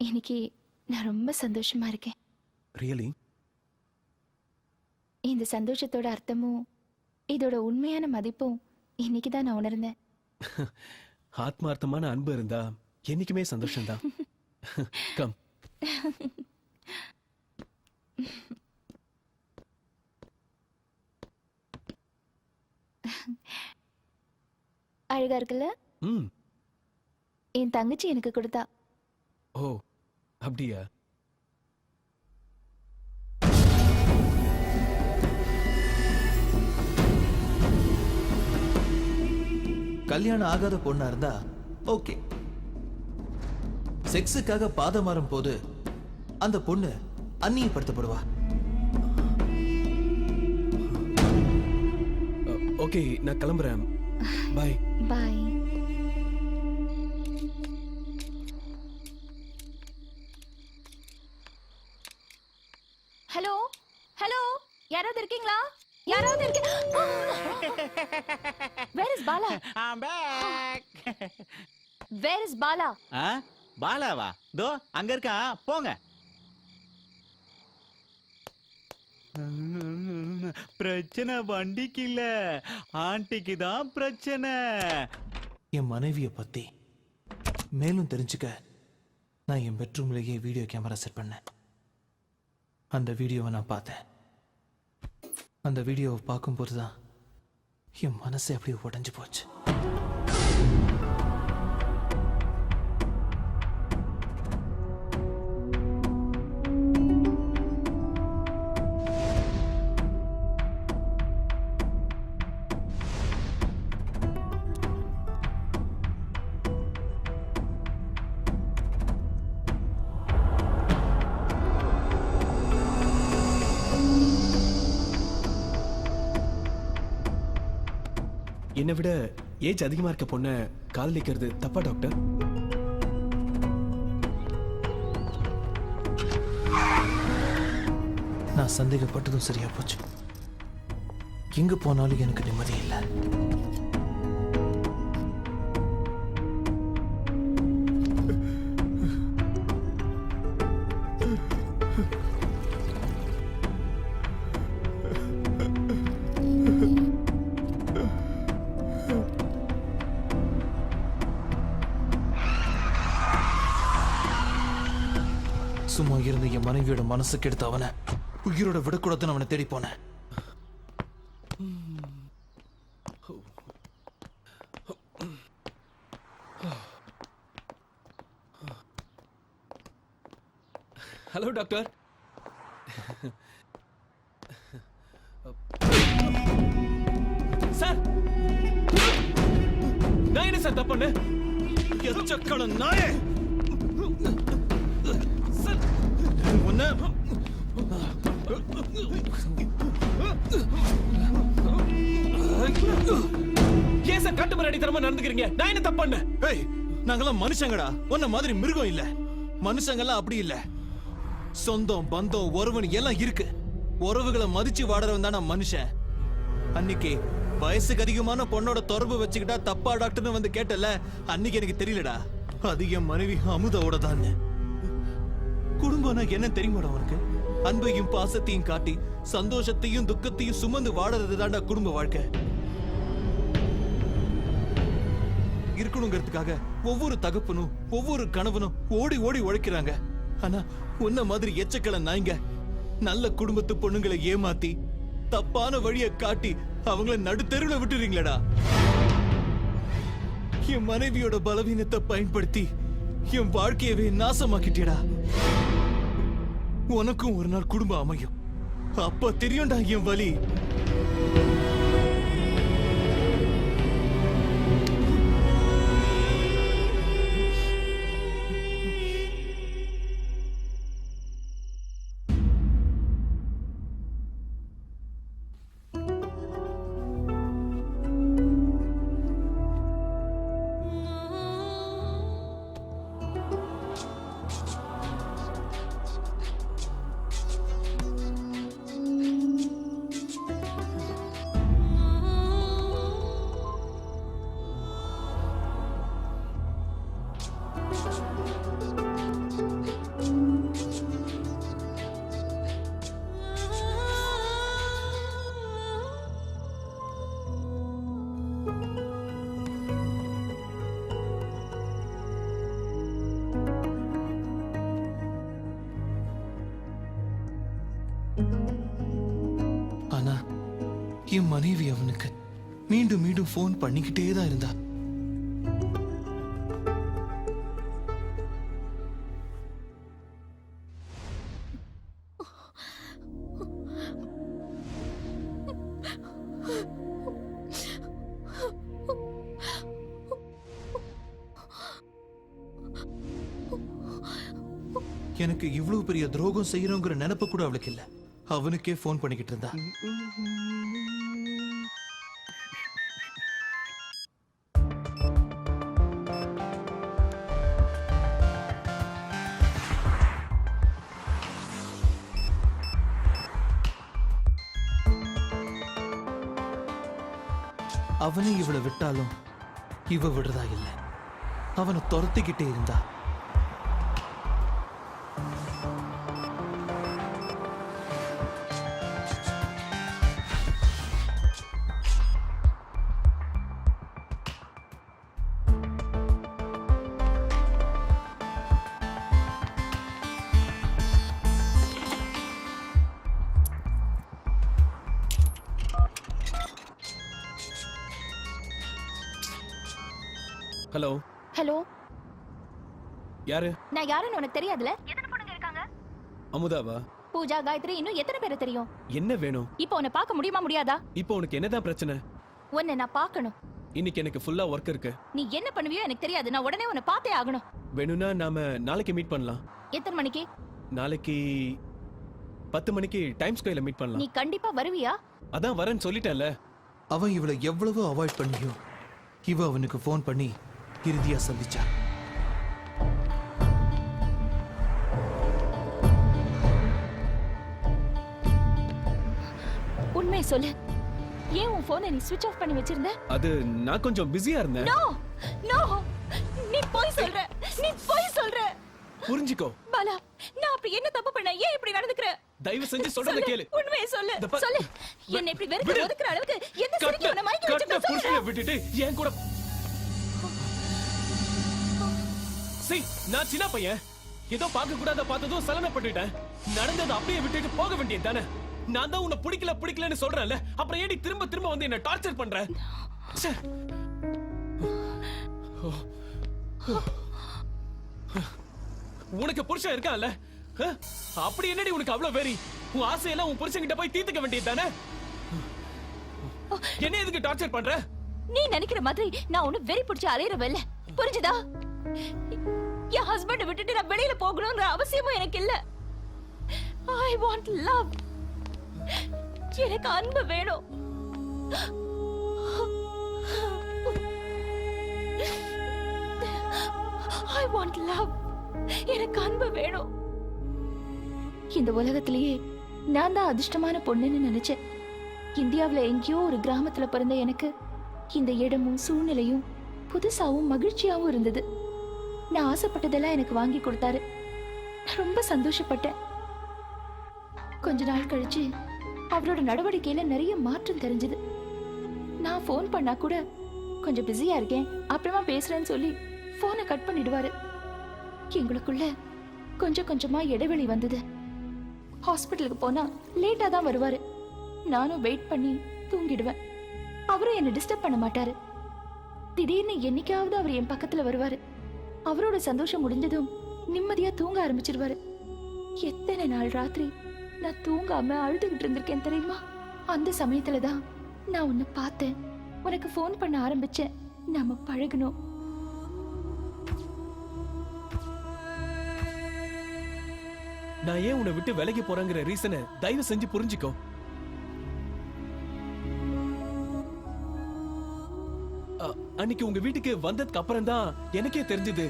[SPEAKER 1] இன்னைக்கு நான் ரொம்ப சந்தோஷமா இருக்கேன்.
[SPEAKER 3] ரியலி?
[SPEAKER 1] இந்த சந்தோஷத்தோட அர்த்தமும் இதோட உண்மையான மதிப்பும் இன்னைக்கு தான் நான் உணர்ந்தேன்.
[SPEAKER 3] ஆத்மார்த்தமான அன்பு இருந்தா என்னைக்குமே சந்தோஷம்தான். கம்.
[SPEAKER 1] அழகா இருக்குல்ல? என் தங்கச்சி எனக்கு கொடுத்தா.
[SPEAKER 3] ஓ, அப்படியா?
[SPEAKER 11] கல்யாணம் ஆகாத பொண்ணா இருந்தா ஓகே. செக்ஸுக்காக பாதம் மாறும் போது அந்த பொண்ணு அந்நியப்படுத்தப்படுவா.
[SPEAKER 3] ஓகே, நான் கிளம்புறேன். பாய்.
[SPEAKER 1] பாய். ஹலோ ஹலோ, யாராவது இருக்கீங்களா? யாராவது இருக்கீங்க? Where is Bala?
[SPEAKER 10] I'm back.
[SPEAKER 1] Where is Bala?
[SPEAKER 10] பாலாவா? தோ அங்க இருக்கா, போங்க. பிரச்சனை வண்டிக்கு இல்ல, ஆண்டிக்கு தான் பிரச்சனை.
[SPEAKER 11] என் மனைவியை பத்தி மேலும் தெரிஞ்சுக்க நான் என் பெட்ரூம்லேயே வீடியோ கேமரா செட் பண்ணேன். அந்த வீடியோவை நான் பார்த்தேன். அந்த வீடியோவை பார்க்கும்போது தான் என் மனசே அப்படியே உடைஞ்சு போச்சு.
[SPEAKER 3] என்னை விட ஏஜ் அதிகமா இருக்க பொண்ண காதலிக்கிறது தப்பா டாக்டர்?
[SPEAKER 11] நான் சந்தேகப்பட்டதும் சரியா போச்சு. எங்க போனாலும் எனக்கு நிம்மதி இல்லை. சும்மா இருந்த என் மனைவியோட மனசுக்கு எடுத்து அவனை உயிரோட விடக்கூடாதுன்னு அவனை தேடி போனேன்.
[SPEAKER 3] Hello doctor. சார், நான் என்ன சார் தப்பு பண்ணேன்?
[SPEAKER 11] எச்சக்கல நாயே, உன்னை
[SPEAKER 3] ஏன் சார் கட்டு மரடி தரமா நடந்துக்கிறீங்க? நான் என்ன தப்பு பண்ணேன்?
[SPEAKER 11] ஏய், நாங்கெல்லாம் மனுஷங்கடா, உன்ன மாதிரி மிருகம் இல்ல. மனுஷங்கெல்லாம் அப்படி இல்ல. சொந்தம் பந்தம் உறவுன்னு எல்லாம் இருக்கு. உறவுகளை மதிச்சு வாடுறவன் தானே மனுஷன். அன்னைக்கு வயசுக்கு அதிகமான பொண்ணோட தொடர்பு வச்சுக்கிட்டா தப்பா டாக்டர்னு வந்து கேட்டல, அன்னைக்கு எனக்கு தெரியலடா. அது என் மனைவி அமுதாவோட தான். குடும்பம்னா என்ன தெரியுமாடா உனக்கு? அன்பையும் பாசத்தையும் காட்டி சந்தோஷத்தையும் துக்கத்தையும் சுமந்து வாடுறது தான்டா குடும்ப வாழ்க்கை. இருக்கணுங்கிறதுக்காக ஒவ்வொரு தகப்பனும் ஒவ்வொரு கணவனும் ஓடி ஓடி உழைக்கிறாங்க. ஆனா உன்ன மாதிரி எச்சக்கல நாய்ங்க நல்ல குடும்பத்து பொண்ணுங்களை ஏமாத்தி தப்பான வழியை காட்டி அவங்கள நடுத்தெருவுல விட்டுறீங்களடா. என் மனைவியோட பலவீனத்தை பயன்படுத்தி என் வாழ்க்கையவே நாசமாக்கிட்டேடா. உனக்கும் ஒரு நாள் குடும்பம் அமையும், அப்ப தெரியும்டா என் வலி. ஆனா என் மனைவி அவனுக்கு மீண்டும் மீண்டும் போன் பண்ணிக்கிட்டே தான் இருந்தா. எனக்கு இவ்வளவு பெரிய துரோகம் செய்யறோங்கிற நினைப்பு கூட அவளுக்கு இல்ல. அவனுக்கே போன் பண்ணிக்கிட்டு இருந்தா. அவனை இவளை விட்டாலும் இவ விடுறதா இல்ல. அவனை துரத்திக்கிட்டே இருந்தா.
[SPEAKER 3] ஹலோ.
[SPEAKER 6] ஹலோ,
[SPEAKER 3] யாரு?
[SPEAKER 6] நான் யாருன்னு உனக்கு தெரியாதுல? எத்தனை பொண்ணுங்க இருக்காங்க?
[SPEAKER 3] அமுதாவா?
[SPEAKER 6] பூஜா, காயத்ரி, இன்னும் எத்தனை பேரை தெரியும்?
[SPEAKER 3] என்ன வேணும்?
[SPEAKER 6] இப்போ உன்னை பார்க்க முடியுமா முடியாதா?
[SPEAKER 3] இப்போ உனக்கு என்னதான் பிரச்சனை?
[SPEAKER 6] உன்னை நான் பார்க்கணும்.
[SPEAKER 3] இன்னைக்கு எனக்கு ஃபுல்லா ஒர்க் இருக்கு.
[SPEAKER 6] நீ என்ன பண்ணுவியோ எனக்கு தெரியாது. நான் உடனே உன்னை பார்த்தே ஆகணும்.
[SPEAKER 3] வேணும்னா நாம நாளைக்கு மீட் பண்ணலாம்.
[SPEAKER 6] எத்தனை மணிக்கு?
[SPEAKER 3] நாளைக்கு 10 மணிக்கு டைம் ஸ்கொயர்ல மீட்
[SPEAKER 6] நீ
[SPEAKER 3] பண்ணலாம்.
[SPEAKER 6] கண்டிப்பா வருவியா?
[SPEAKER 3] அதான் வரேன்னு சொல்லிட்டேன்ல.
[SPEAKER 11] அவன் இவளை எவ்வளவோ அவாய்ட் பண்ணியோ இவ அவனுக்கு போன் பண்ணி இறுதியா சந்திச்சா.
[SPEAKER 6] உண்மையை சொல்லு. ஏன் உன் போனை நீ ஸ்விட்ச் ஆஃப் பண்ணி வச்சிருந்த?
[SPEAKER 3] அது நான் கொஞ்சம் பிஸியா இருந்தேன்.
[SPEAKER 6] நோ நோ, நீ போய் சொல்ற. நீ போய் சொல்ற.
[SPEAKER 3] புரிஞ்சுக்கோ
[SPEAKER 6] பாலா, நான் அப்படி என்ன தப்பு பண்ண? ஏன் இப்படி நடந்துக்கற?
[SPEAKER 3] தயவு செஞ்சு சொல்றத கேளு.
[SPEAKER 6] உண்மையை சொல்லு. சொல்லு. என்ன இப்படி வெறுத்து
[SPEAKER 3] விடு.
[SPEAKER 6] ஒதுக்குற அளவுக்கு எந்த சிரிக்கு உன்னை மயக்கி
[SPEAKER 3] கட்ட
[SPEAKER 6] வச்சிருக்க?
[SPEAKER 3] புருஷனை விட்டுட்டு ஏன் கூட நான் சின்ன பையன். ஏதோ பார்க்க கூடாத பார்த்ததும் சலனப்பட்டுட்டேன். நடந்தது அப்படியே விட்டுட்டு போக வேண்டியது தானே. நான் தான் உன்னை பிடிக்கலன்னு சொல்றேன்ல, அப்புறம் ஏடி திரும்ப திரும்ப வந்து என்ன டார்ச்சர் பண்ற? உனக்கு புருஷன் இருக்கான்ல, அப்படி என்னடி உனக்கு அவ்வளவு வெறி? உன் ஆசையெல்லாம் உன் புருஷன்கிட்ட போய் தீர்த்துக்க வேண்டியது தானே? என்ன எதுக்கு டார்ச்சர் பண்ற?
[SPEAKER 6] நீ நினைக்கிற மாதிரி நான் ஒண்ணு வெறி பிடிச்சு அலையறவ இல்ல, புரிஞ்சுதா? என் ஹஸ்பண்ட் விட்டுட்டு நான் வெளியில போகணும்ன்ற அவசியமும் எனக்கு இல்ல. I want love. எனக்கு அன்பு வேணும். I want love. எனக்கு அன்பு வேணும். இந்த உலகத்திலேயே நான் தான் அதிர்ஷ்டமான பொண்ணுன்னு நினைச்சேன். இந்தியாவுல எங்கேயோ ஒரு கிராமத்துல பிறந்த எனக்கு இந்த இடமும் சூழ்நிலையும் புதுசாவும் மகிழ்ச்சியாவும் இருந்தது. நான் ஆசைப்பட்டதெல்லாம் எனக்கு வாங்கி கொடுத்தாரு. நான் ரொம்ப சந்தோஷப்பட்டேன். கொஞ்ச நாள் கழிச்சு அவரோட நடவடிக்கையில நிறைய மாற்றம் தெரிஞ்சது. நான் ஃபோன் பண்ணா கூட கொஞ்சம் பிஸியா இருக்கேன், அப்புறமா பேசுறேன்னு சொல்லி போனை கட் பண்ணிடுவாரு. எங்களுக்குள்ள கொஞ்சம் கொஞ்சமா இடைவெளி வந்தது. ஹாஸ்பிட்டலுக்கு போனா லேட்டா தான் வருவாரு. நானும் வெயிட் பண்ணி தூங்கிடுவேன். அவரும் என்ன டிஸ்டர்ப் பண்ண மாட்டாரு. திடீர்னு என்னைக்காவது அவர் என் பக்கத்துல வருவாரு. அவரோட சந்தோஷம் முடிஞ்சதும் நிம்மதியா தூங்க ஆரம்பிச்சிருவாரு. எத்தனை நாள் ராத்திரி நான் தூங்காம அழுதுகிட்டு இருந்திருக்கேன் தெரியுமா? அந்த சமயத்துலதான் நான் உன்னை பார்த்தேன், உனக்கு ஃபோன் பண்ண ஆரம்பிச்சேன், நாம பழகணும்.
[SPEAKER 3] நான் ஏன் உன்னை விட்டு விலகி போறேங்கிற ரீசனை தயவு செஞ்சு புரிஞ்சுக்கோ. அன்னைக்கு உங்க வீட்டுக்கு வந்ததுக்கு அப்புறம் தான் எனக்கே தெரிஞ்சது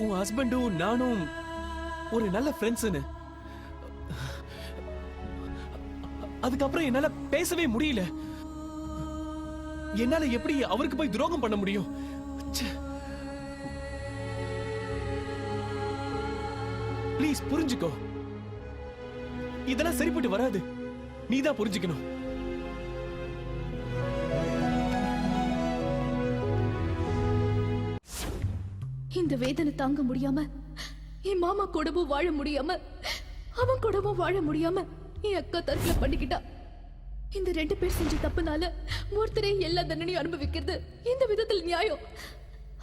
[SPEAKER 3] உன் ஹஸ்பண்டும் நானும் ஒரு நல்ல ஃப்ரெண்ட்ஸ்னு. அதுக்கப்புறம் என்னால பேசவே முடியல. என்னால எப்படி அவருக்கு போய் துரோகம் பண்ண முடியும்? ப்ளீஸ் புரிஞ்சுக்கோ. இதெல்லாம் சரிப்பட்டு வராது. நீதான் புரிஞ்சுக்கணும்.
[SPEAKER 1] இந்த வேதனை தாங்க முடியாம என் மாமா கூடவும் வாழ முடியாம அவன் கூடவும் வாழ முடியாம என் அக்கா தற்கொலை பண்ணிக்கிட்டா. இந்த 2 பேர் செஞ்ச தப்புனால ஒருத்தரே எல்லா தண்டனையும் அனுபவிக்கிறது இந்த விதத்தில் நியாயம்.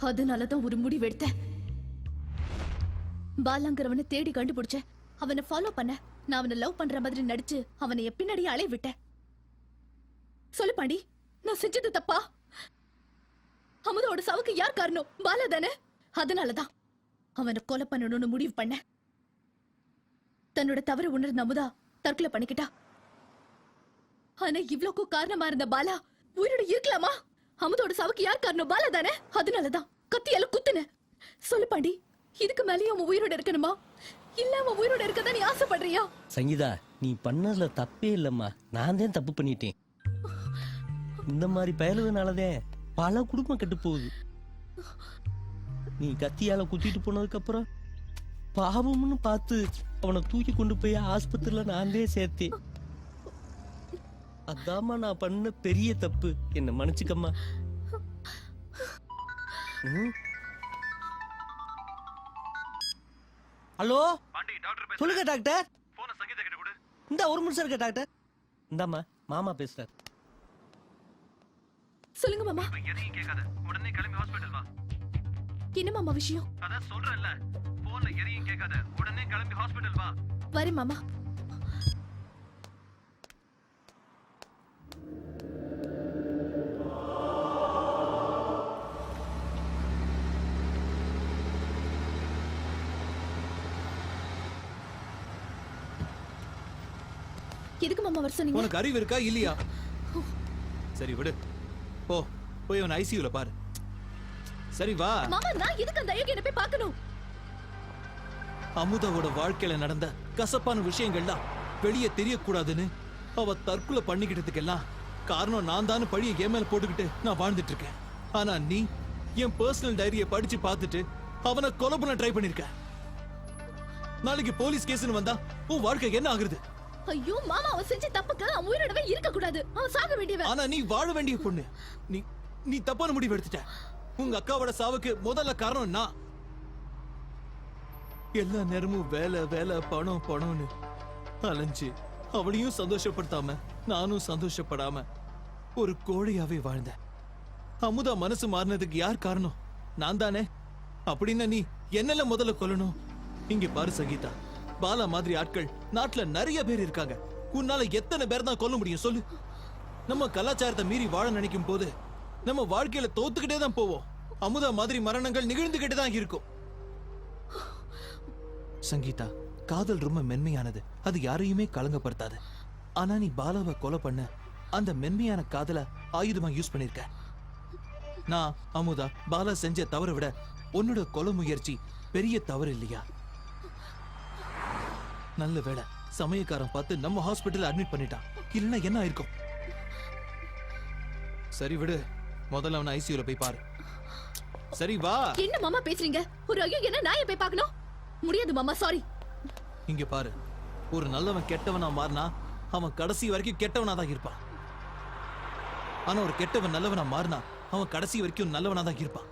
[SPEAKER 1] அதனாலதான் ஒரு முடிவு எடுத்தேன். பாலாங்கிறவனை தேடி கண்டுபிடிச்சேன். அவனை ஃபாலோ பண்ண. நான் அவனை லவ் பண்ற மாதிரி நடிச்சு அவனை பின்னாடியே அலைய விட்டேன். சொல்லு பாண்டி, நான் செஞ்சது தப்பா? அமுதோட சாவுக்கு யார் காரணம்? பாலா தானே. அதனாலதான் அவனை கொலை பண்ணணும்னு முடிவு பண்ண. தன்னோட தவறு உணர்ந்த அமுதா தற்கொலை பண்ணிக்கிட்டா. ஆனா இவ்வளவுக்கும் காரணமா இருந்த பாலா உயிரோட இருக்கலாமா? அமுதோட சாவுக்கு யார் காரணம்? பாலா தானே. அதனாலதான் கத்தியால குத்துன. சொல்லு பாண்டி, இதுக்கு மேலேயும் அவன் உயிரோட இருக்கணுமா? இல்ல அவன் உயிரோட இருக்கதான் நீ ஆசைப்படுறியா?
[SPEAKER 2] சங்கீதா, நீ பண்ணதுல தப்பே இல்லம்மா. நான் தான் தப்பு பண்ணிட்டேன். இந்த மாதிரி பயலுவனாலதான் பல குடும்பம் கெட்டு போகுது. நீ கத்தியால குத்திட்டு போனதுக்கு அப்புறம் பாவம்னு பார்த்து அவனை தூக்கி கொண்டு போய் ஆஸ்பத்திரியில நான் தான் சேர்த்தேன். அதாம்மா நான் பண்ண பெரிய தப்பு. என்ன மன்னிச்சுக்கம்மா. ஹலோ, சொல்லுங்க டாக்டர். இந்த ஒரு நிமிஷம் இருக்க டாக்டர். இந்தாம்மா மாமா பேசுறார்.
[SPEAKER 1] சொல்லுங்க மாமா.
[SPEAKER 4] எதையும் கேட்காத, உடனே கிளம்பி ஹாஸ்பிடல் வா.
[SPEAKER 1] என்ன மாமா விஷயம்?
[SPEAKER 4] அதான் சொல்றேன்ல, போன்ல எதையும் கேட்காத, உடனே கிளம்பி ஹாஸ்பிடல் வா.
[SPEAKER 1] வரேன் மாமா. எதுக்கு மாமா வர சொன்னீங்க?
[SPEAKER 11] உனக்கு அறிவு இருக்கா இல்லையா? சரி விடு, போ போய் அவன் ஐசியூல பாரு. சரி வா.
[SPEAKER 1] மாமா, நான் எதுக்கு அந்த அயோக்கியனை போய் பார்க்கணும்?
[SPEAKER 11] அமுதாவோட வாழ்க்கையில நடந்த கசப்பான விஷயங்கள்லாம் வெளியே தெரியக்கூடாதுன்னு அவ தற்கொலை பண்ணிக்கிட்டதுக்கெல்லாம் காரணம் நான் தான் பழிய என் மேல போட்டுக்கிட்டு நான் வாழ்ந்துட்டு இருக்கேன். ஆனா நீ என் பர்சனல் டைரியை படிச்சு பார்த்துட்டு அவனை கொலை பண்ண ட்ரை பண்ணிருக்க. நாளைக்கு போலீஸ் கேஸ்னு வந்தா உன் வாழ்க்கை என்ன ஆகுறது?
[SPEAKER 1] ஐயோ மாமா, அவன் செஞ்ச தப்புக்கு அவன் உயிரோடவே இருக்க கூடாது. அவன் சாக வேண்டியவன்.
[SPEAKER 11] ஆனா நீ வாழ வேண்டிய பொண்ணு. நீ தப்பான முடிவு எடுத்துட்ட. உங்க அக்காவோட சாவுக்கு முதல்ல காரணம் நான். எல்லா நேரமும் வேலை வேலை பணம் பணம்னு அலைஞ்சு அவளையும் சந்தோஷப்படுத்தாம நானும் சந்தோஷப்படாம ஒரு கோழையாவே வாழ்ந்தேன். அமுதா மனசு மாறினதுக்கு யார் காரணம்? நான் தானே. அப்படின்னா நீ என்னெல்லாம் முதல்ல கொல்லணும். இங்க பாரு சங்கீதா, பாலா மாதிரி ஆட்கள் நாட்டுல நிறைய பேர் இருக்காங்க. உன்னால எத்தனை பேர் தான் கொல்ல முடியும் சொல்லு? நம்ம கலாச்சாரத்தை மீறி வாழ நினைக்கும் போது நம்ம வாழ்க்கையில தோத்துக்கிட்டே தான் போவோம். அமுதா மாதிரி மரணங்கள் நிகழ்ந்துகிட்டே தான் இருக்கும். சங்கீதா, காதல் ரொம்ப மென்மையானது. அது யாரையுமே கலங்கப்படுத்தாது. ஆனா நீ பாலாவை கொலை பண்ண அந்த மென்மையான காதல ஆயுதமா யூஸ் பண்ணிருக்க. நான் அமுதா பாலா செஞ்ச தவறை விட உன்னோட கொலை முயற்சி பெரிய தவறு இல்லையா? நல்ல வேளை சமயக்காரன் பார்த்து நம்ம ஹாஸ்பிட்டல் அட்மிட் பண்ணிட்டான். இல்லைன்னா என்ன ஆயிருக்கும்? சரி விடு, முதல்ல அவனை ஐசியூல போய் பாரு. சரி வா.
[SPEAKER 1] என்ன மாமா பேசுறீங்க? ஒரு ஐயோ என்ன நான் போய் பார்க்கணும்? முடியாது மாமா, சாரி.
[SPEAKER 11] இங்க பாரு, ஒரு நல்லவன் கெட்டவனா மாறினா அவன் கடைசி வரைக்கும் கெட்டவனா தான் இருப்பான். ஆனா ஒரு கெட்டவன் நல்லவனா மாறினா அவன் கடைசி வரைக்கும் நல்லவனா தான் இருப்பான்.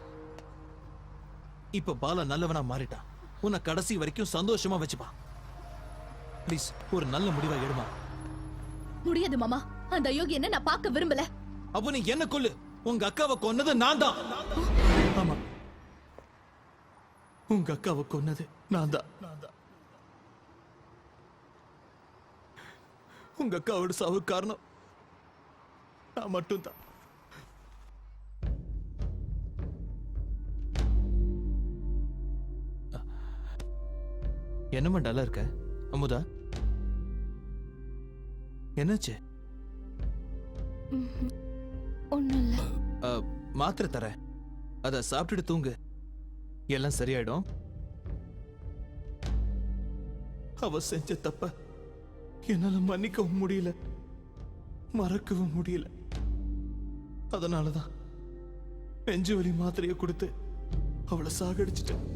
[SPEAKER 11] இப்ப பாலா நல்லவனா மாறிட்டான். உன்னை கடைசி வரைக்கும் சந்தோஷமா வச்சுப்பான். ப்ளீஸ் ஒரு நல்ல முடிவா எடுமா.
[SPEAKER 1] முடியாது மாமா, அந்த அயோக்கிய என்ன நான் பார்க்க விரும்பல.
[SPEAKER 11] அப்ப நீ என்ன கொல்லு. உங்க அக்காவை கொன்னது நான் தான். ஆமா, உங்க அக்காவை கொன்னது நான் தான். உங்க அக்காவோட சாவு காரணம் நான் மட்டும்தான். என்னமா டல்லா இருக்க அமுதா? என்னாச்சு?
[SPEAKER 6] ஒண்ணும் இல்ல.
[SPEAKER 11] மாத்திரை தரேன், அத சாப்பிட்டுட்டு தூங்கு, எல்லாம் சரியாயிடும். அவ செஞ்ச தப்ப என்னால மன்னிக்கவும் முடியல, மறக்கவும் முடியல. அதனாலதான் நெஞ்சு வலி மாத்திரையை கொடுத்து அவளை சாகடிச்சிட்டேன்.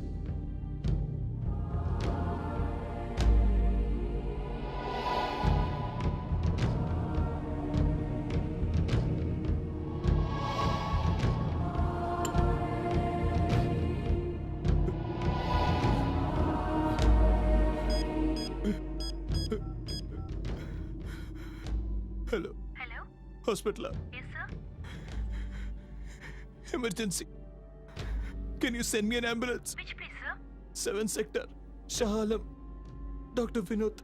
[SPEAKER 11] Hello.
[SPEAKER 6] Hello?
[SPEAKER 11] Hospital.
[SPEAKER 6] Yes, sir.
[SPEAKER 11] Emergency. Can you send me an ambulance?
[SPEAKER 6] Which place, sir?
[SPEAKER 11] 7th sector. Shah Alam. Dr. Vinod.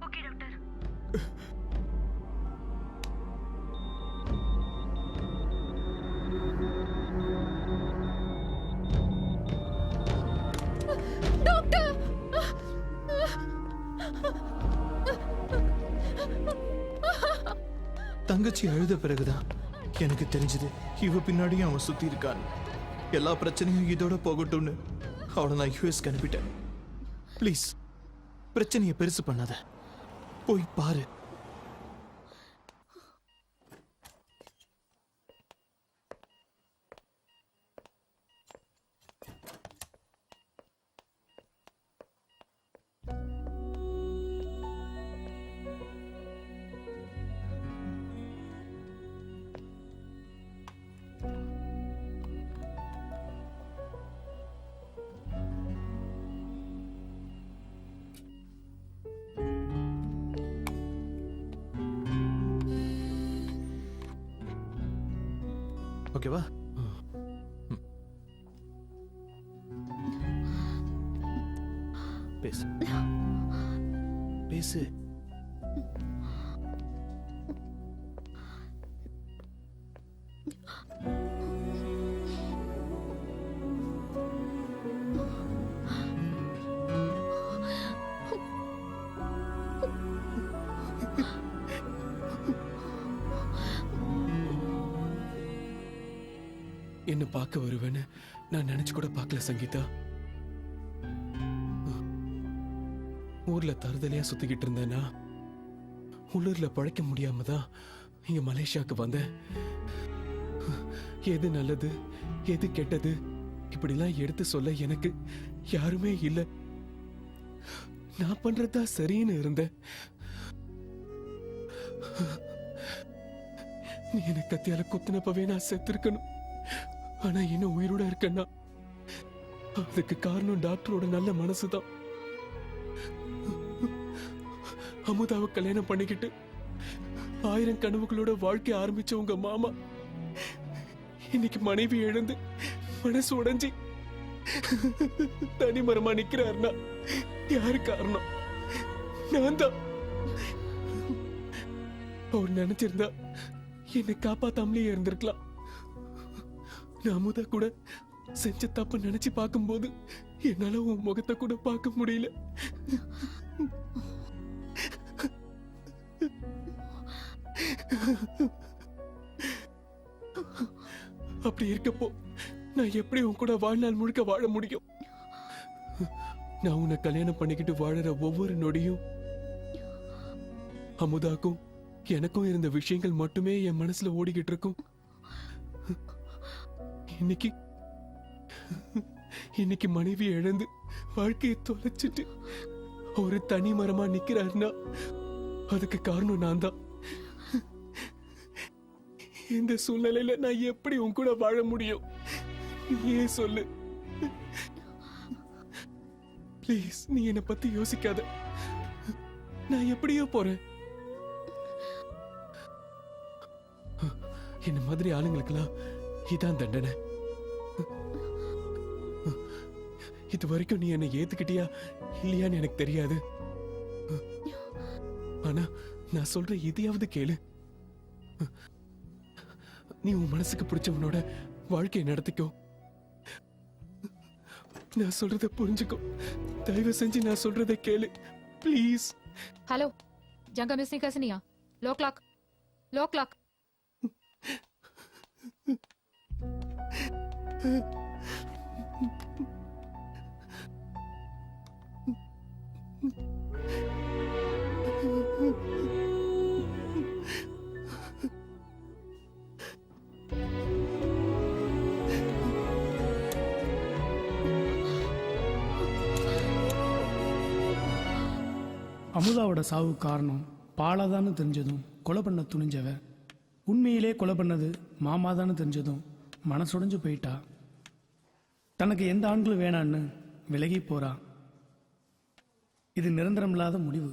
[SPEAKER 6] Okay, doctor.
[SPEAKER 1] Doctor!
[SPEAKER 11] தங்கச்சி அழுத பிறகுதான் எனக்கு தெரிஞ்சது இவ பின்னாடியும் அவன் சுத்தி இருக்கான். எல்லா பிரச்சனையும் இதோட போகட்டும்னு அவளை நான் யூஎஸ்க்கு அனுப்பிட்டேன். ப்ளீஸ் பிரச்சனையை பெருசு பண்ணாத, போய் பாரு. ஓகேவா? பேசு பேசு.
[SPEAKER 3] என்ன பார்க்க வருவேன்னு நான் நினைச்சு கூட பார்க்கல சங்கீதா. ஊர்ல தருதலையா சுத்திக்கிட்டு இருந்தேன்னா உள்ளூர்ல பழைக்க முடியாம தான் இங்க மலேசியாவுக்கு வந்தேன். எது நல்லது எது கெட்டது இப்படிலாம் எடுத்து சொல்ல எனக்கு யாருமே இல்ல. நான் பண்றதா சரின்னு இருந்தேன். நீ எனக்கு கத்தியால குத்தினப்பவே நான் செத்துருக்கணும். ஆனா இன்னும் உயிரோட இருக்கேன்னா அதுக்கு காரணம் டாக்டரோட நல்ல மனசுதான். அமுதாவை கல்யாணம் பண்ணிக்கிட்டு 1000 கனவுகளோட வாழ்க்கை ஆரம்பிச்ச உங்க மாமா இன்னைக்கு மனைவி இழந்து மனசு உடைஞ்சி தனிமரமா நிக்கிறாருன்னா யாரு காரணம்? நான் தான். அவர் நினைச்சிருந்தா என்னை காப்பாத்தாமலே இருந்திருக்கலாம். நான் அமுதா கூட செஞ்ச தப்பு நினைச்சு பார்க்கும்போது என்னால உன் முகத்தை கூட பார்க்க முடியல. அப்படி இருக்கப்போ நான் எப்படி உன் கூட வாழ்நாள் முழுக்க வாழ முடியும்? நான் உன்னை கல்யாணம் பண்ணிக்கிட்டு வாழற ஒவ்வொரு நொடியும் அமுதாக்கும் எனக்கும் இருந்த விஷயங்கள் மட்டுமே என் மனசுல ஓடிக்கிட்டு இருக்கும். இன்னைக்கு மனைவி இழந்து வாழ்க்கையை தொலைச்சிட்டு ஒரு தனி மரமா நிக்கிறாருன்னா அதுக்கு காரணம் நான் தான். இந்த சூழ்நிலையில நான் எப்படி உன் கூட வாழ முடியும்? நீயே சொல்லு ப்ளீஸ். நீ என்னை பத்தி யோசிக்காத. நான் எப்படியோ போறேன். என்ன மாதிரி ஆளுங்களுக்கெல்லாம் இதான் தண்டனை. இது வரைக்கும் நீ என்னை ஏத்துக்கிட்டியா இல்லையான்னு எனக்கு தெரியாது. ஆனா நான் சொல்ற இதையாவது கேளு. நீ உன் மனசுக்கு பிடிச்சவனோட வாழ்க்கையை நடத்திக்கோ. நான் சொல்றத புரிஞ்சுக்கோ. தயவு செஞ்சு நான் சொல்றத கேளு ப்ளீஸ்.
[SPEAKER 6] हेलो जंगा मिस कैसे नहीं लो क्लॉक
[SPEAKER 14] அமுதாவோட சாவு காரணம் பாலாதான்னு தெரிஞ்சதும் கொலை பண்ண துணிஞ்சவ உண்மையிலே கொலை பண்ணது மாமாதான்னு தெரிஞ்சதும் மனசுடைஞ்சு போயிட்டா. தனக்கு எந்த ஆண்களும் வேணான்னு விலகி போறா. இது நிரந்தரமில்லாத முடிவு.